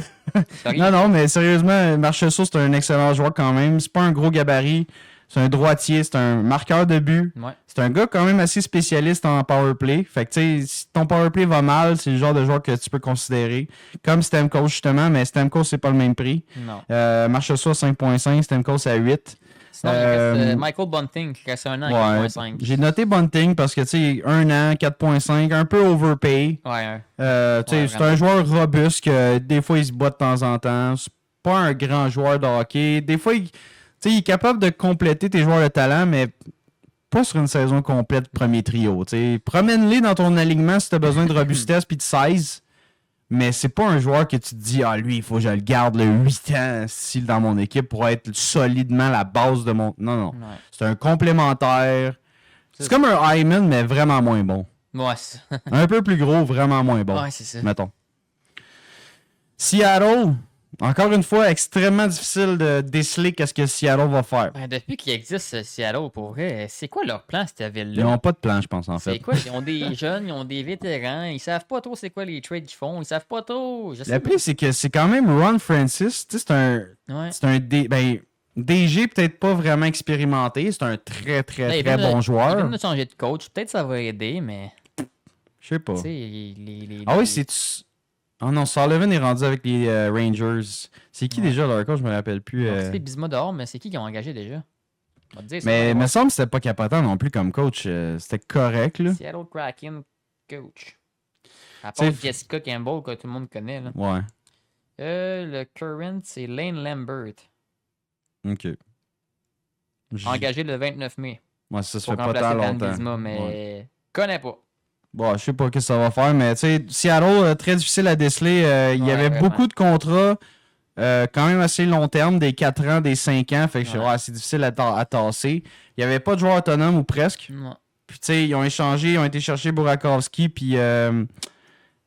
ça. Non, mais sérieusement, Marchessault, c'est un excellent joueur quand même. C'est pas un gros gabarit. C'est un droitier, c'est un marqueur de but. Ouais. C'est un gars quand même assez spécialiste en powerplay. Fait que tu sais, si ton powerplay va mal, c'est le genre de joueur que tu peux considérer. Comme Stamkos justement, mais Stamkos, c'est pas le même prix. Non. Marchessault à 5,5, Stamkos à 8. Sinon, il reste Michael Bunting qui reste 1 an à 4,5. J'ai noté Bunting parce que, tu sais, 1 an, 4,5, un peu overpay. Ouais. C'est un joueur robuste que des fois, il se bat de temps en temps. C'est pas un grand joueur de hockey. Des fois, il est capable de compléter tes joueurs de talent, mais pas sur une saison complète premier trio. Promène-les dans ton alignement si tu as besoin de robustesse puis de size. Mais c'est pas un joueur que tu te dis, lui, il faut que je le garde le 8 ans s'il dans mon équipe pour être solidement la base de mon. Non. Ouais. C'est un complémentaire. C'est comme un Hyman, mais vraiment moins bon. Ouais. Un peu plus gros, vraiment moins bon. Ouais, c'est ça. Mettons. Seattle, encore une fois, extrêmement difficile de déceler qu'est-ce que Seattle va faire. Ben, depuis qu'il existe Seattle, pour vrai, c'est quoi leur plan, cette ville-là? Ils n'ont pas de plan, je pense, en fait. C'est quoi? Ils ont des jeunes, ils ont des vétérans, ils savent pas trop c'est quoi les trades qu'ils font, ils savent pas trop. Le pire, c'est que c'est quand même Ron Francis, c'est un DG peut-être pas vraiment expérimenté, c'est un très bon joueur. Il vient de changer de coach, peut-être ça va aider, mais... Je sais pas. Oui, c'est... Oh non, Sullivan est rendu avec les Rangers. C'est qui déjà leur coach? Je me rappelle plus. C'est Bisma dehors, mais c'est qui ont engagé déjà? Mais il me semble que c'était pas capotant non plus comme coach. C'était correct, là. Seattle Kraken coach. À part Jessica Campbell, que tout le monde connaît, là. Ouais. Le current, c'est Lane Lambert. OK. Engagé le 29 mai. Ouais, ça se fait pas tant longtemps. Bisma, mais connais pas. Bon, je sais pas ce que ça va faire, mais tu sais, Seattle, très difficile à déceler. Il y avait beaucoup de contrats quand même assez long terme, des 4 ans, des 5 ans. Fait que c'est difficile à tasser. Il n'y avait pas de joueur autonome ou presque. Non. Puis tu sais, ils ont été chercher Burakovsky, puis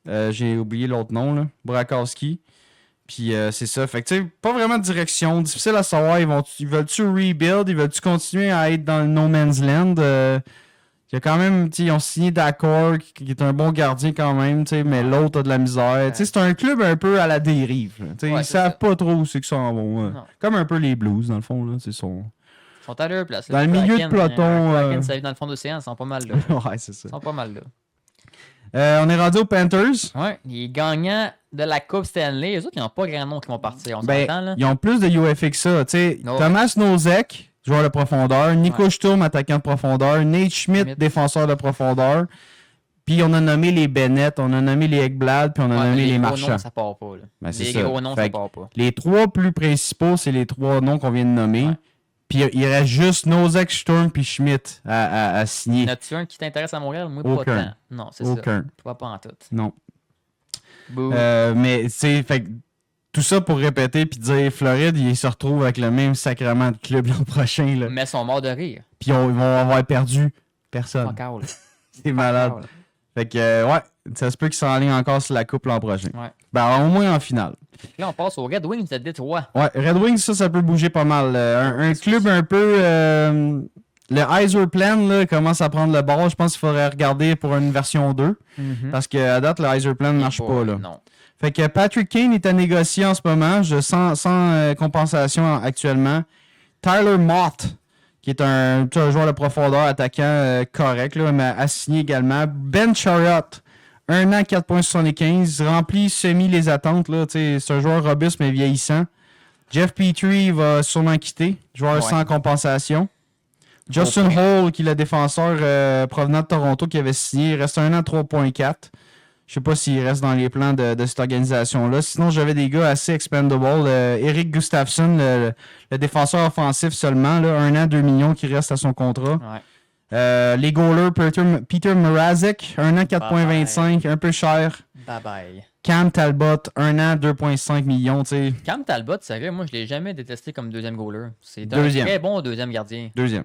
j'ai oublié l'autre nom, là. Burakovsky. Puis c'est ça. Fait que tu sais, pas vraiment de direction. Difficile à savoir. Ils veulent-tu rebuild? Ils veulent-tu continuer à être dans le no man's land? Il y a quand même, ils ont signé d'accord, qui est un bon gardien quand même, mais l'autre a de la misère. C'est un club un peu à la dérive. Ils savent pas trop où c'est qu'ils s'en vont. Comme un peu les Blues, dans le fond. Là, ils sont à leur place. Dans le milieu de peloton. Ça vit dans le fond de l'océan, ils sont pas mal là. Ouais, c'est ça. Ils sont pas mal là. On est rendu aux Panthers. Ouais, les gagnants de la Coupe Stanley, eux autres, ils n'ont pas grand nom qui vont partir. On s'entend, là. Ils ont plus de UFA que ça. Thomas Nosek, joueur de profondeur. Nico Sturm, attaquant de profondeur. Nate Schmidt, défenseur de profondeur. Puis on a nommé les Bennett, on a nommé les Ekblad, puis on a nommé les Marchands. Noms, ça part pas. Là. Les gros noms, ça part pas. Les 3 plus principaux, c'est les 3 noms qu'on vient de nommer. Ouais. Puis il reste juste Nosek, Sturm, puis Schmidt à signer. N'as-tu un qui t'intéresse à Montréal? Moi, pas tant. Non, c'est ça. Toi, pas en tout. Non. Mais c'est fait tout ça pour répéter puis dire Floride, il se retrouve avec le même sacrement de club l'an prochain. Là. Mais ils sont morts de rire. Puis ils vont avoir perdu personne. Encore, là. C'est malade. Fait que, ça se peut qu'ils s'enlignent encore sur la coupe l'an prochain. Ouais. Ben, au moins en finale. Là, on passe aux Red Wings de Détroit. Ouais, Red Wings, ça peut bouger pas mal. Un club un peu... le Yzerplan là, commence à prendre le bord. Je pense qu'il faudrait regarder pour une version 2. Parce qu'à date, le Yzerplan ne marche pas. Là. Non. Fait que Patrick Kane est à négocier en ce moment, sans compensation actuellement. Tyler Mott, qui est un joueur de profondeur, attaquant correct, là, mais a signé également. Ben Chariot 1 an, 4,75. Remplit semi les attentes. Là. C'est un joueur robuste mais vieillissant. Jeff Petrie va sûrement quitter. Joueur sans compensation. Justin Hall, qui est le défenseur provenant de Toronto qui avait signé, il reste 1 an, 3,4. Je sais pas s'il reste dans les plans de cette organisation-là. Sinon, j'avais des gars assez expendable. Eric Gustafsson, le défenseur offensif seulement. Là, 1 an, 2 millions qui reste à son contrat. Ouais. Les goalers, Peter Mrazek, 1 an, 4,25, un peu cher. Bye-bye. Cam Talbot, 1 an, 2,5 millions. T'sais. Cam Talbot, sérieux, moi, je l'ai jamais détesté comme deuxième goaler. C'est un Deuxième. très bon deuxième gardien. Deuxième.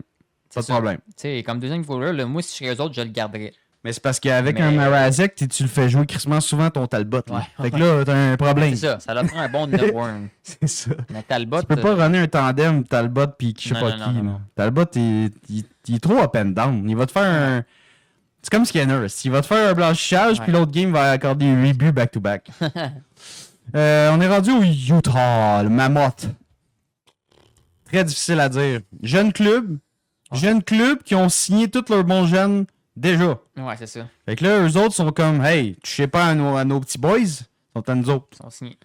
Pas de problème. T'sais, comme deuxième goaler, là, moi, si je serais eux autres, je le garderais. Mais c'est parce qu'avec un Mrazek, tu le fais jouer crissement souvent ton Talbot. Là. Fait que là, t'as un problème. C'est ça leur prend un bon number 1. C'est ça. Mais Talbot. Tu peux pas runner un tandem Talbot pis je sais pas qui. Non. Talbot, il est trop up and down. Il va te faire un. C'est comme Skinner. Il va te faire un blanchissage, puis l'autre game va accorder 8 buts back-to-back. On est rendu au Utah, le Mammoth. Très difficile à dire. Jeunes clubs qui ont signé tous leurs bons jeunes déjà. Ouais, c'est ça. Fait que là, eux autres sont comme, hey, tu sais pas à nos petits boys, ils sont à nous autres. Ils sont signés.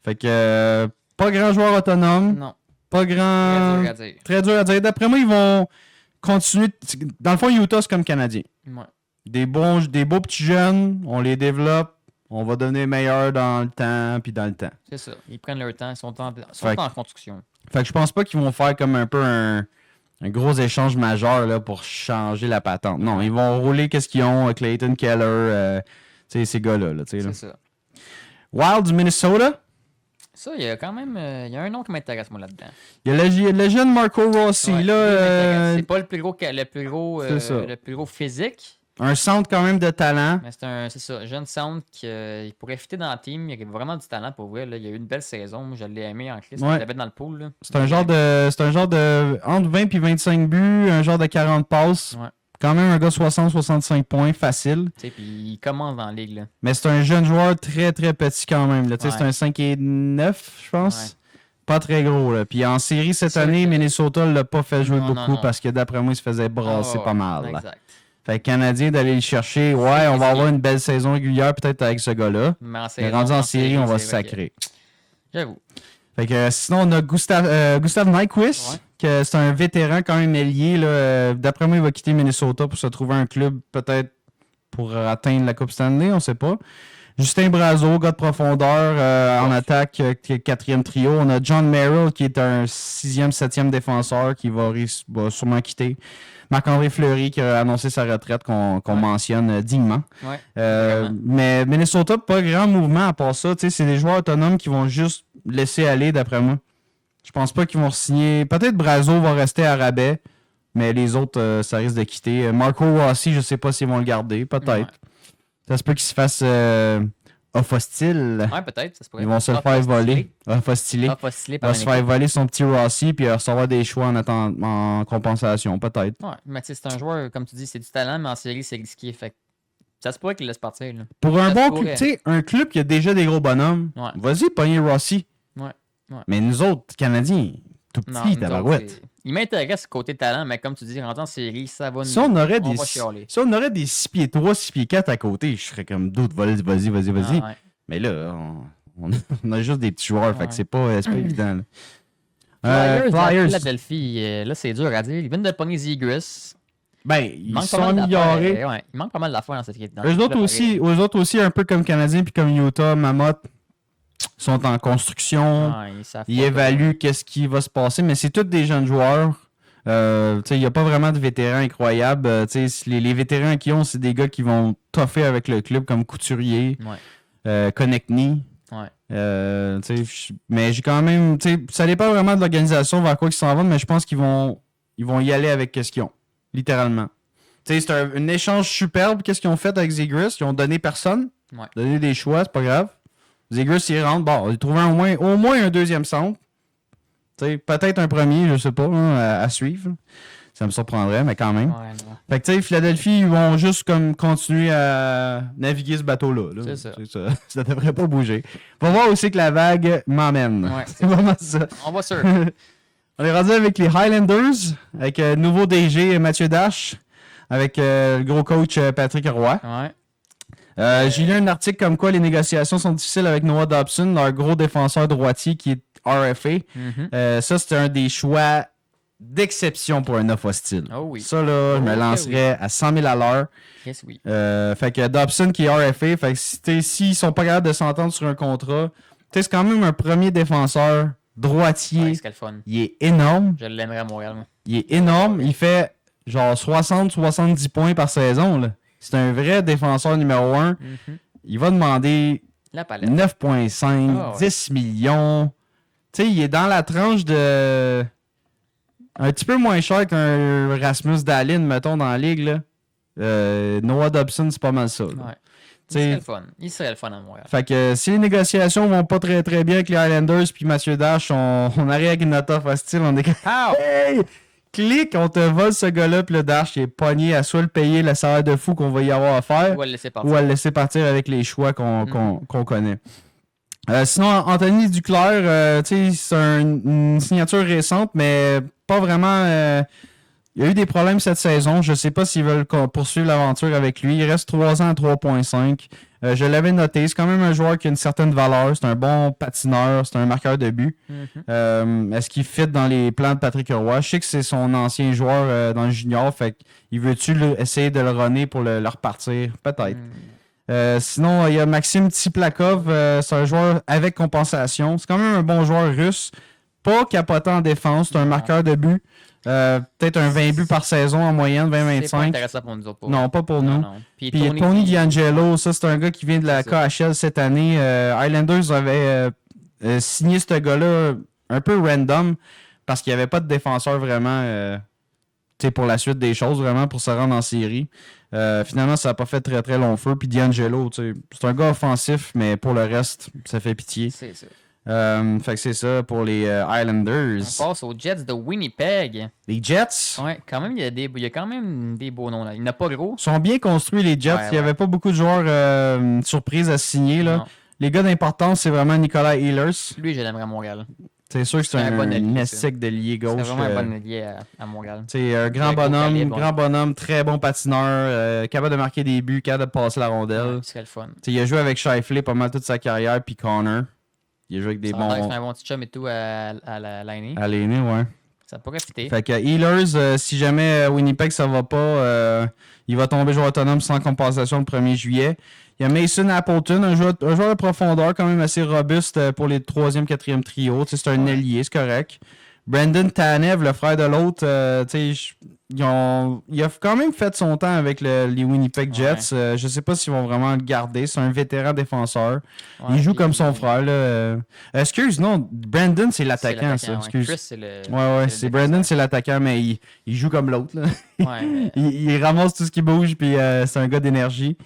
Fait que pas grand joueur autonome. Non. Pas grand. Très dur à dire. Très dur à dire. D'après moi, ils vont continuer. Dans le fond, Utah, c'est comme Canadien. Ouais. Des beaux petits jeunes, on les développe, on va devenir meilleurs dans le temps, puis dans le temps. C'est ça. Ils prennent leur temps, ils sont en construction. Fait que je pense pas qu'ils vont faire comme un peu un gros échange majeur là, pour changer la patente. Non, ils vont rouler qu'est-ce qu'ils ont, Clayton Keller, ces gars-là. Là, c'est ça. Wild du Minnesota. Ça, il y a quand même il y a un nom qui m'intéresse, moi, là-dedans. Il y a le jeune Marco Rossi. Ouais, là, c'est pas le plus gros physique. Un centre quand même de talent. Mais c'est ça, jeune centre qui il pourrait fitter dans le team. Il y a vraiment du talent pour vrai. Là. Il y a eu une belle saison. Moi, je l'ai aimé en crise. Je l'avais dans le pool. Là. C'est un genre de entre 20 et 25 buts, un genre de 40 passes. Ouais. Quand même un gars 60-65 points, facile. Puis il commence dans la ligue. Là. Mais c'est un jeune joueur très très petit quand même. Là. C'est un 5 et 9, je pense. Ouais. Pas très gros. Là. Puis en série cette année, Minnesota ne l'a pas fait jouer beaucoup parce que d'après moi, il se faisait brasser pas mal. Exact. Fait que Canadien d'aller le chercher. Ouais, on va avoir une belle saison régulière peut-être avec ce gars-là. Mais rendu en série, on va se sacrer. J'avoue. Fait que sinon, on a Gustav Nyquist, que c'est un vétéran quand même ailier. D'après moi, il va quitter Minnesota pour se trouver un club peut-être pour atteindre la Coupe Stanley, on sait pas. Justin Brazeau, gars de profondeur en attaque, quatrième trio. On a John Merrill qui est un 6e, 7e défenseur qui va sûrement quitter. Marc-André Fleury qui a annoncé sa retraite qu'on mentionne dignement. Ouais, mais Minnesota, pas grand mouvement à part ça. C'est des joueurs autonomes qui vont juste laisser aller d'après moi. Je pense pas qu'ils vont signer. Peut-être Brazeau va rester à rabais, mais les autres, ça risque de quitter. Marco Rossi, je sais pas s'ils vont le garder. Peut-être. Ouais. Ça se peut qu'il se fasse off hostile. Ouais, peut-être. Ça se pourrait. Ils vont se le faire voler. Off hostile. Il va se faire voler son petit Rossi puis recevoir des choix en compensation. Peut-être. Ouais, mais c'est un joueur, comme tu dis, c'est du talent, mais en série, c'est risqué. Fait ça se pourrait qu'il laisse partir. Là. Pour un bon club, tu sais, un club qui a déjà des gros bonhommes, vas-y, pogner Rossi. Ouais. Mais nous autres, Canadiens, tout petits, tabarouette. Il m'intéresse côté talent, mais comme tu dis, rentrant en série, ça va nous. Si on aurait des 6 pieds 3, 6 pieds 4 à côté, je serais comme d'autres, vas-y. Ah, ouais. Mais là, on a juste des petits joueurs, fait que c'est pas évident. Flyers. Philadelphie, là, c'est dur à dire. Ils viennent de pogner Zegras. Ben, ils sont améliorés. Il manque pas mal d'affaires dans cette équipe. Eux autres aussi, un peu comme Canadiens puis comme Utah, Mammoth, sont en construction. Ils évaluent qu'est-ce qui va se passer, mais c'est tous des jeunes joueurs. Il n'y a pas vraiment de vétérans incroyables. Les vétérans qu'ils ont, c'est des gars qui vont toffer avec le club comme Couturier, Konechny. Mais j'ai quand même... Ça dépend vraiment de l'organisation vers quoi ils s'en vont, mais je pense qu'ils vont y aller avec ce qu'ils ont. Littéralement. C'est un échange superbe. Qu'est-ce qu'ils ont fait avec Zegras? Ils ont donné personne. Donné des choix, c'est pas grave. Zegras, il rentre. Bon, il trouve au moins un deuxième centre. Peut-être un premier, je sais pas, à suivre. Ça me surprendrait, mais quand même. Fait que, Philadelphie, ils vont juste comme continuer à naviguer ce bateau-là. Là. C'est ça. Ça devrait pas bouger. On va voir aussi que la vague m'emmène. Ouais, c'est vraiment ça. On va sûr. On est rendu avec les Highlanders, avec nouveau DG Mathieu Dash, avec le gros coach Patrick Roy. Ouais. J'ai lu un article comme quoi les négociations sont difficiles avec Noah Dobson, leur gros défenseur droitier qui est RFA. Ça, c'était un des choix d'exception pour un offre hostile. Oh oui. Ça, là, je me lancerais à 100 000 à l'heure. Yes, oui. Fait que Dobson qui est RFA, fait que s'ils sont pas capables de s'entendre sur un contrat, c'est quand même un premier défenseur droitier. Ouais, c'est le fun. Il est énorme. Je l'aimerais à Montréal, moi. Il est énorme. Il fait genre 60-70 points par saison. Là. C'est un vrai défenseur numéro 1. Il va demander 9,5, 10 millions. Tu sais, il est dans la tranche de... Un petit peu moins cher qu'un Rasmus Dahlin, mettons, dans la ligue. Là. Noah Dobson, c'est pas mal ça. Là. Ouais. Il serait le fun. Il serait le fun à Montréal. Fait que si les négociations vont pas très très bien avec les Islanders puis Mathieu Dash, on arrive avec une note hostile, on est comme hey! Clique, on te vole ce gars-là, puis le Dash il est pogné à soit le payer le salaire de fou qu'on va y avoir à faire, ou à le laisser partir avec les choix qu'on connaît. Sinon, Anthony Duclair, c'est une signature récente, mais pas vraiment... il y a eu des problèmes cette saison. Je ne sais pas s'ils veulent poursuivre l'aventure avec lui. Il reste 3 ans à 3,5. Je l'avais noté. C'est quand même un joueur qui a une certaine valeur. C'est un bon patineur. C'est un marqueur de but. Est-ce qu'il fit dans les plans de Patrick Roy? Je sais que c'est son ancien joueur dans le junior. Fait qu'il veut-tu essayer de le runner pour le repartir? Peut-être. Sinon, il y a Maxime Tsiplakov. C'est un joueur avec compensation. C'est quand même un bon joueur russe. Pas capotant en défense. C'est un marqueur de but. Peut-être un 20 buts par saison en moyenne, 20-25. C'est pas intéressant pour nous autres. Non, pas pour nous. Non. Puis Tony DiAngelo, ça c'est un gars qui vient de la KHL cette année. Islanders avait signé ce gars-là un peu random parce qu'il n'y avait pas de défenseur vraiment pour la suite des choses, vraiment pour se rendre en série. Finalement, ça n'a pas fait très très long feu. Puis DiAngelo, c'est un gars offensif, mais pour le reste, ça fait pitié. C'est ça. Fait que c'est ça pour les Islanders. On passe aux Jets de Winnipeg. Les Jets? Ouais, quand même, il y a quand même des beaux noms là. Il n'y en a pas gros. Ils sont bien construits, les Jets. Il n'y avait pas beaucoup de joueurs surprises à signer. Là. Les gars d'importance, c'est vraiment Nicolas Ehlers. Lui, je l'aimerais à Montréal. C'est sûr que c'est un nestique de lié gauche. C'est vraiment un bon allié à Montréal. C'est un grand bonhomme, très bon patineur, capable de marquer des buts, capable de passer la rondelle. Ouais, c'est le fun. Il a joué avec Scheifele pas mal toute sa carrière, puis Connor. Il a joué avec des bons... C'est un bon petit chum et tout à l'aîné. À l'aîné, ouais. Ça pourrait fitter. Fait que Ehlers, si jamais Winnipeg ça va pas, il va tomber joueur autonome sans compensation le 1er juillet. Il y a Mason Appleton, un joueur de profondeur quand même assez robuste pour les 3e, 4e trios. C'est un ailier, c'est correct. Brandon Tanev, le frère de l'autre, il a quand même fait son temps avec les Winnipeg Jets. Je sais pas s'ils vont vraiment le garder. C'est un vétéran défenseur. Il joue comme son frère. Là. Non, Brandon, c'est l'attaquant, ça. Excuse. Chris, c'est le... c'est Brandon, c'est l'attaquant, mais il joue comme l'autre. Il ramasse tout ce qui bouge, puis c'est un gars d'énergie.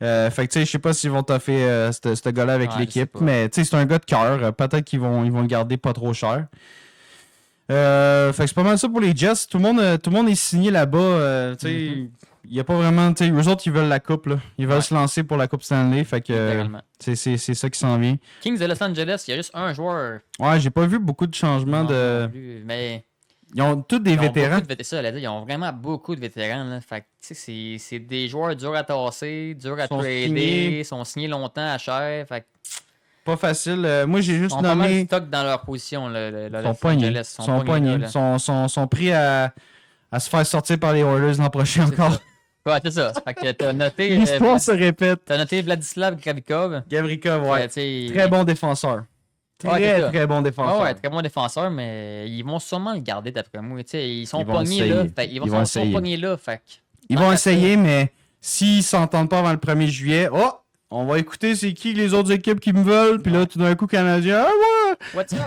Fait que tu sais, je sais pas s'ils vont toffer ce gars-là avec l'équipe, mais tu sais, c'est un gars de cœur. Peut-être qu'ils vont le garder pas trop cher. Fait que c'est pas mal ça pour les Jets. Tout le monde est signé là-bas. Il y a pas vraiment. Eux autres, ils veulent la coupe. Là. Ils veulent se lancer pour la Coupe Stanley. Fait que c'est ça qui s'en vient. Kings de Los Angeles, il y a juste un joueur. Ouais, j'ai pas vu beaucoup de changements mais ils ont tous des vétérans. Ils ont vraiment beaucoup de vétérans. Là. Fait que c'est des joueurs durs à tasser, durs à trader, sont signés longtemps à cher. Fait que pas facile. Moi, j'ai juste nommé... Ils sont pas mal stock dans leur position. Ils sont pognés. Ils sont pris à se faire sortir par les Oilers l'an prochain encore. Ouais, c'est ça. Fait que t'as noté... L'histoire se répète. T'as noté Vladislav Gavrikov. Ouais. Très bon défenseur. Très bon défenseur. Ouais, très bon défenseur, mais ils vont sûrement le garder d'après moi. Ils sont pognés là. Ils sont pognés là. Ils vont essayer, mais s'ils s'entendent pas avant le 1er juillet, on va écouter c'est qui les autres équipes qui me veulent. Puis là, tout d'un coup, Canadien, what's up?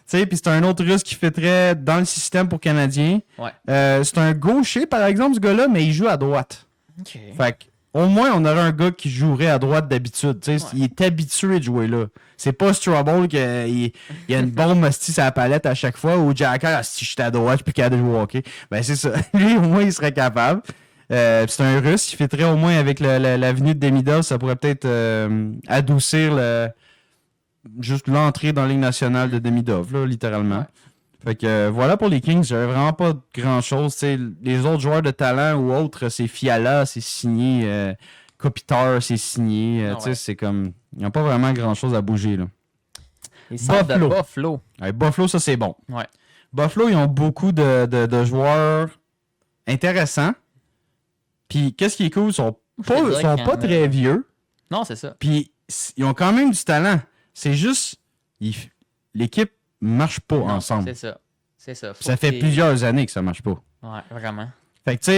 Puis c'est un autre Russe qui fait très dans le système pour Canadiens. Ouais. C'est un gaucher, par exemple, ce gars-là, mais il joue à droite. OK. Fait au moins, on aurait un gars qui jouerait à droite d'habitude. Il est habitué de jouer là. C'est pas Strobel qu'il y a une bombe hostie sur la palette à chaque fois, ou Jacker, si je suis à droite, je suis plus capable de jouer au hockey. Ben c'est ça. Lui, au moins, il serait capable. C'est un Russe, il fêterait au moins avec l'avenue de Demidov, ça pourrait peut-être adoucir juste l'entrée dans la Ligue nationale de Demidov, là, littéralement. Ouais. Fait que voilà pour les Kings, j'avais vraiment pas grand chose. Les autres joueurs de talent ou autres, c'est Fiala, c'est signé Kopitar, c'est signé. Tu sais, c'est comme... Il n'y a pas vraiment grand-chose à bouger, là. Les centres de Buffalo. Buffalo, ça, c'est bon. Ouais. Buffalo, ils ont beaucoup de joueurs intéressants. Puis, qu'est-ce qui est cool? Ils sont pas très vieux. Non, c'est ça. Puis, ils ont quand même du talent. C'est juste... L'équipe marche pas ensemble. C'est ça. C'est ça. Ça fait plusieurs années que ça marche pas. Ouais, vraiment. Fait que, tu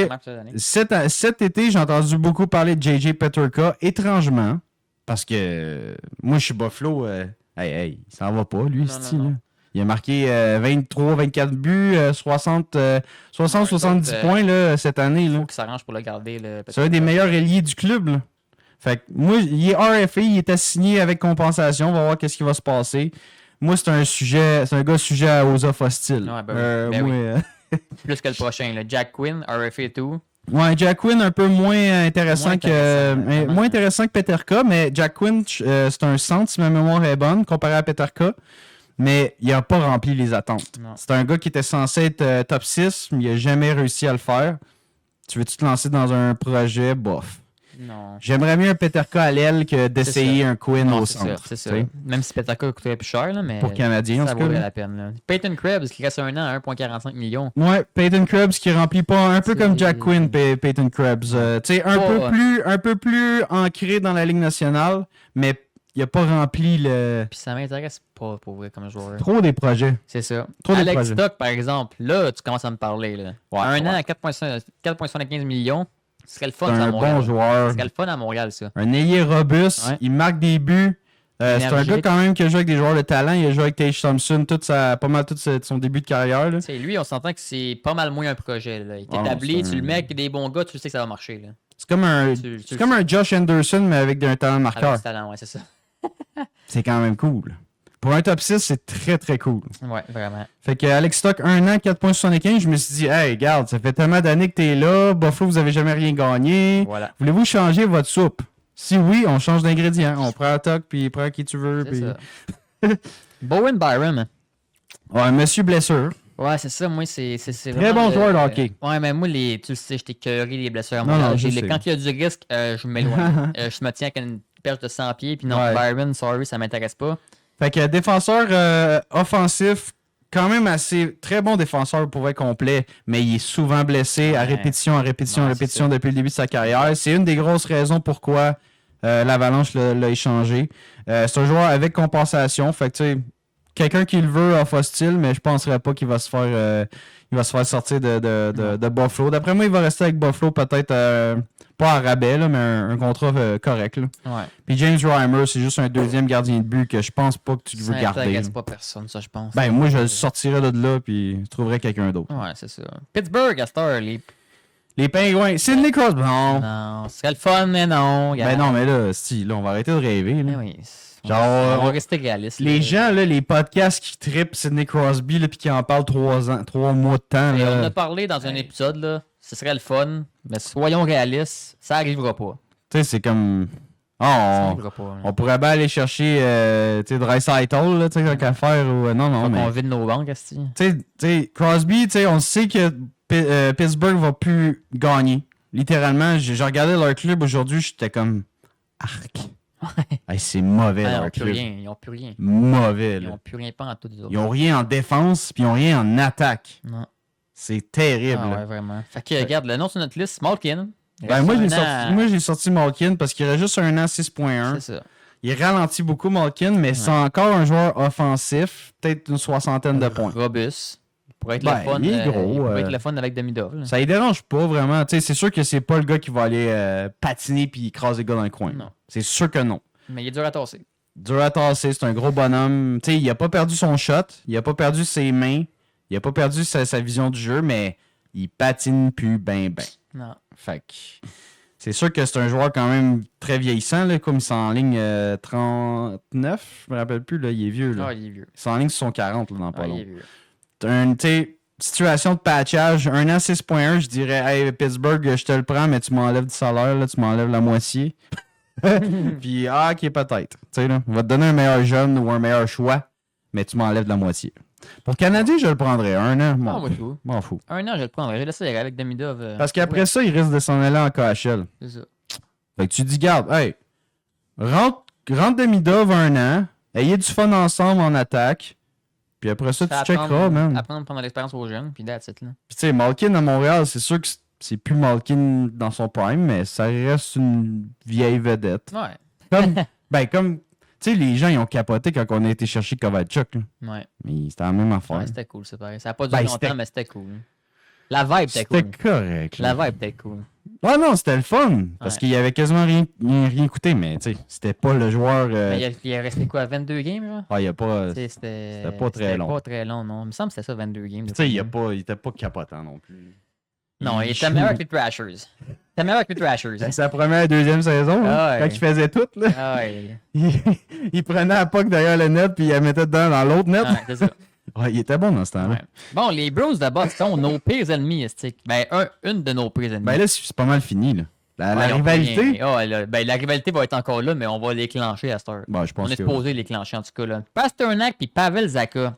sais, cet été, j'ai entendu beaucoup parler de JJ Peterka, étrangement, parce que moi, je suis Buffalo. Il s'en va pas, lui, ce là. Il a marqué 23, 24 buts, 70 points là, cette année. Il faut qu'il s'arrange pour le garder. C'est un des meilleurs ailiers du club. Là. Fait que moi, il est RFA, il est assigné avec compensation. On va voir qu'est-ce qui va se passer. Moi, c'est un gars sujet aux offres hostiles. Ouais, oui. Plus que le prochain. Là. Jack Quinn, RFA et tout. Ouais, Jack Quinn un peu moins intéressant que Peterka, mais Jack Quinn, c'est un centre, si ma mémoire est bonne, comparé à Peterka. Mais il n'a pas rempli les attentes. Non. C'est un gars qui était censé être top 6, mais il n'a jamais réussi à le faire. Tu veux-tu te lancer dans un projet? Bof. Non. J'aimerais mieux un Peterka à l'aile que d'essayer un Quinn au centre. C'est ça. Même si Peterka coûterait plus cher, là, mais pour Canadien, ça vaudrait la peine. Là. Peyton Krebs qui reste un an à 1,45 millions. Ouais, Peyton Krebs qui remplit pas un peu comme Jack Quinn, Peyton Krebs. Tu sais, un peu plus ancré dans la Ligue nationale, mais il n'a pas rempli le... Puis ça m'intéresse pas pour vrai comme joueur. Trop des projets. C'est ça. Alex Stock, par exemple, là, tu commences à me parler. Là. Ouais, un an à 4,75 millions, ce serait le fun à Montréal. C'est un bon joueur. Ce serait le fun à Montréal, ça. Un ailier robuste, il marque des buts. C'est un gars quand même qui a joué avec des joueurs de talent. Il a joué avec Tage Thompson pas mal tout son début de carrière. Là. Lui, on s'entend que c'est pas mal moins un projet. Là. Il est établi, tu le mets avec des bons gars, tu sais que ça va marcher. Là. C'est comme un Josh Anderson, mais avec un talent marqueur. Avec du talent, ouais, c'est ça. C'est quand même cool. Pour un top 6, c'est très très cool. Ouais, vraiment. Fait que Alex Stock, 1 an, 4,75, je me suis dit, hey, regarde, ça fait tellement d'années que t'es là, Buffalo, vous avez jamais rien gagné. Voilà. Voulez-vous changer votre soupe? Si oui, on change d'ingrédient. On prend un Stock, puis prend qui tu veux. Puis... Bowen Byram. Ouais, monsieur blessure. Ouais, c'est ça. Moi, c'est très bon joueur de hockey. Ouais, mais moi, tu le sais, j'étais curé les blessures. Non, quand il y a du risque, je m'éloigne. Je me tiens avec une perche de 100 pieds, puis non, Byron, sorry, ça m'intéresse pas. Fait que défenseur offensif, quand même très bon défenseur pour être complet, mais il est souvent blessé à répétition depuis le début de sa carrière. C'est une des grosses raisons pourquoi l'Avalanche l'a échangé. C'est un joueur avec compensation, fait que tu sais, quelqu'un qui le veut off hostile, mais je penserais pas qu'il va se faire sortir de Buffalo. D'après moi, il va rester avec Buffalo peut-être pas à rabais, là, mais un contrat correct. Là. Ouais. Puis James Reimer, c'est juste un deuxième gardien de but que je pense pas que tu veux garder. Ça n'intéresse pas personne, ça, je pense. Ben, moi, je le sortirais de là, puis je trouverais quelqu'un d'autre. Ouais, c'est ça. Pittsburgh, à cette heure, les Pingouins. Sidney Crosby, non. Non, ce serait le fun, mais non. Ben non, mais là, on va arrêter de rêver. Là. Oui. Genre, on va rester réaliste. Les gens, là, les podcasts qui trippent Sidney Crosby, puis qui en parlent 3 mois de temps. Et là. on a parlé dans un épisode, là, ce serait le fun, mais soyons réalistes, ça arrivera pas. Tu sais, c'est comme... on pourrait bien aller chercher Draisaitl, là, tu sais, qu'à faire. Ou... Non, mais... On vide nos banques, asti. Tu sais, Crosby, tu sais, on sait que Pittsburgh va plus gagner. Littéralement, j'ai regardé leur club aujourd'hui, j'étais comme... Arc. Hey, c'est mauvais, leur club. Ils n'ont plus rien. Mauvais, là. Ils n'ont plus rien pas en tout. Ils n'ont rien en défense, puis ils n'ont rien en attaque. Non. C'est terrible. Ah ouais, vraiment. Fait que, regarde, le nom sur notre liste, Malkin. Ben, moi, j'ai sorti Malkin parce qu'il reste juste un an 6.1. C'est ça. Il ralentit beaucoup, Malkin, mais c'est encore un joueur offensif, peut-être une 60aine de points. Robuste. Pour être le fun, il est gros. pour être le fun avec Demidov. Ça ne dérange pas vraiment. C'est sûr que c'est pas le gars qui va aller patiner puis écraser les gars dans le coin. Non. C'est sûr que non. Mais il est dur à tasser. Dur à tasser, c'est un gros bonhomme. T'sais, il a pas perdu son shot, il a pas perdu ses mains, il a pas perdu sa vision du jeu, mais il patine plus ben. Non. Fait que c'est sûr que c'est un joueur quand même très vieillissant, là, comme il s'enligne 39, je me rappelle plus, là, il est vieux. Là. Ah, il est vieux. Il s'enligne sur son 40 là, dans pas long. Il est vieux. Situation de patchage, 1 an 6.1, je dirais, hey Pittsburgh, je te le prends, mais tu m'enlèves du salaire, là, tu m'enlèves la moitié. Puis, ok, peut-être. Tu sais, là, on va te donner un meilleur jeune ou un meilleur choix, mais tu m'enlèves la moitié. Pour Canadien, je le prendrais. 1 an, m'en fous. 1 an, je le prendrais. Je laisse avec Demidov. Parce qu'après ça, il risque de s'en aller en KHL. C'est ça. Fait que tu dis, garde, hey, rentre Demidov 1 an, ayez du fun ensemble en attaque, puis après ça, tu checkeras, man. Apprendre à prendre l'expérience aux jeunes, puis that's it, là. Puis tu sais, Malkin à Montréal, c'est sûr que c'est plus Malkin dans son prime, mais ça reste une vieille vedette. Ouais. Comme tu sais, les gens, ils ont capoté quand on a été chercher Kovalchuk, là. Ouais. Mais c'était la même affaire. Ouais, c'était cool, c'est pareil. Ça n'a pas duré longtemps, mais c'était cool. La vibe était cool. C'était correct. La vibe était cool. Ouais, non, c'était le fun. Parce qu'il y avait quasiment rien coûté, mais tu sais, c'était pas le joueur. Mais il est resté quoi, 22 games, genre? Ah, il y a pas. C'était pas très long. C'était pas très long, non. Il me semble que c'était ça, 22 games. Tu sais, il était pas capotant non plus. Non, il était meilleur avec les Thrashers. C'était meilleur avec les Thrashers. C'est sa première et deuxième saison, ouais. Quand il faisait tout, là. Ah ouais. il prenait la puck derrière le net, puis il la mettait dans l'autre net. Ouais, c'est ça. Ouais, il était bon dans ce temps-là. Ouais. Bon, les Bruins de Boston, nos pires ennemis, Estique. Ben, une de nos pires ennemis. Ben là, c'est pas mal fini, là. La rivalité. La rivalité va être encore là, mais on va l'éclencher à cette heure. Ben, je pense on est supposé l'éclencher, en tout cas, là. Pasternak puis Pavel Zacha.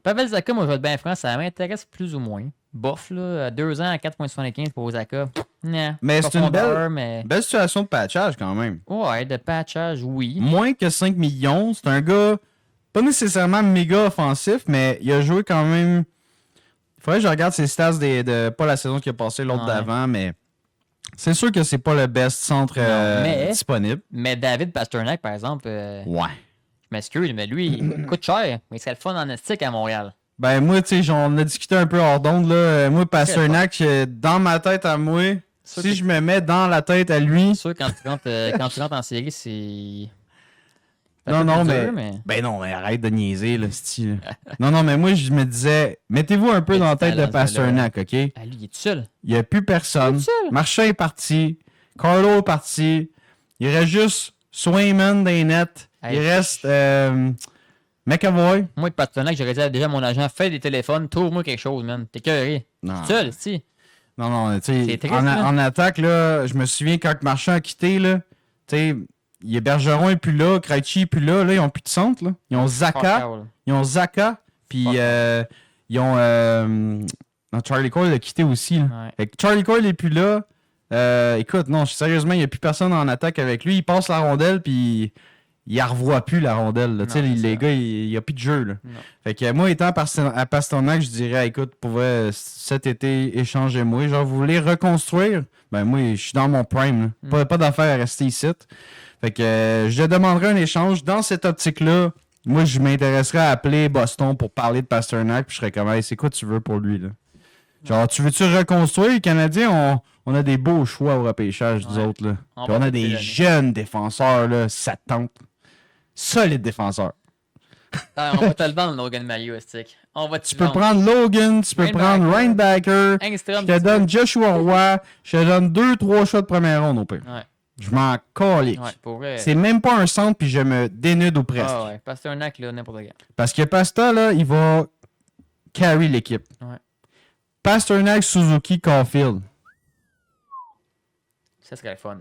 Pavel Zacha, moi, je vais être bien franc, ça m'intéresse plus ou moins. Bof, là, 2 ans à 4,75 pour Zacha. Mais c'est une belle situation de patchage, quand même. Ouais, de patchage, oui. Moins que 5 millions, c'est un gars pas nécessairement méga offensif, mais il a joué quand même. Il faudrait que je regarde ses stats pas la saison qui a passé, l'autre d'avant, mais c'est sûr que c'est pas le best centre disponible. Mais David Pasternak, par exemple, ouais. Je m'excuse, mais lui, il coûte cher, mais c'est le fun en estique à Montréal. Ben moi, tu sais, on a discuté un peu hors d'onde, là. Moi, Pasternak, dans ma tête à moi, si je me mets dans la tête à lui... C'est sûr, quand tu rentres en série, c'est... Non, mais... Ben non, mais arrête de niaiser, là, style. Non, mais moi, je me disais, mettez-vous un peu dans la tête de Pasternak, OK? Ah, lui, il est tout seul. Il n'y a plus personne. Marchand est parti. Carlo est parti. Il reste juste Swayman des nets. Il reste McAvoy. Moi, de Pasternak, j'aurais dit déjà à mon agent, fais des téléphones, trouve-moi quelque chose, man. T'es cœuré. Tout seul, si. Non, tu sais, en attaque, là, je me souviens quand Marchand a quitté, là, tu sais... Bergeron est plus là, Krejci est plus là, ils ont plus de centre, là. Ils ont Zacha, puis ils ont Charlie Coyle a quitté aussi, là. Ouais. Fait que Charlie Coyle est plus là. Écoute, non, sérieusement, il n'y a plus personne en attaque avec lui. Il passe la rondelle, puis il la revoit plus, la rondelle, là. Tu sais, les gars, il n'y a plus de jeu, là. Fait que moi, étant à Pasternak, je dirais, écoute, pour cet été, échangez-moi. Genre, vous voulez reconstruire? Ben moi, je suis dans mon prime, là. Pas d'affaire à rester ici. Fait que je demanderais un échange. Dans cette optique-là, moi, je m'intéresserais à appeler Boston pour parler de Pasternak. Puis je serais comme, hey, c'est quoi tu veux pour lui, là? Genre, tu veux-tu reconstruire? Les Canadiens, on a des beaux choix au repêchage, nous autres, là. Puis on a des jeunes défenseurs, là. Ça tente. Solides défenseurs. On va te le vendre, Logan Mailloux, Stick. Tu peux prendre Logan, tu peux prendre Reinbacker. Je te donne Joshua Roy. Je te donne 2-3 choix de première ronde, au pire. Ouais. Je m'en calique. Ouais, c'est même pas un centre, puis je me dénude ou presque. Ah ouais, Pasternak, là, n'importe quoi. Parce que Pasta, là, il va carry l'équipe. Ouais. Pasternak, Suzuki, Caulfield. Ça serait le fun.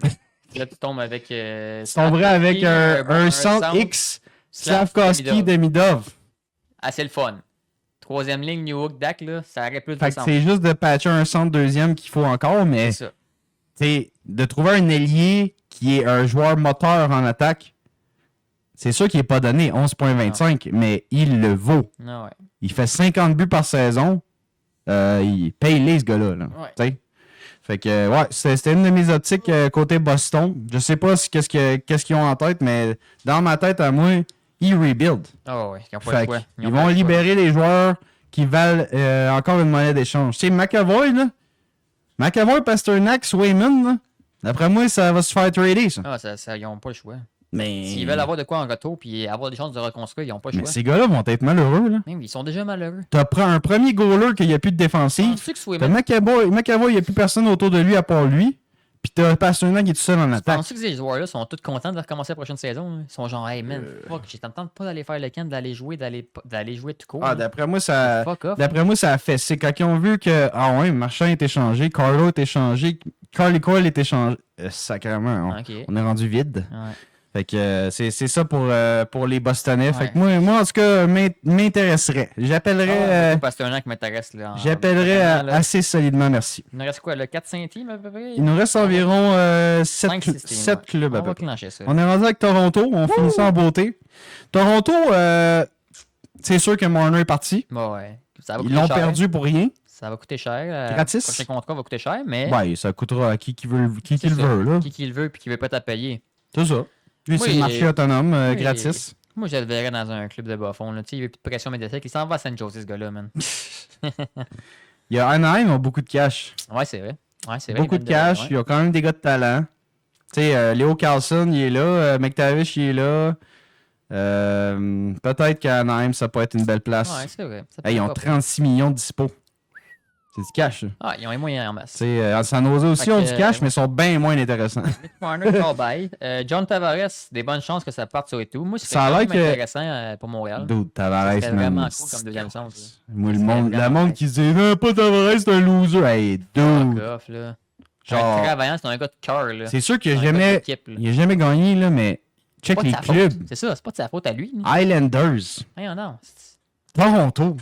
Là, tu tombes avec... tu tomberais avec un centre X, Slavkovski, Demidov. Ah, c'est le fun. Troisième ligne, New York, Dak, là, ça aurait plus de sens. C'est juste de patcher un centre deuxième qu'il faut encore, mais... C'est ça. T'sais, de trouver un ailier qui est un joueur moteur en attaque, c'est sûr qu'il n'est pas donné 11,25, mais il le vaut. Ah ouais. Il fait 50 buts par saison. Il paye ce gars-là. Là, ouais. Fait que, ouais, c'était une de mes optiques côté Boston. Je sais pas qu'est-ce qu'ils ont en tête, mais dans ma tête, à moi, ils rebuild. Ah ouais, ils vont libérer les joueurs qui valent encore une monnaie d'échange. Tu sais, McAvoy, Pasternak, Swayman, là, d'après moi, ça va se faire trader, ça. Ah, ils n'ont pas le choix. Mais... S'ils veulent avoir de quoi en retour puis avoir des chances de reconstruire, ils n'ont pas le choix. Mais ces gars-là vont être malheureux, là. Même, ils sont déjà malheureux. T'as pris un premier goaler qu'il n'y a plus de défensive. T'as McAvoy, il n'y a plus personne autour de lui à part lui. Puis t'as Pasternak qui est tout seul en attaque. Penses-tu que ces joueurs-là sont tous contents de recommencer la prochaine saison? Hein? Ils sont genre, hey man, fuck, j'ai tente pas d'aller faire le camp, d'aller jouer tout court. Ah, d'après moi, ça a fait. C'est quand ils ont vu que, Marchand est échangé, Carlo est échangé, Carly Coyle est échangé. Sacrément, on est rendu vide. Ouais. Fait que c'est ça pour les Bostonais. Ouais. Fait que moi, en tout cas, m'intéresserait. J'appellerais... parce que c'est un an qui m'intéresse. J'appellerais assez solidement, merci. Il nous reste quoi, le 4-5 teams à peu près? Il nous reste environ 7 clubs à peu près. On est rendu avec Toronto. On finit ça en beauté. Toronto, c'est sûr que Marner est parti. Ouais. Ils l'ont perdu pour rien. Ça va coûter cher. Gratis. Le prochain contrat va coûter cher, mais... Ouais, ça coûtera à qui veut, qui le veut. Là. Qui le veut puis qui veut pas te payer. C'est ça. Lui, c'est le marché autonome, gratis. Moi, je le verrais dans un club de bas fond. Il n'y a plus de pression médiatique. Il s'en va à San Jose, ce gars-là, man. Il y a Anaheim, ils ont beaucoup de cash. Ouais, c'est vrai. Beaucoup de cash. Il y a quand même des gars de talent. Tu sais, Leo Carlson, il est là. McTavish, il est là. Peut-être qu'Anaheim, ça peut être une belle place. Ouais, c'est vrai. Ils ont 36 millions de dispo. C'est du cash. Ah, ils ont les moyens en masse. À San Jose aussi, ils ont du cash, mais ils sont bien moins intéressants. Nick Marner, call-by. John Tavares, des bonnes chances que ça parte sur et tout. Moi, c'est vraiment intéressant pour Montréal. Dude, Tavares, c'est vraiment cool comme deuxième sens. Moi, le monde qui se dit non, pas Tavares, c'est un loser. Hey, dude. Off, là. Genre, travaillant, c'est un gars de cœur. C'est sûr qu'il n'a jamais gagné, là, mais check les clubs. C'est ça, c'est pas de sa faute à lui. Islanders. Non. Toronto.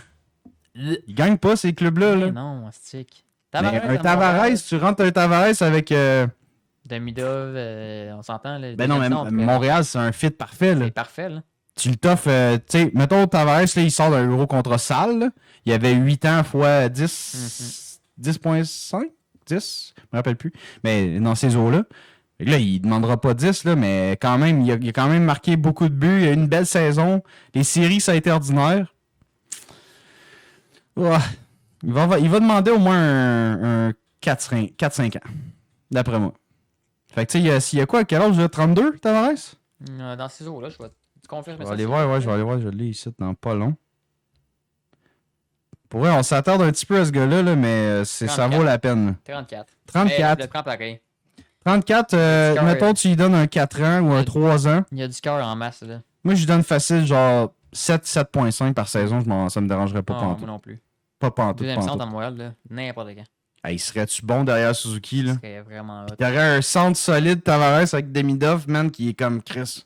Ils gagnent pas ces clubs-là. Là. Non, stick. Un Tavares, tu rentres un Tavares avec. Demidov, on s'entend. Là, ben non, mais Montréal, c'est un fit parfait. Là. C'est parfait. Là. Tu le toffes. Tu sais, mettons Tavares, là, il sort d'un euro contre Salle. Là. Il y avait 8 ans fois 10. 10.5 10 je me rappelle plus. Mais dans ces eaux-là. Là, il ne demandera pas 10, là, mais quand même, il a quand même marqué beaucoup de buts. Il a eu une belle saison. Les séries, ça a été ordinaire. Ouais. Il va demander au moins un 4-5 ans, d'après moi. Fait que tu sais, il y a quoi? À quel âge? 32, Tavares? Dans ces eaux-là, je vais te confirmer ça. Je vais aller voir, je l'ai ici dans pas long. Pour vrai, on s'attarde un petit peu à ce gars-là, là, mais ça vaut la peine. 34. 34. Mais le prend pareil. 34, mettons, tu lui donnes un 4 ans ou un 3 ans. Il y a du cœur en masse, là. Moi, je lui donne facile, genre 7.5 par saison, ça me dérangerait pas pantoute. Moi non plus. Pas pantoute. Deuxième centre à Montréal, là, n'importe quand. Hey, serais-tu bon derrière Suzuki, là? C'est vraiment hot. T'aurais un centre solide, Tavares, avec Demidov, man, qui est comme Chris.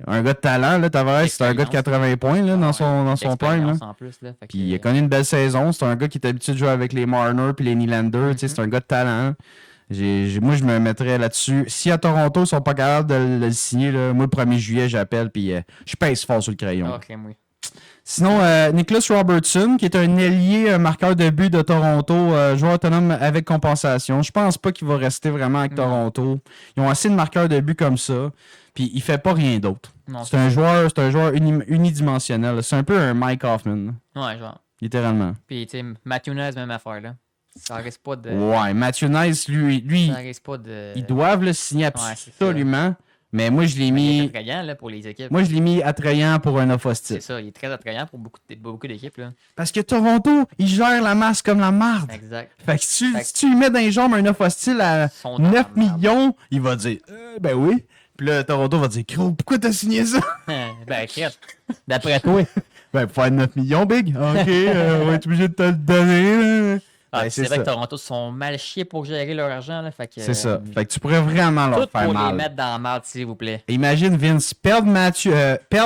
Un gars de talent, là, Tavares, c'est un gars de 80 points, là, dans son prime, là. En plus, là. Puis il a connu une belle saison. C'est un gars qui est habitué de jouer avec les Marner puis les Nylander, tu sais, c'est un gars de talent. Moi, je me mettrais là-dessus. Si à Toronto, ils sont pas capables de le signer, là, moi, le 1er juillet, j'appelle, puis je pèse fort sur le crayon. Ok, oui. Sinon, Nicholas Robertson, qui est un ailier marqueur de but de Toronto, joueur autonome avec compensation. Je pense pas qu'il va rester vraiment avec Toronto. Ils ont assez de marqueurs de but comme ça, puis il fait pas rien d'autre. C'est un joueur unidimensionnel. C'est un peu un Mike Hoffman. Ouais, genre. Littéralement. Puis, tu sais, Matthew Nice, même affaire, là. Ça risque pas de... Ouais, Matthew Nice, lui ça risque pas de... Ils doivent le signer absolument. Mais moi, je l'ai mis... Il est attrayant, là, pour les équipes. Moi, je l'ai mis attrayant pour un offre hostile. C'est ça, il est très attrayant pour beaucoup d'équipes, là. Parce que Toronto, il gère la masse comme la marde. Exact. Fait que si tu lui mets dans les jambes un offre hostile à 9 millions, il va dire ben oui. Puis là, Toronto va dire pourquoi t'as signé ça? Ben, crête. D'après toi. Ben, pour faire 9 millions, Big. Ok, on va être obligé de te le donner, là. C'est vrai que Toronto sont mal chiés pour gérer leur argent. Là, fait que, c'est ça. Fait que tu pourrais vraiment leur faire mal. Pour les mettre dans la merde, s'il vous plaît. Imagine Vince perdre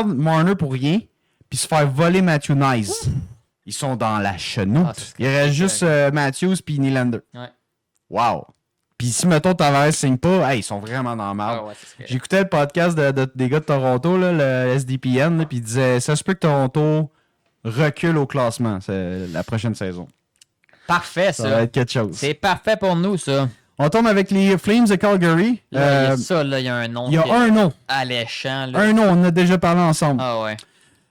Marner pour rien, puis se faire voler Matthew Nice. Ils sont dans la chenoute. Il reste juste Matthews puis Nylander. Ouais. Wow. Puis si, mettons, Tavares signe pas, ils sont vraiment dans la merde. J'écoutais le podcast des gars de Toronto, là, le SDPN, puis ils disaient ça se peut que Toronto recule au classement la prochaine saison. Parfait, ça. Ça va être quelque chose. C'est parfait pour nous, ça. On tombe avec les Flames de Calgary. Là, il y a un nom. Il y a un nom. Alléchant. Là. Un nom, on en a déjà parlé ensemble. Ah ouais.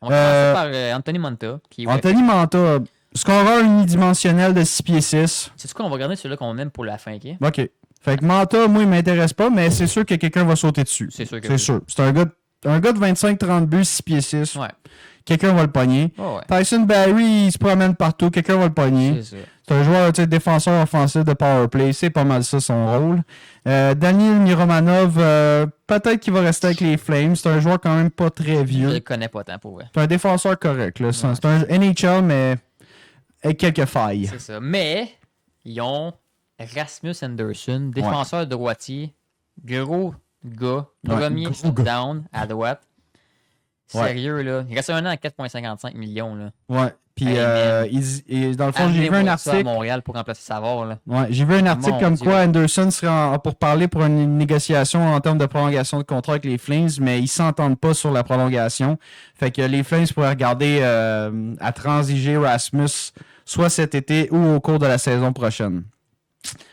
On commence par Anthony Manta. Anthony Manta, scoreur unidimensionnel de 6 pieds 6. C'est ce qu'on va regarder celui-là qu'on aime pour la fin, ok? OK. Fait que Manta, moi, il m'intéresse pas, mais c'est sûr que quelqu'un va sauter dessus. C'est sûr. C'est sûr. C'est un gars de 25-30 buts, 6 pieds 6. Ouais. Quelqu'un va le pogner. Oh ouais. Tyson Barrie, il se promène partout. Quelqu'un va le pogner. C'est un joueur, défenseur offensif de powerplay. C'est pas mal ça, son rôle. Daniel Miromanov, peut-être qu'il va rester avec les Flames. C'est un joueur quand même pas très vieux. Je le connais pas tant pour vrai. C'est un défenseur correct. Là. C'est un NHL, mais avec quelques failles. C'est ça. Mais, ils ont Rasmus Anderson, défenseur droitier. Gros gars. Premier down à droite. Sérieux, là. Il reste un an à 4,55 millions, là. Ouais. Puis, dans le fond, j'ai vu un article. À Montréal pour remplacer Savard, là. Ouais, j'ai vu un article comme quoi Anderson serait pour parler pour une négociation en termes de prolongation de contrat avec les Flames, mais ils s'entendent pas sur la prolongation. Fait que les Flames pourraient regarder à transiger Rasmus soit cet été ou au cours de la saison prochaine.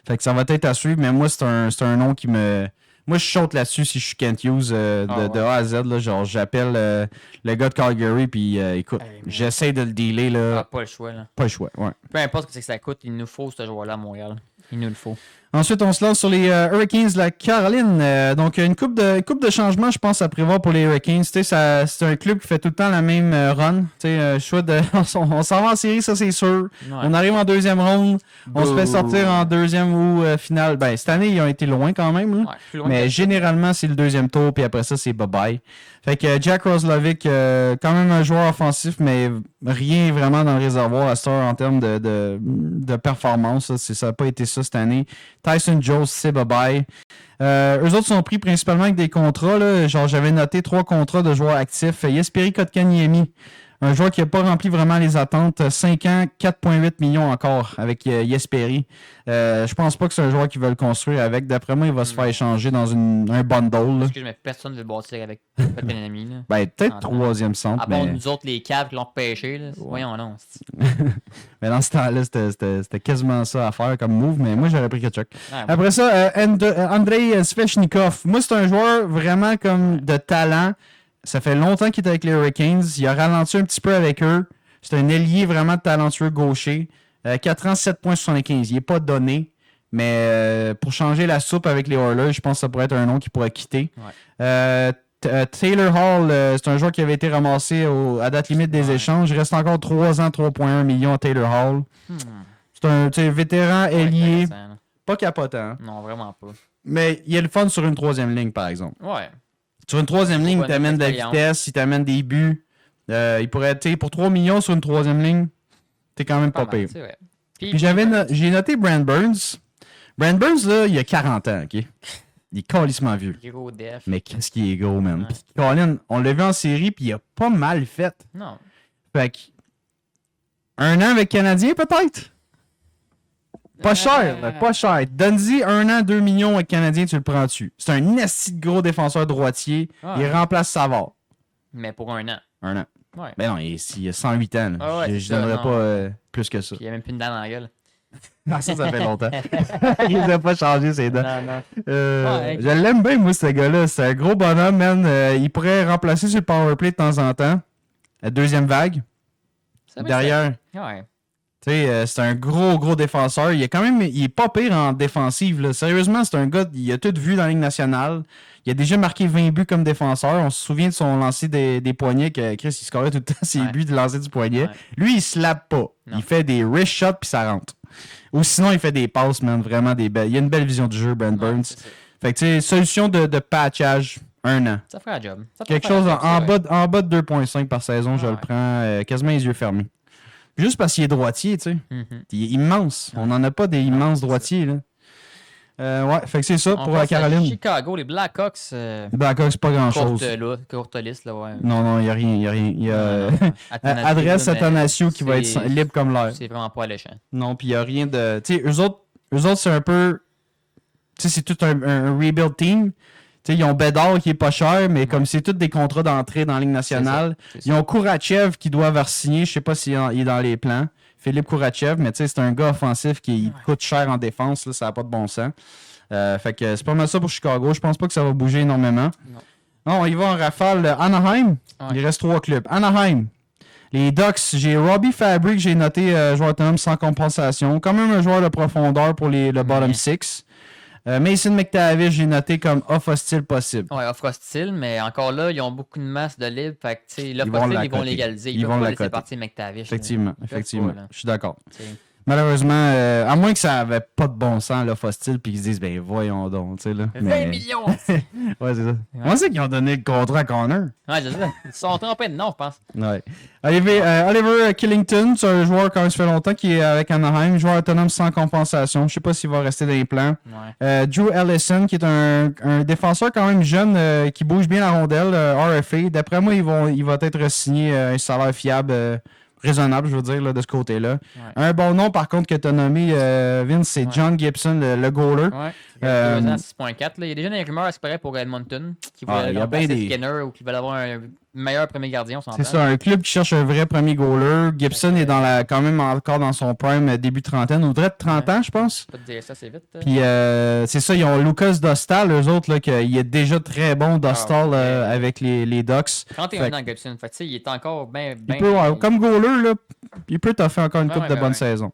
Fait que ça va être à suivre, mais moi, c'est un nom qui me... Moi, je saute là-dessus si je suis Kent Hughes de A à Z. Là, genre, j'appelle le gars de Calgary, puis écoute, j'essaie de le dealer. Là. Pas le choix. Là. Pas le choix, ouais. Peu importe ce que ça coûte, il nous faut ce joueur-là à Montréal. Il nous le faut. Ensuite, on se lance sur les Hurricanes de la Caroline. Donc, une coupe de changements, je pense, à prévoir pour les Hurricanes. C'est un club qui fait tout le temps la même run. On s'en va en série, ça, c'est sûr. Ouais. On arrive en deuxième ronde. On se fait sortir en deuxième ou finale. Ben, cette année, ils ont été loin quand même. Là. Ouais, mais généralement, c'est le deuxième tour. Puis après ça, c'est bye-bye. Fait que Jack Roslovic, quand même un joueur offensif, mais rien vraiment dans le réservoir à cette heure en termes de performance. Ça n'a pas été ça cette année. Tyson Jones, c'est bye-bye. Eux autres sont pris principalement avec des contrats. Là. Genre, j'avais noté 3 contrats de joueurs actifs. Jesperi Kotkaniemi, un joueur qui n'a pas rempli vraiment les attentes. 5 ans, 4,8 millions encore avec Jesperi. Je pense pas que c'est un joueur qui veut le construire avec. D'après moi, il va se faire échanger dans un bundle. Parce que personne ne veut le bâtir avec Kotkaniemi. Ben, peut-être troisième centre. À part nous autres, les caves qui l'ont repêché. Là. Voyons, non. Mais dans ce temps-là, c'était quasiment ça à faire comme move. Mais moi, j'aurais pris Tkachuk. Après ça, Andrei Svechnikov. Moi, c'est un joueur vraiment comme de talent. Ça fait longtemps qu'il est avec les Hurricanes. Il a ralenti un petit peu avec eux. C'est un ailier vraiment talentueux gaucher. 4 ans, 7,75. Il n'est pas donné. Mais pour changer la soupe avec les Oilers, je pense que ça pourrait être un nom qui pourrait quitter. Ouais. Taylor Hall, c'est un joueur qui avait été ramassé à date limite des échanges. Il reste encore 3 ans, 3,1 millions à Taylor Hall. C'est un vétéran ailier. Pas capotant. Non, vraiment pas. Mais il est le fun sur une 3e ligne, par exemple. Ouais. Sur une 3e ligne, il t'amène de la vitesse, il t'amène des buts. Il pourrait être pour 3 millions sur une 3e ligne. T'es quand même pas pire. Puis j'ai noté Brent Burns. Brent Burns, là, il a 40 ans, OK? Il est calissement vieux. Gros def. Mais qu'est-ce qu'il est gros, man. Ouais. Colin, on l'a vu en série, puis il a pas mal fait. Non. Fait que... Un an avec Canadien, peut-être? Pas cher, pas cher. Donne-y 1 an, 2 millions avec Canadien, tu le prends-tu? C'est un esti de gros défenseur droitier. Ouais. Il remplace Savard. Mais pour 1 an. 1 an. Ouais. Ben non, il a 108 ans. Ah ouais, je donnerais pas plus que ça. Puis il n'y a même plus une dent dans la gueule. Ah, ça fait longtemps. Il n'a pas changé ses dents. Non. Je l'aime bien, moi, ce gars-là. C'est un gros bonhomme, man. Il pourrait remplacer sur le powerplay de temps en temps. La deuxième vague. Derrière. Ouais. Tu sais, c'est un gros défenseur. Il est pas pire en défensive. Là. Sérieusement, c'est un gars, il a tout vu dans la Ligue nationale. Il a déjà marqué 20 buts comme défenseur. On se souvient de son lancer des poignets que Chris, il scorait tout le temps ses buts de lancer du poignet. Ouais. Lui, il slappe pas. Non. Il fait des wrist shots puis ça rentre. Ou sinon, il fait des passes, man. Vraiment des belles. Il a une belle vision du jeu, Brent Burns. Fait que, tu sais, solution de patchage, 1 an. Ça ferait un job. Quelque chose en bas de 2,5 par saison, je le prends quasiment les yeux fermés. Juste parce qu'il est droitier, tu sais. Il est immense. On n'en a pas des immenses droitiers, là. Ouais, fait que c'est ça pour la Caroline. Chicago, les Blackhawks. Les Blackhawks, pas grand-chose. Courte liste, là, ouais. Non, il n'y a rien. Il y a Adresse Athanasiou qui va être libre comme l'air. C'est vraiment pas alléchant. Non, puis il n'y a rien de... Tu sais, eux autres, c'est un peu... Tu sais, c'est tout un rebuild team. Tu sais, ils ont Bédard qui est pas cher, mais comme c'est tous des contrats d'entrée dans la Ligue nationale, ils ont Kourachev qui doit signer. Je sais pas s'il est dans les plans. Philippe Kourachev, mais tu sais, c'est un gars offensif qui coûte cher en défense. Là, ça n'a pas de bon sens. Fait que c'est pas mal ça pour Chicago. Je pense pas que ça va bouger énormément. Non, il va en rafale. Anaheim, il reste 3 clubs. Anaheim, les Ducks, j'ai Robbie Fabry que j'ai noté joueur autonome sans compensation. Quand même un joueur de profondeur pour le bottom 6. Mason McTavish, j'ai noté comme off hostile possible. Ouais, off hostile, mais encore là, ils ont beaucoup de masse de libre. Fait que, l'off hostile, ils vont légaliser. Ils vont pas laisser partir McTavish. Effectivement. Je suis d'accord. Malheureusement, à moins que ça avait pas de bon sens, là, Hostile, puis qu'ils se disent, ben voyons donc, tu sais, là. 20 millions! Ouais, c'est ça. Moi, c'est qu'ils ont donné le contrat à Connor. Ouais, c'est ça. Ils se sont trompés de nom, je pense. Ouais. Oliver Killington, c'est un joueur quand même ça fait longtemps qui est avec Anaheim, joueur autonome sans compensation. Je sais pas s'il va rester dans les plans. Ouais. Drew Ellison, qui est un défenseur quand même jeune, qui bouge bien la rondelle, RFA. D'après moi, il va être signé un salaire fiable. Raisonnable, je veux dire, là, de ce côté-là. Ouais. Un bon nom, par contre, que tu as nommé, Vince, c'est John Gibson, le goaler. Ouais. 2 ans, 6.4. Il y a déjà des rumeurs à se paraît pour Edmonton qui veulent remplacer Skinner ou qui veulent avoir un meilleur premier gardien. C'est ça, un club qui cherche un vrai premier goaler. Gibson est quand même encore dans son prime, début trentaine, ou direct 30 ans, je pense. Je peux te dire ça, c'est vite. Puis c'est ça, ils ont Lucas Dostal, eux autres, là, il est déjà très bon, Dostal, avec les Ducks. 31 ans, Gibson. Fait il est encore bien. Comme goaler, là, il peut t'offrir encore une coupe de bonne saison.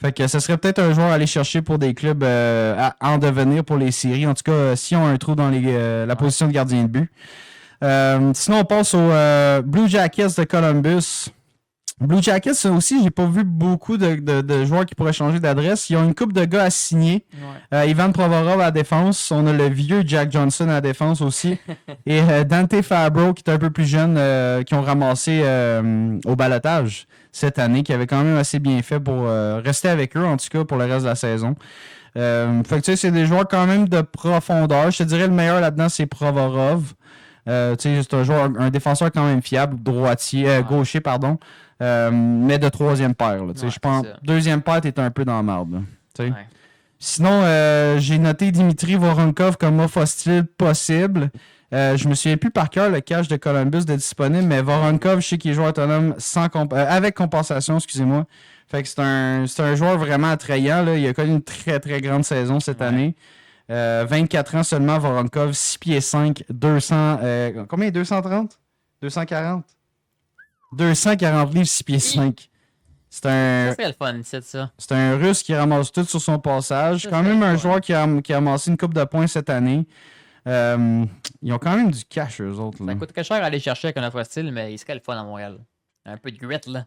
Fait que ce serait peut-être un joueur à aller chercher pour des clubs à en devenir pour les séries. En tout cas, si on a un trou dans la position de gardien de but. Sinon, on passe aux Blue Jackets de Columbus. Blue Jackets aussi, j'ai pas vu beaucoup de joueurs qui pourraient changer d'adresse. Ils ont une couple de gars à signer. Ouais. Ivan Provorov à la défense. On a le vieux Jack Johnson à la défense aussi. Et Dante Fabro, qui est un peu plus jeune, qui ont ramassé au balotage cette année, qui avait quand même assez bien fait pour rester avec eux, en tout cas, pour le reste de la saison. Fait que tu sais, c'est des joueurs quand même de profondeur. Je te dirais le meilleur là-dedans, c'est Provorov. C'est un défenseur quand même fiable, gaucher, pardon. Mais de troisième paire. Je pense deuxième paire, t'es un peu dans la merde. Ouais. Sinon, j'ai noté Dimitri Voronkov comme offre hostile possible. Je me souviens plus par cœur le cash de Columbus de disponible, mais Voronkov, je sais qu'il est joueur autonome avec compensation, excusez-moi. Fait que c'est un joueur vraiment attrayant. Là. Il a connu une très très grande saison cette année. 24 ans seulement, Voronkov, 6 pieds 5, 200... combien? 230? 240? 240 livres, 6 pieds 5. C'est un... C'est le fun, c'est ça. C'est un Russe qui ramasse tout sur son passage. Quand même un joueur qui a ramassé une coupe de points cette année. Ils ont quand même du cash, eux autres. Là. Ça coûte très cher à aller chercher avec un offre style, mais il serait le fun à Montréal. Un peu de grit, là.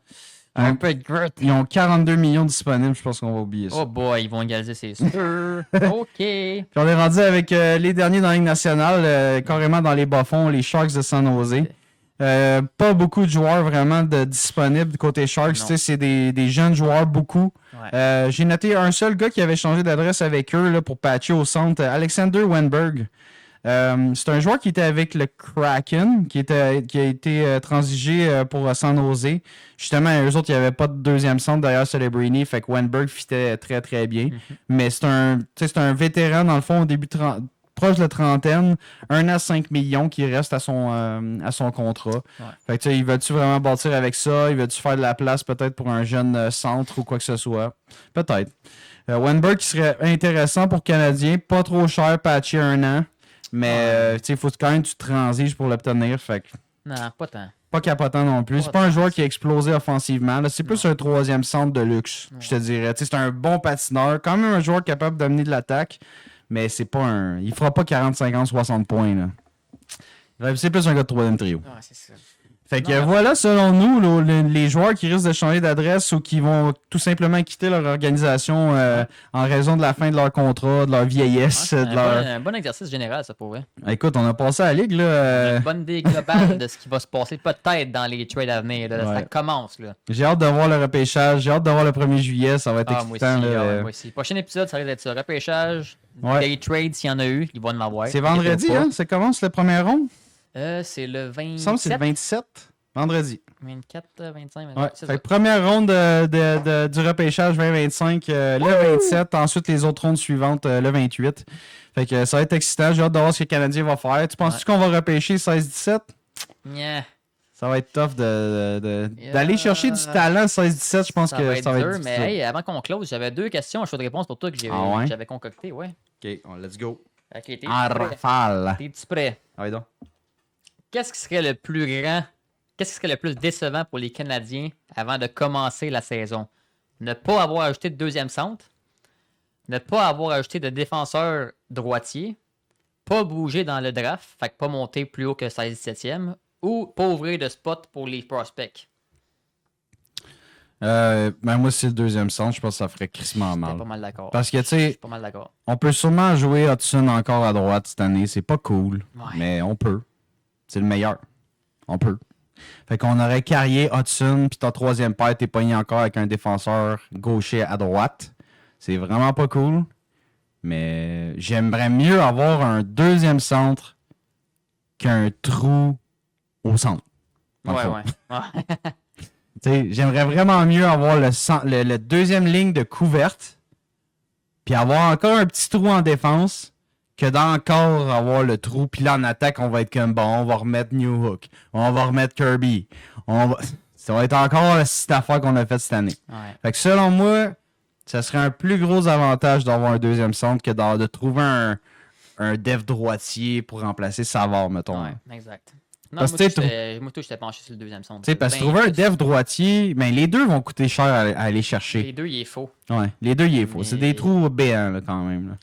Un peu de grit. Ils ont 42 millions disponibles, je pense qu'on va oublier ça. Oh boy, ils vont égaliser, c'est sûr. OK. Puis on est rendu avec les derniers dans la Ligue nationale, carrément dans les bas-fonds, les Sharks de San Jose. Pas beaucoup de joueurs vraiment disponibles du côté Sharks. C'est des jeunes joueurs, beaucoup. Ouais. J'ai noté un seul gars qui avait changé d'adresse avec eux là, pour patcher au centre, Alexander Wenberg. C'est un joueur qui était avec le Kraken, qui a été transigé pour San Jose. Justement, eux autres, il n'y avait pas de deuxième centre derrière Celebrini, fait que Wenberg fitait très très bien. Mm-hmm. Mais c'est un vétéran, dans le fond, au début proche de la trentaine, 1 an 5 millions qui reste à son contrat. Ouais. Fait que il va-tu vraiment bâtir avec ça? Il va-tu faire de la place peut-être pour un jeune centre ou quoi que ce soit? Peut-être. Wenberg qui serait intéressant pour Canadien, pas trop cher, patché 1 an. Mais il faut quand même que tu transiges pour l'obtenir. Fait que... Non, pas tant. Pas capotant non plus. C'est pas un joueur qui a explosé offensivement. Là. C'est plus un troisième centre de luxe, je te dirais. C'est un bon patineur. Quand même un joueur capable d'amener de l'attaque. Mais c'est pas un. Il fera pas 40, 50, 60 points. Là. C'est plus un gars de troisième trio. Ouais, c'est ça. Fait que voilà, selon nous, les joueurs qui risquent de changer d'adresse ou qui vont tout simplement quitter leur organisation en raison de la fin de leur contrat, de leur vieillesse. Un bon exercice général, ça pourrait. Écoute, on a passé à la ligue. Là, une bonne idée globale de ce qui va se passer peut-être dans les trades à venir. Là, ça commence. Là. J'ai hâte de voir le repêchage. J'ai hâte de voir le 1er juillet. Ça va être excitant. Moi aussi. Prochain épisode, ça risque d'être ça. Repêchage, des trades, s'il y en a eu, ils vont en avoir. C'est vendredi, hein? Ça commence le premier ronde? C'est le 27. Il me semble que c'est le 27. Vendredi. 24, 25, 28. Ouais. Fait que première ronde du repêchage 2025 le 27. Ensuite, les autres rondes suivantes le 28. Fait que ça va être excitant. J'ai hâte de voir ce que le Canadien va faire. Tu penses-tu qu'on va repêcher 16-17? Yeah. Ça va être tough d'aller chercher du talent 16-17. Je pense que ça va être dur. Mais hey, avant qu'on close, j'avais 2 questions à chaud de réponse pour toi que j'avais concoctées. Ouais. OK, let's go. OK, t'es rafale. T'es-tu prêt? Oui, donc. Qu'est-ce qui serait le plus décevant pour les Canadiens avant de commencer la saison? Ne pas avoir ajouté de deuxième centre, ne pas avoir ajouté de défenseur droitier, pas bouger dans le draft, fait que pas monter plus haut que 16-17e, ou pas ouvrir de spot pour les prospects? Moi, c'est le deuxième centre. Je pense que ça ferait crissement mal. Je suis pas mal d'accord. Parce que, tu sais, Je suis pas mal d'accord. on peut sûrement jouer Hudson encore à droite cette année. C'est pas cool, mais on peut. C'est le meilleur. On peut. Fait qu'on aurait Carrier, Hudson, puis ton troisième paire, t'es pogné encore avec un défenseur gaucher à droite. C'est vraiment pas cool. Mais j'aimerais mieux avoir un deuxième centre qu'un trou au centre. Ouais. J'aimerais vraiment mieux avoir le deuxième ligne de couverte, puis avoir encore un petit trou en défense, que d'encore avoir le trou. Puis là, en attaque, on va être comme, bon, on va remettre New Hook, on va remettre Kirby. Ça va être encore cette affaire qu'on a faite cette année. Ouais. Fait que selon moi, ça serait un plus gros avantage d'avoir un deuxième centre que de trouver un dev droitier pour remplacer Savard, mettons. Ouais, exact. Non, Parce moi, j'étais penché sur le deuxième centre. Parce que trouver un dev droitier, les deux vont coûter cher à aller chercher. Les deux, il est faux. Ouais, les deux, il est faux. C'est des trous béants, là, quand même. Là.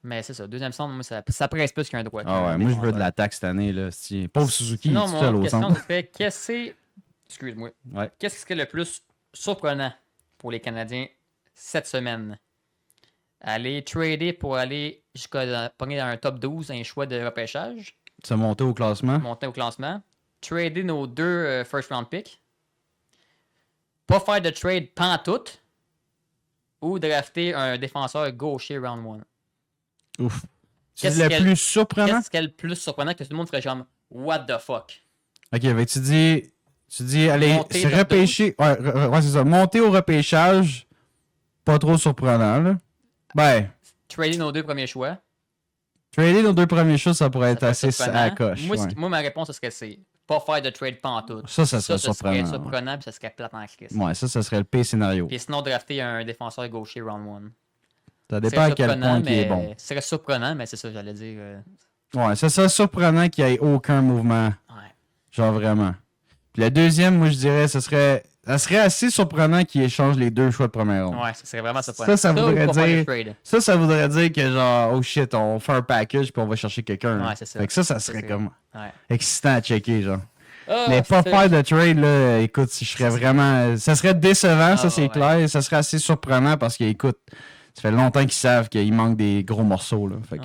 Mais c'est ça. Deuxième centre, moi, ça presse plus qu'un droit. Ah ouais, moi, je veux de l'attaque cette année. Là. Pauvre Suzuki, il est tout seul au centre. Excuse-moi. Ouais. Qu'est-ce qui serait le plus surprenant pour les Canadiens cette semaine? Aller trader pour aller jusqu'à pogner dans un top 12, un choix de repêchage. Se monter au classement. Monter au classement. Trader nos deux first round picks. Pas faire de trade pantoute. Ou drafter un défenseur gaucher round 1. Ouf. C'est le plus surprenant? Qu'est-ce qui est le plus surprenant que tout le monde ferait genre what the fuck? Ok, ben tu dis allez, c'est repêcher. Ouais, c'est ça. Monter au repêchage, pas trop surprenant, là. Ben. Trader nos deux premiers choix. Trader nos deux premiers choix, ça pourrait être assez à la coche. Moi, ma réponse, ce serait c'est pas faire de trade pantoute. Ça serait surprenant. Ça serait surprenant, puis ça serait plate en crise. Ouais, ça serait le pire scénario. Puis sinon, drafter un défenseur gaucher round 1. Ça dépend à quel point il est bon. Ce serait surprenant, mais c'est ça, j'allais dire. Ouais, ça serait surprenant qu'il n'y ait aucun mouvement. Ouais. Genre vraiment. Puis le deuxième, moi je dirais, ça serait assez surprenant qu'il échange les deux choix de première ronde. Ouais, ça serait vraiment surprenant. Ça voudrait dire que genre, oh shit, on fait un package puis on va chercher quelqu'un. Ouais, c'est ça. Fait que ça serait comme excitant à checker, genre. Ah, mais pas faire de trade, là, écoute, si je serais vraiment. Ça serait décevant, ça c'est clair. Ça serait assez surprenant parce que, écoute, ça fait longtemps qu'ils savent qu'il manque des gros morceaux, là. Fait que,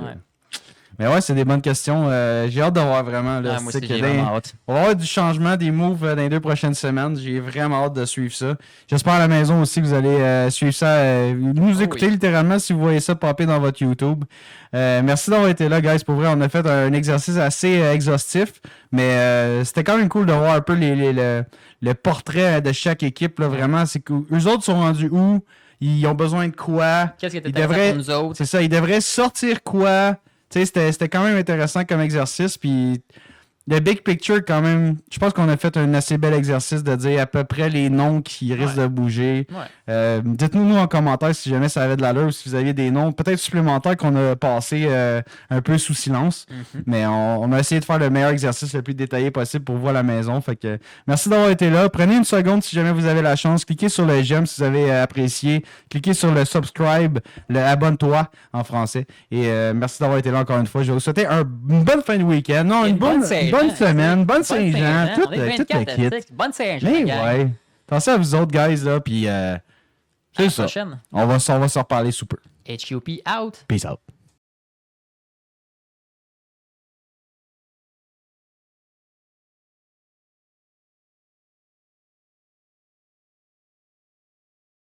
mais ouais, c'est des bonnes questions. J'ai hâte de voir vraiment. Là, moi aussi, j'ai vraiment hâte. On va avoir du changement, des moves dans les 2 prochaines semaines. J'ai vraiment hâte de suivre ça. J'espère à la maison aussi que vous allez suivre ça. Nous écouter littéralement si vous voyez ça popper dans votre YouTube. Merci d'avoir été là, guys. Pour vrai, on a fait un exercice assez exhaustif. Mais c'était quand même cool de voir un peu le portrait de chaque équipe. Là, vraiment, c'est que eux autres sont rendus où? Ils ont besoin de quoi? Qu'est-ce qui était intéressant pour nous autres? C'est ça, ils devraient sortir quoi? Tu sais, c'était quand même intéressant comme exercice. Puis le big picture, quand même, je pense qu'on a fait un assez bel exercice de dire à peu près les noms qui risquent de bouger. Ouais. Dites-nous nous en commentaire si jamais ça avait de l'allure ou si vous aviez des noms peut-être supplémentaires qu'on a passé un peu sous silence. Mais on a essayé de faire le meilleur exercice le plus détaillé possible pour vous à la maison. Fait que merci d'avoir été là. Prenez une seconde si jamais vous avez la chance. Cliquez sur le j'aime si vous avez apprécié. Cliquez sur le subscribe, le abonne-toi en français. Et merci d'avoir été là encore une fois. Je vais vous souhaiter une bonne fin de week-end. Non, une bonne semaine, bonne Saint-Jean, tout le kit. Bonne Saint-Jean. Mais ouais. Pensez à vous autres, guys, là, puis c'est ça. On va se reparler sous peu. HUP out. Peace out.